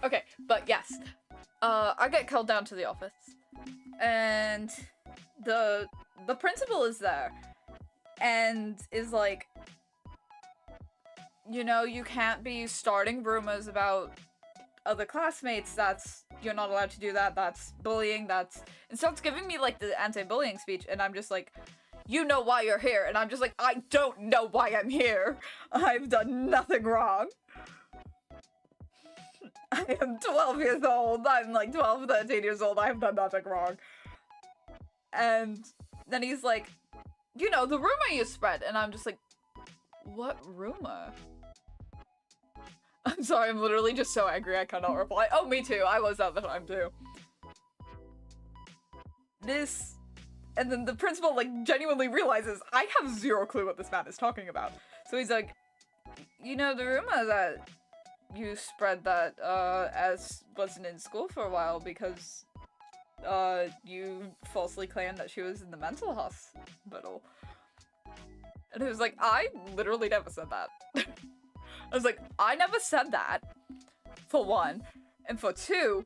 Okay, but yes. I get called down to the office. And the principal is there. And is like, you know, you can't be starting rumors about other classmates. You're not allowed to do that. That's bullying. And starts giving me like the anti-bullying speech. And I'm just like, you know why you're here. And I'm just like, I don't know why I'm here. I've done nothing wrong. I am 12 years old. I'm like 12, 13 years old. I have done nothing wrong. And then he's like, you know, the rumor you spread. And I'm just like, what rumor? I'm sorry, I'm literally just so angry I cannot reply. Oh, me too. I was at the time too. This, and then the principal like genuinely realizes I have zero clue what this man is talking about. So he's like, you know, the rumor that you spread that as wasn't in school for a while because you falsely claimed that she was in the mental hospital. And he was like, I literally never said that. I was like, I never said that, for one. And for two,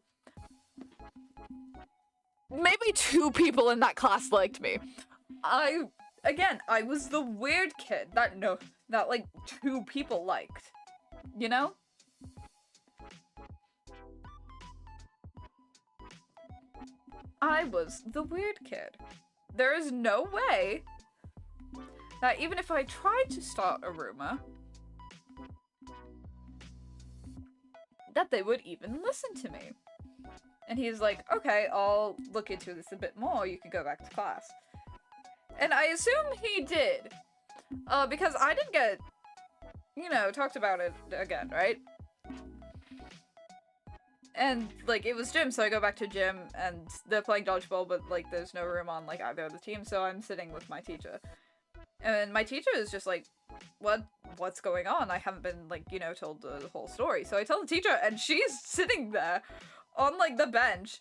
maybe 2 people in that class liked me. I was the weird kid that like 2 people liked. You know? I was the weird kid. There is no way that even if I tried to start a rumor, that they would even listen to me. And he's like, okay, I'll look into this a bit more, you can go back to class. And I assume he did, because I didn't get, you know, talked about it again, right? And, like, it was gym, so I go back to gym, and they're playing dodgeball, but, like, there's no room on, like, either of the teams, so I'm sitting with my teacher. And my teacher is just like, what's going on? I haven't been, like, you know, told the whole story. So I tell the teacher, and she's sitting there on, like, the bench,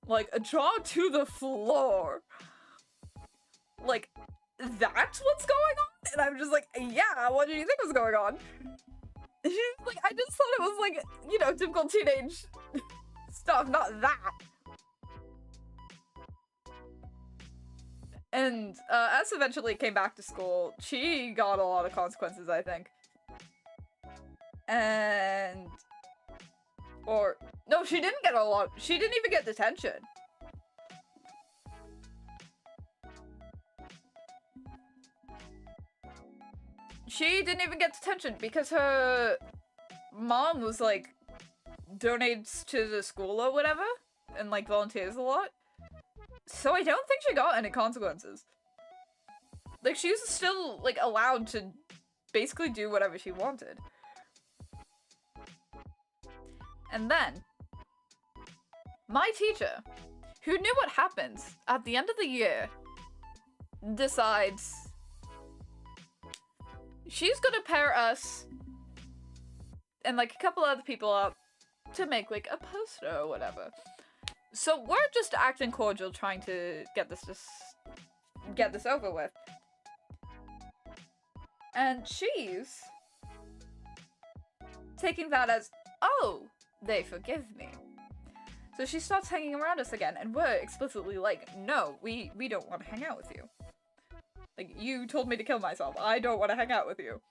like, a jaw to the floor. Like, that's what's going on? And I'm just like, yeah, what do you think was going on? And she's like, I just thought it was, like, you know, typical teenage stuff, not that. And as eventually came back to school, she got a lot of consequences, I think. And... Or... No, she didn't get a lot. She didn't even get detention. She didn't even get detention because her mom was like, donates to the school or whatever, and like volunteers a lot. So I don't think she got any consequences. Like, she was still, like, allowed to basically do whatever she wanted. And then, my teacher, who knew what happens at the end of the year, decides she's gonna pair us and, like, a couple other people up to make, like, a poster or whatever. So we're just acting cordial, trying to get this over with. And she's taking that as, oh, they forgive me. So she starts hanging around us again, and we're explicitly like, no, we don't want to hang out with you. Like, you told me to kill myself. I don't want to hang out with you.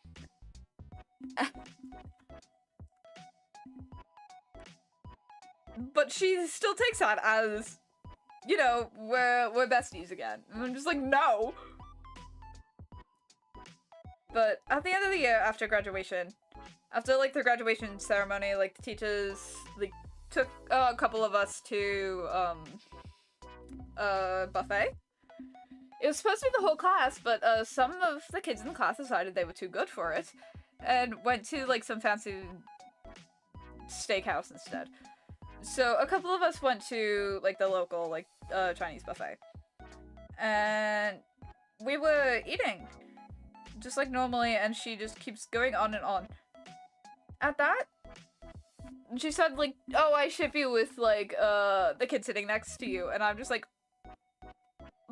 But she still takes that as, you know, we're besties again. And I'm just like, no! But at the end of the year, after graduation, after, like, the graduation ceremony, like, the teachers, like, took a couple of us to, a buffet. It was supposed to be the whole class, but, some of the kids in the class decided they were too good for it, and went to, like, some fancy steakhouse instead. So a couple of us went to, like, the local, like, Chinese buffet. And we were eating, just like normally, and she just keeps going on and on. At that, she said, like, oh, I ship you with, like, the kid sitting next to you. And I'm just like,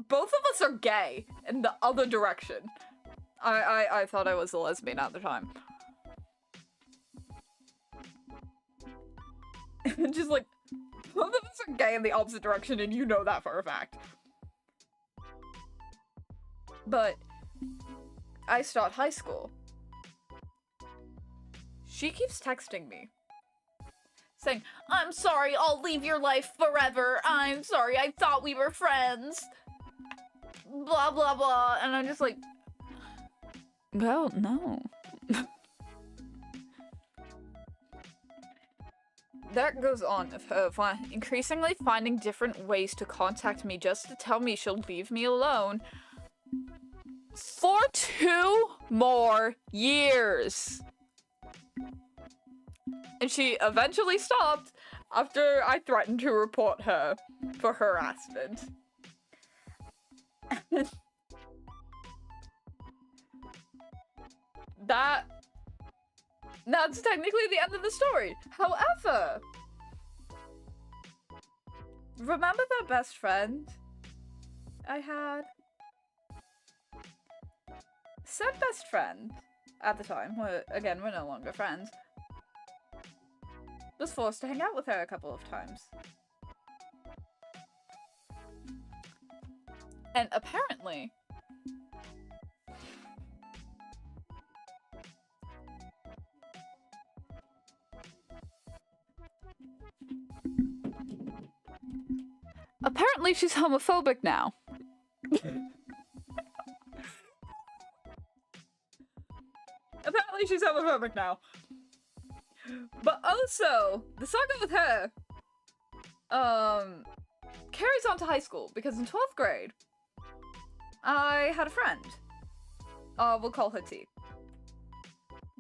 both of us are gay in the other direction. I thought I was a lesbian at the time. Just like, both of us are gay in the opposite direction, and you know that for a fact. But I start high school. She keeps texting me, saying, I'm sorry, I'll leave your life forever. I'm sorry, I thought we were friends. Blah, blah, blah. And I'm just like, well, no. That goes on of her increasingly finding different ways to contact me just to tell me she'll leave me alone. for 2 more years. And she eventually stopped after I threatened to report her for harassment. That's technically the end of the story. However, remember that best friend I had? Said best friend at the time, we're no longer friends, was forced to hang out with her a couple of times. And apparently, she's homophobic now. Apparently she's homophobic now. But also, the saga with her carries on to high school, because in 12th grade, I had a friend. We'll call her T.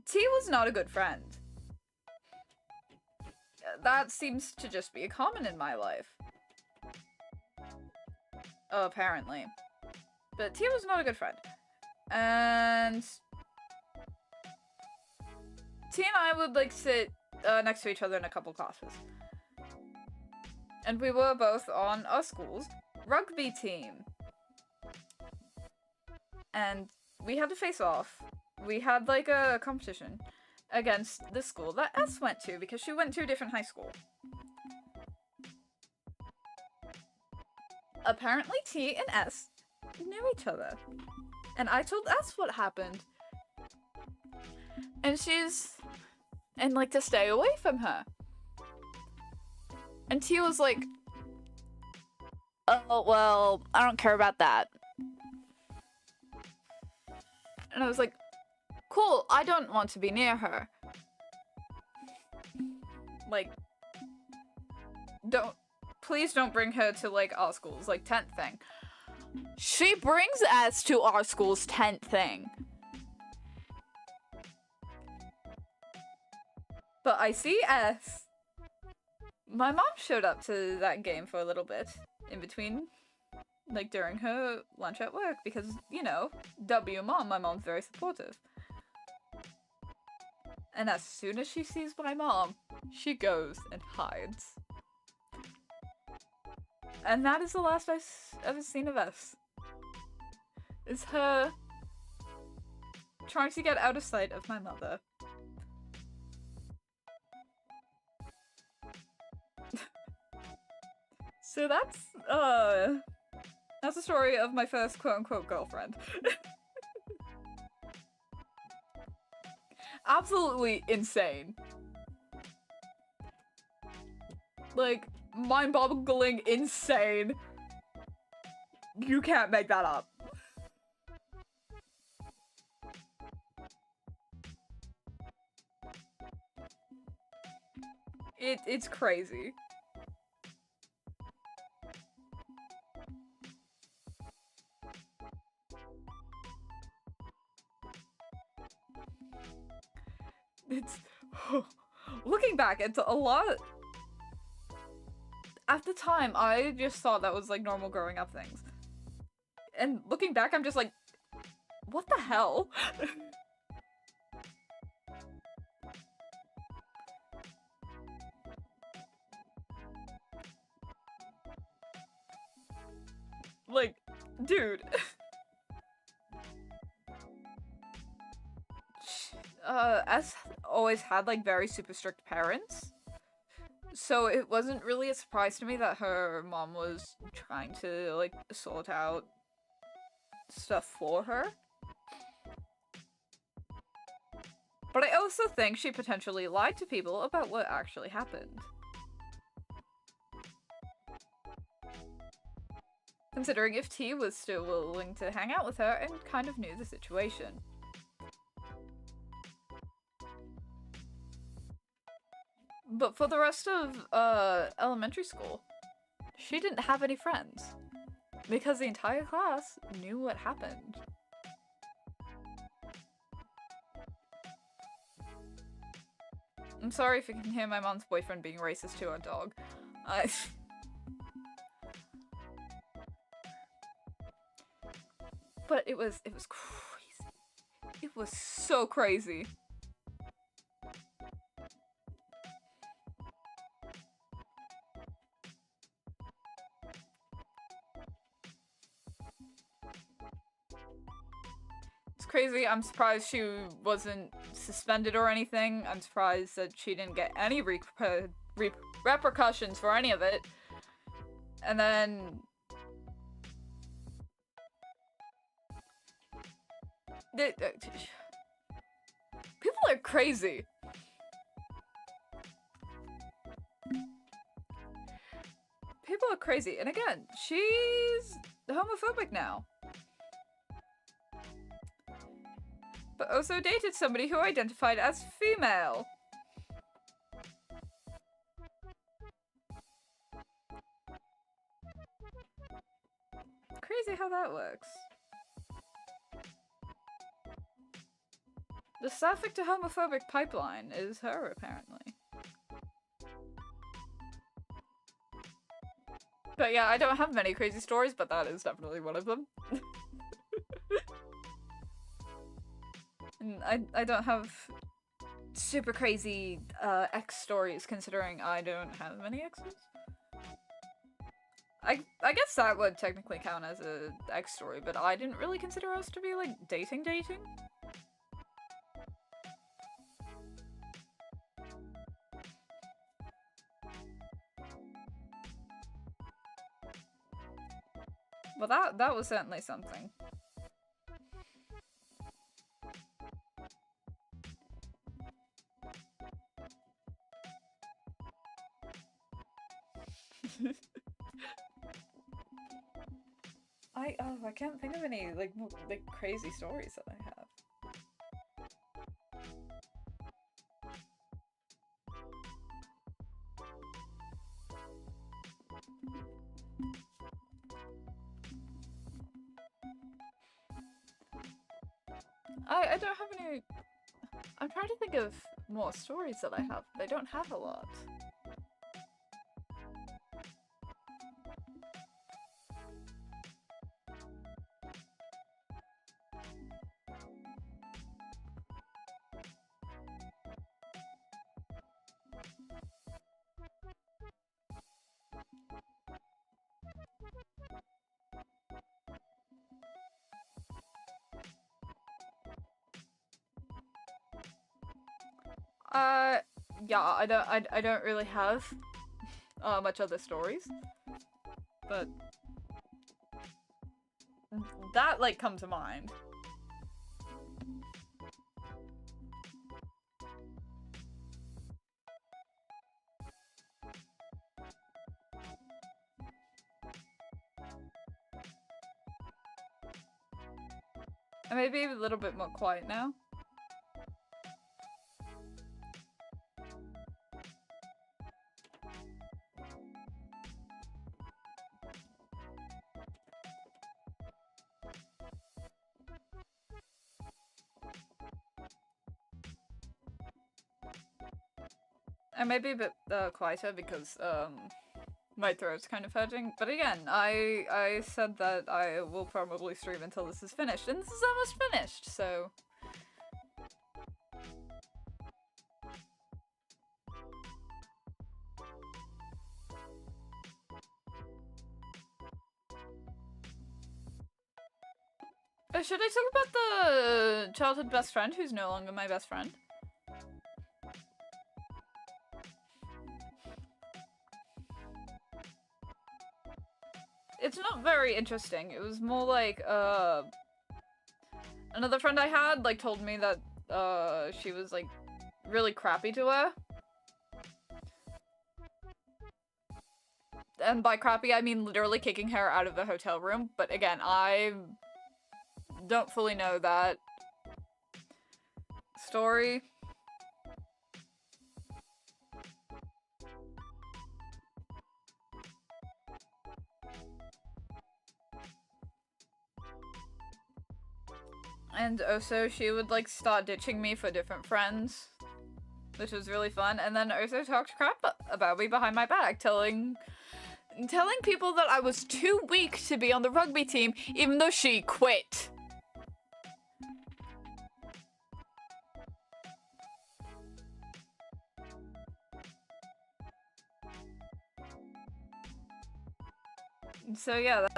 T was not a good friend. That seems to just be common in my life. Apparently. But T was not a good friend. And T and I would, like, sit next to each other in a couple classes. And we were both on our school's rugby team. And we had to face off. We had, like, a competition against the school that S went to, because she went to a different high school. Apparently T and S knew each other. And I told S what happened. And like, to stay away from her. And T was like, oh, well, I don't care about that. And I was like, cool, I don't want to be near her. Like, please don't bring her to, like, our school's, like, 10th thing. She brings us to our school's 10th thing. But I see S. My mom showed up to that game for a little bit, in between, like, during her lunch at work, because, you know, mom, my mom's very supportive. And as soon as she sees my mom, she goes and hides. And that is the last I've ever seen of S. Is her trying to get out of sight of my mother. So that's the story of my first quote-unquote girlfriend. Absolutely insane. Like, mind-boggling insane. You can't make that up. It's crazy. It's looking back, it's a lot. At the time, I just thought that was like normal growing up things. And looking back, I'm just like, what the hell? Like, dude. S always had, like, very super strict parents. So it wasn't really a surprise to me that her mom was trying to, like, sort out stuff for her. But I also think she potentially lied to people about what actually happened. Considering if T was still willing to hang out with her and kind of knew the situation. But for the rest of elementary school, she didn't have any friends because the entire class knew what happened. I'm sorry if you can hear my mom's boyfriend being racist to our dog. I... But it was crazy. It was so crazy. It's crazy. I'm surprised she wasn't suspended or anything. I'm surprised that she didn't get any repercussions for any of it. And then... people are crazy. People are crazy. And again, she's homophobic now. But also dated somebody who identified as female. Crazy how that works. The sapphic to homophobic pipeline is her, apparently. But yeah, I don't have many crazy stories, but that is definitely one of them. And I don't have super crazy ex stories, considering I don't have many exes. I guess that would technically count as a ex story, but I didn't really consider us to be like dating. Well, that was certainly something. I can't think of any like crazy stories that I have. I don't have any. I'm trying to think of more stories that I have. I don't have a lot. Yeah, I don't really have much other stories, but that like come to mind. I may be a little bit more quiet now. I may be a bit quieter because my throat's kind of hurting. But again, I said that I will probably stream until this is finished, and this is almost finished, so... should I talk about the childhood best friend who's no longer my best friend? It's not very interesting. It was more like, another friend I had, like, told me that, she was, like, really crappy to her. And by crappy, I mean literally kicking her out of the hotel room. But again, I don't fully know that story. And also, she would, like, start ditching me for different friends. which was really fun, and then also talked crap about me behind my back, telling people that I was too weak to be on the rugby team, even though she quit. So yeah,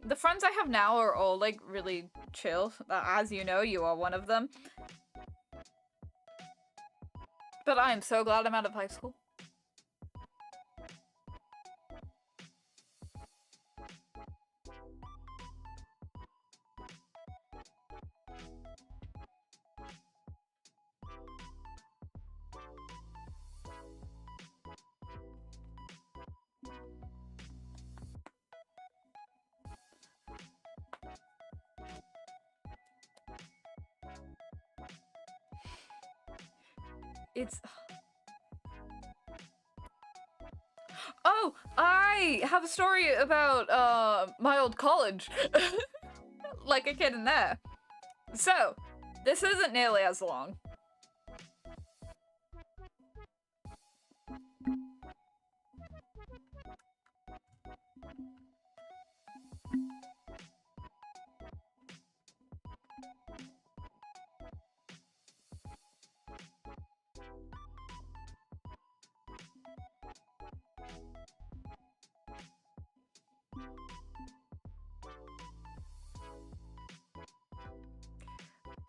the friends I have now are all like really chill. As you know, you are one of them. But I am so glad I'm out of high school. It's... Oh, I have a story about my old college. Like a kid in there. So, this isn't nearly as long.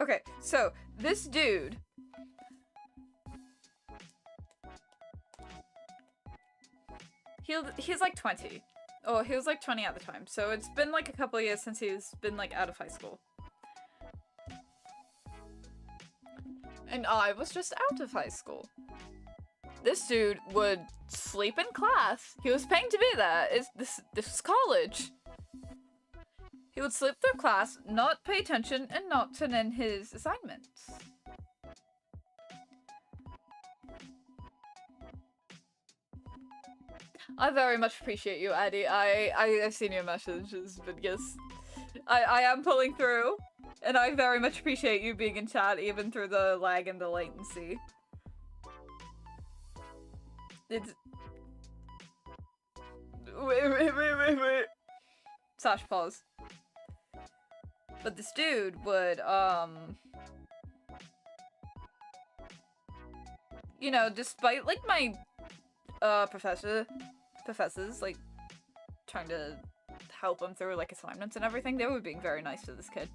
Okay, so this dude he's like 20. Oh, he was like 20 at the time. So it's been like a couple of years since he's been like out of high school. And I was just out of high school. This dude would sleep in class. He was paying to be there. This is college. He would sleep through class, not pay attention, and not turn in his assignments. I very much appreciate you, Addy. I've seen your messages, but yes, I am pulling through, and I very much appreciate you being in chat, even through the lag and the latency. It's... Wait. Sash, pause. But this dude would, you know, despite, like, my, professors, like, trying to help him through, like, assignments and everything, they were being very nice to this kid.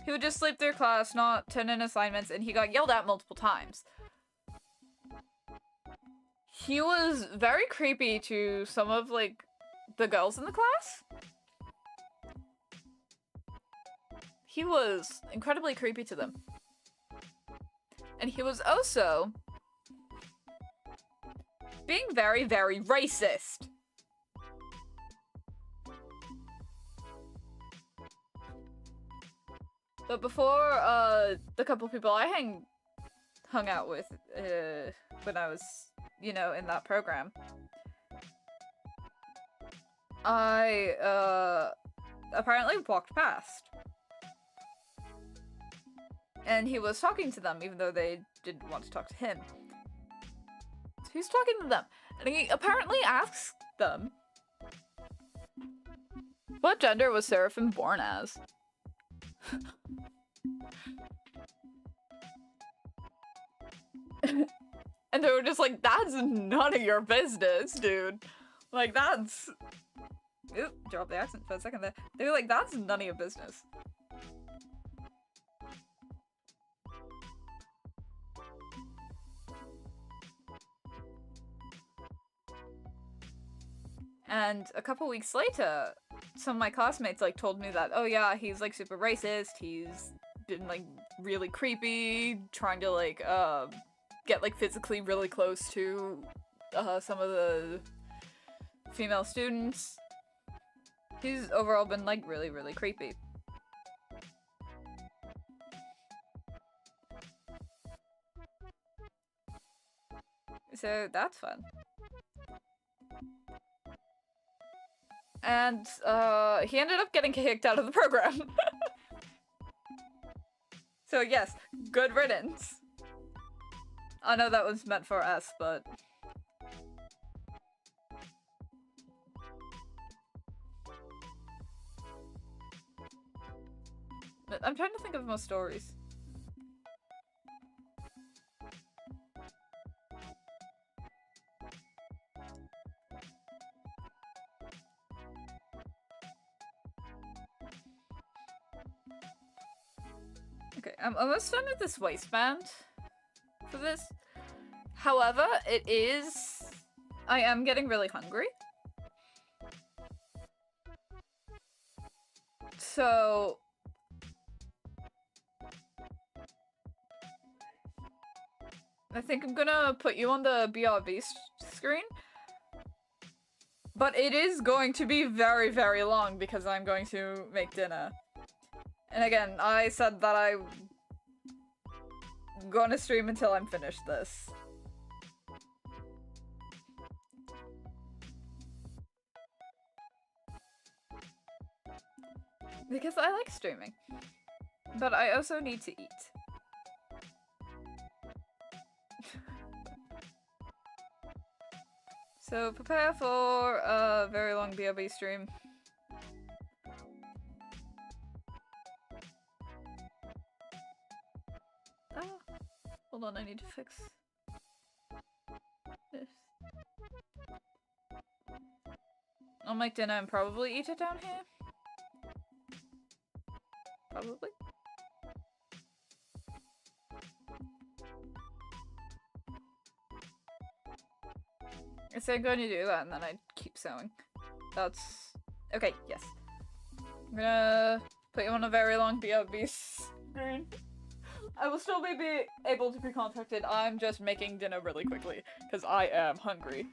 He would just sleep through class, not turn in assignments, and he got yelled at multiple times. He was very creepy to some of, like, the girls in the class. He was incredibly creepy to them. And he was also being very, very racist. But before, the couple people I hung out with, when I was, you know, in that program, I, apparently walked past. And he was talking to them, even though they didn't want to talk to him. So he was talking to them, and he apparently asks them, what gender was Seraphim born as? And they were just like, that's none of your business, dude. Like, that's... Oop, dropped the accent for a second there. They were like, that's none of your business. And a couple weeks later, some of my classmates, like, told me that, oh yeah, he's, like, super racist, he's been, like, really creepy, trying to, like, get, like, physically really close to, some of the female students. He's overall been, like, really, really creepy. So, that's fun. And, he ended up getting kicked out of the program. So yes, good riddance. I know that was meant for S, but... I'm trying to think of more stories. Okay, I'm almost done with this waistband for this. However, I am getting really hungry. So... I think I'm gonna put you on the BRB screen. But it is going to be very, very long because I'm going to make dinner. And again, I said that I'm gonna stream until I'm finished this. Because I like streaming. But I also need to eat. So prepare for a very long BRB stream. Oh, hold on, I need to fix this. I'll make dinner and probably eat it down here. Probably. So I'm going to do that and then I keep sewing. That's... Okay, yes. I'm gonna put you on a very long BRB screen. I will still be able to be contacted. I'm just making dinner really quickly, because I am hungry.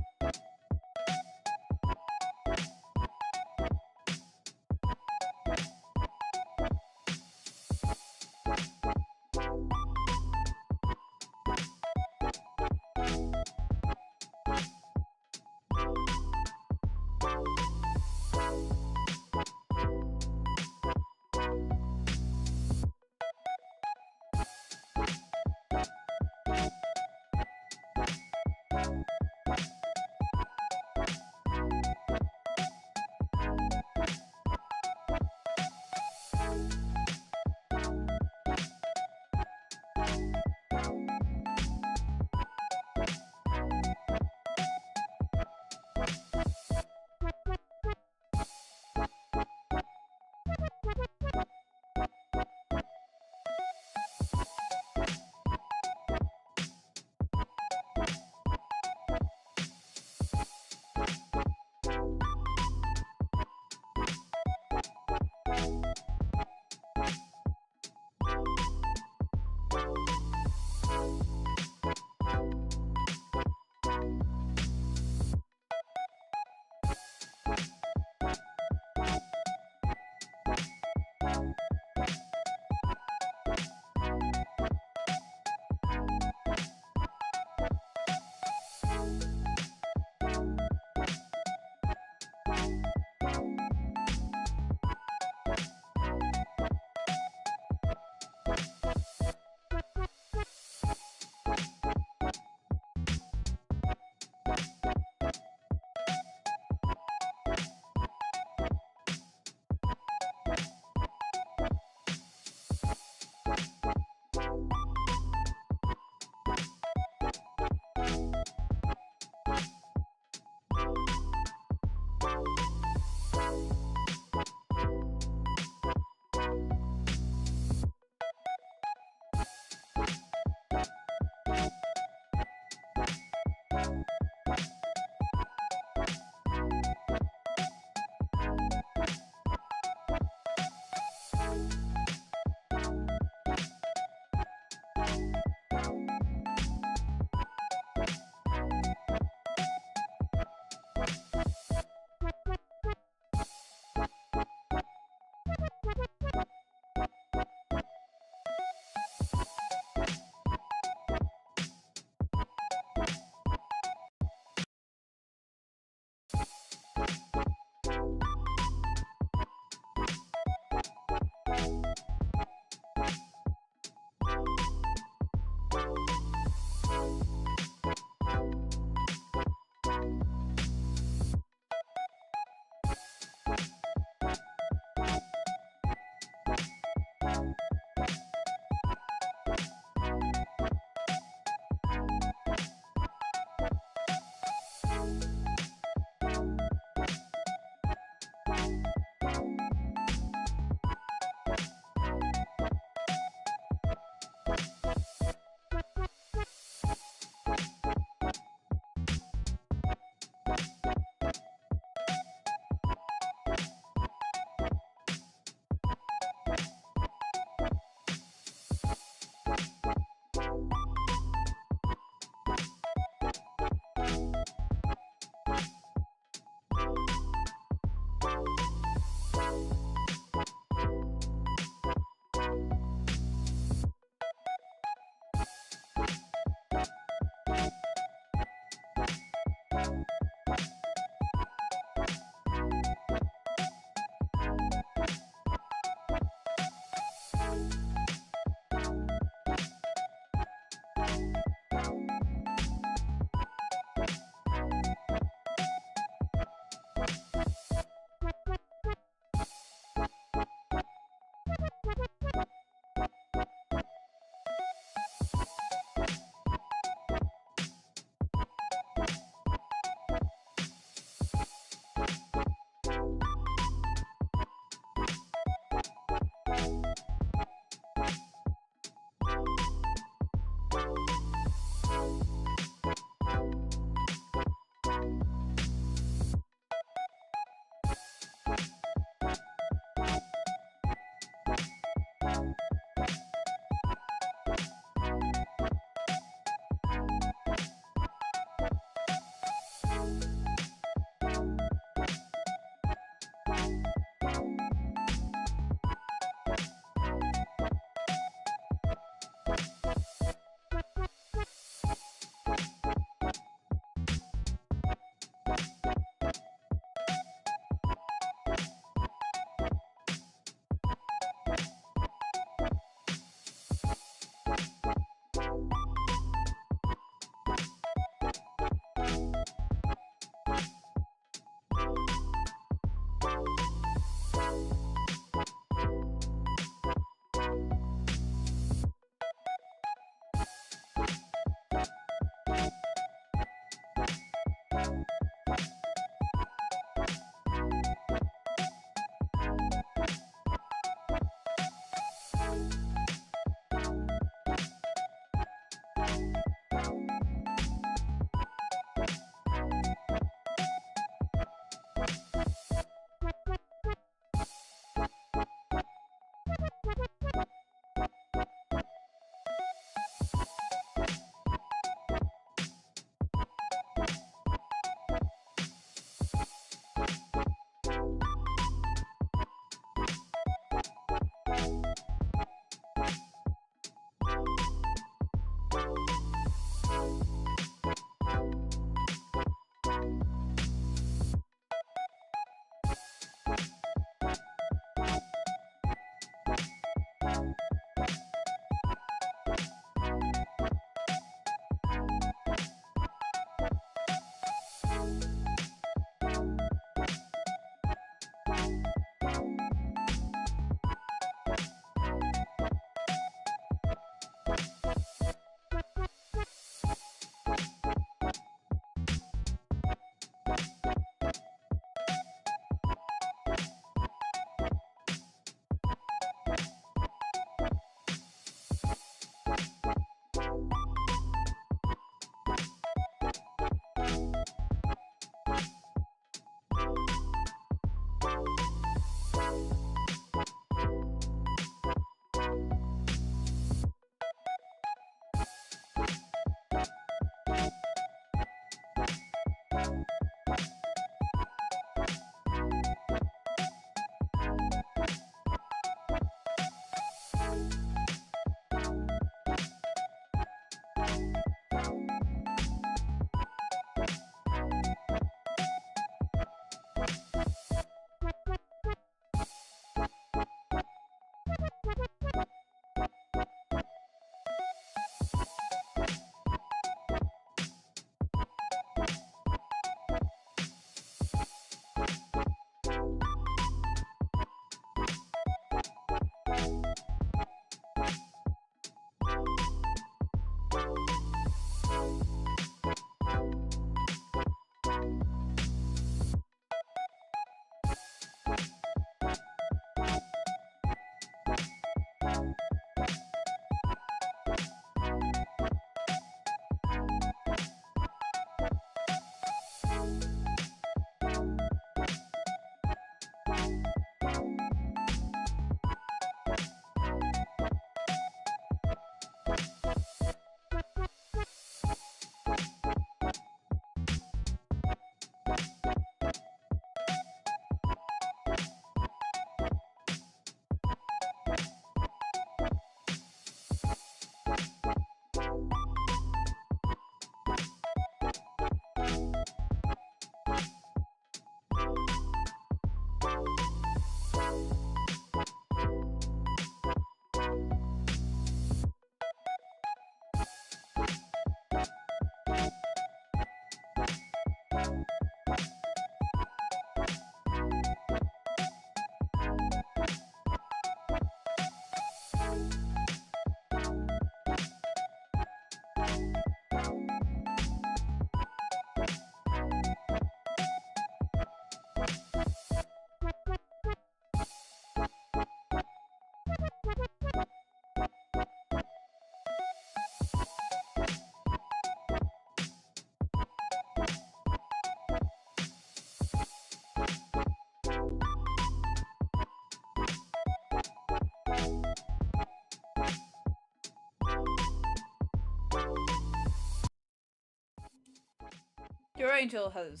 Your angel has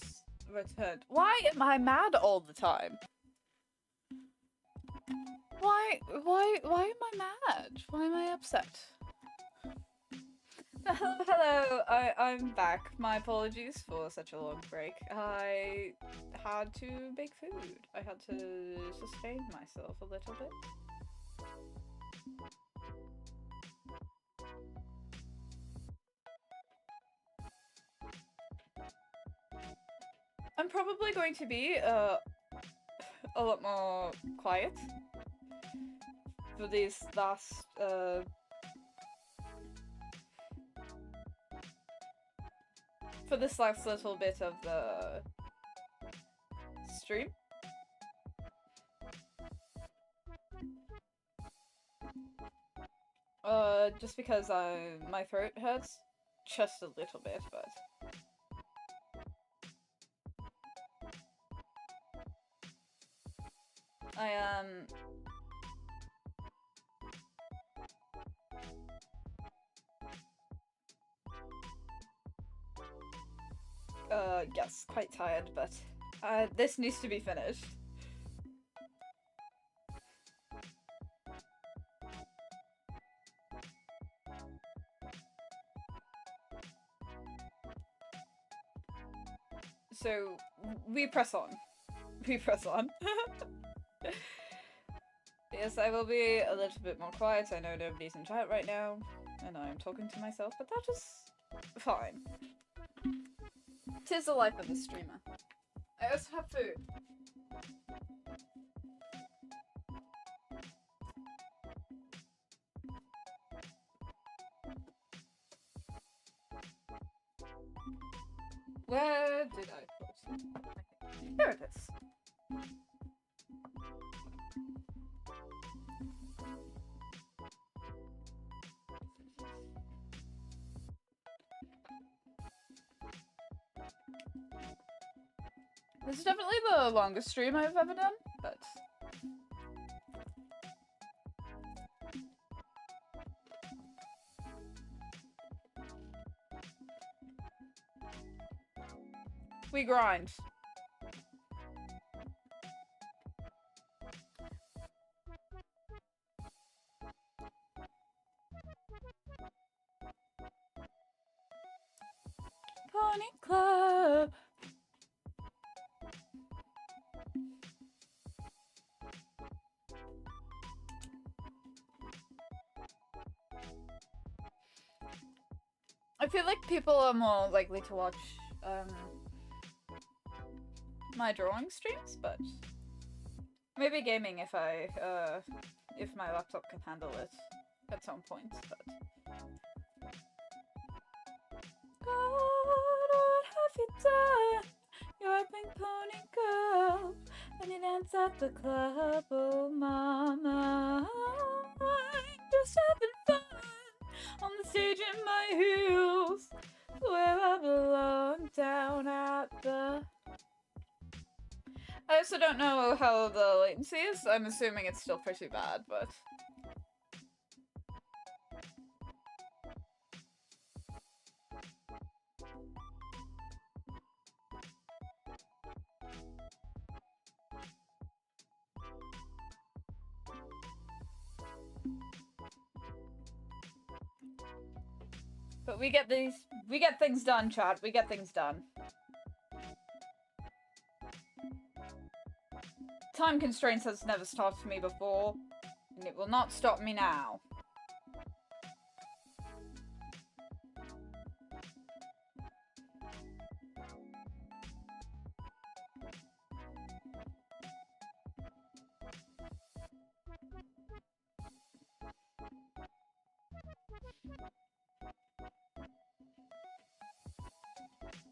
returned. Why am I mad all the time? Why am I mad? Why am I upset? Hello, I'm back. My apologies for such a long break. I had to bake food. I had to sustain myself a little bit. I'm probably going to be a lot more quiet for these last for this last little bit of the stream. Just because my throat hurts just a little bit, but yes, quite tired, but this needs to be finished. So, we press on. We press on. Yes, I will be a little bit more quiet. I know nobody's in chat right now, and I'm talking to myself, but that is fine. 'Tis the life of a streamer. I also have food. Where did I put it? Here it is. This is definitely the longest stream I've ever done, but we grind. Pony Club. I feel like people are more likely to watch my drawing streams, but maybe gaming if if my laptop can handle it at some point, but God, what have you done? You're a pink pony girl, and you dance at the club, oh mama. I'm just having fun on the stage in my heels, where I belong, down at the... I also don't know how the latency is. I'm assuming it's still pretty bad, but... But we get things done, chat. We get things done. Time constraints has never stopped me before, and it will not stop me now.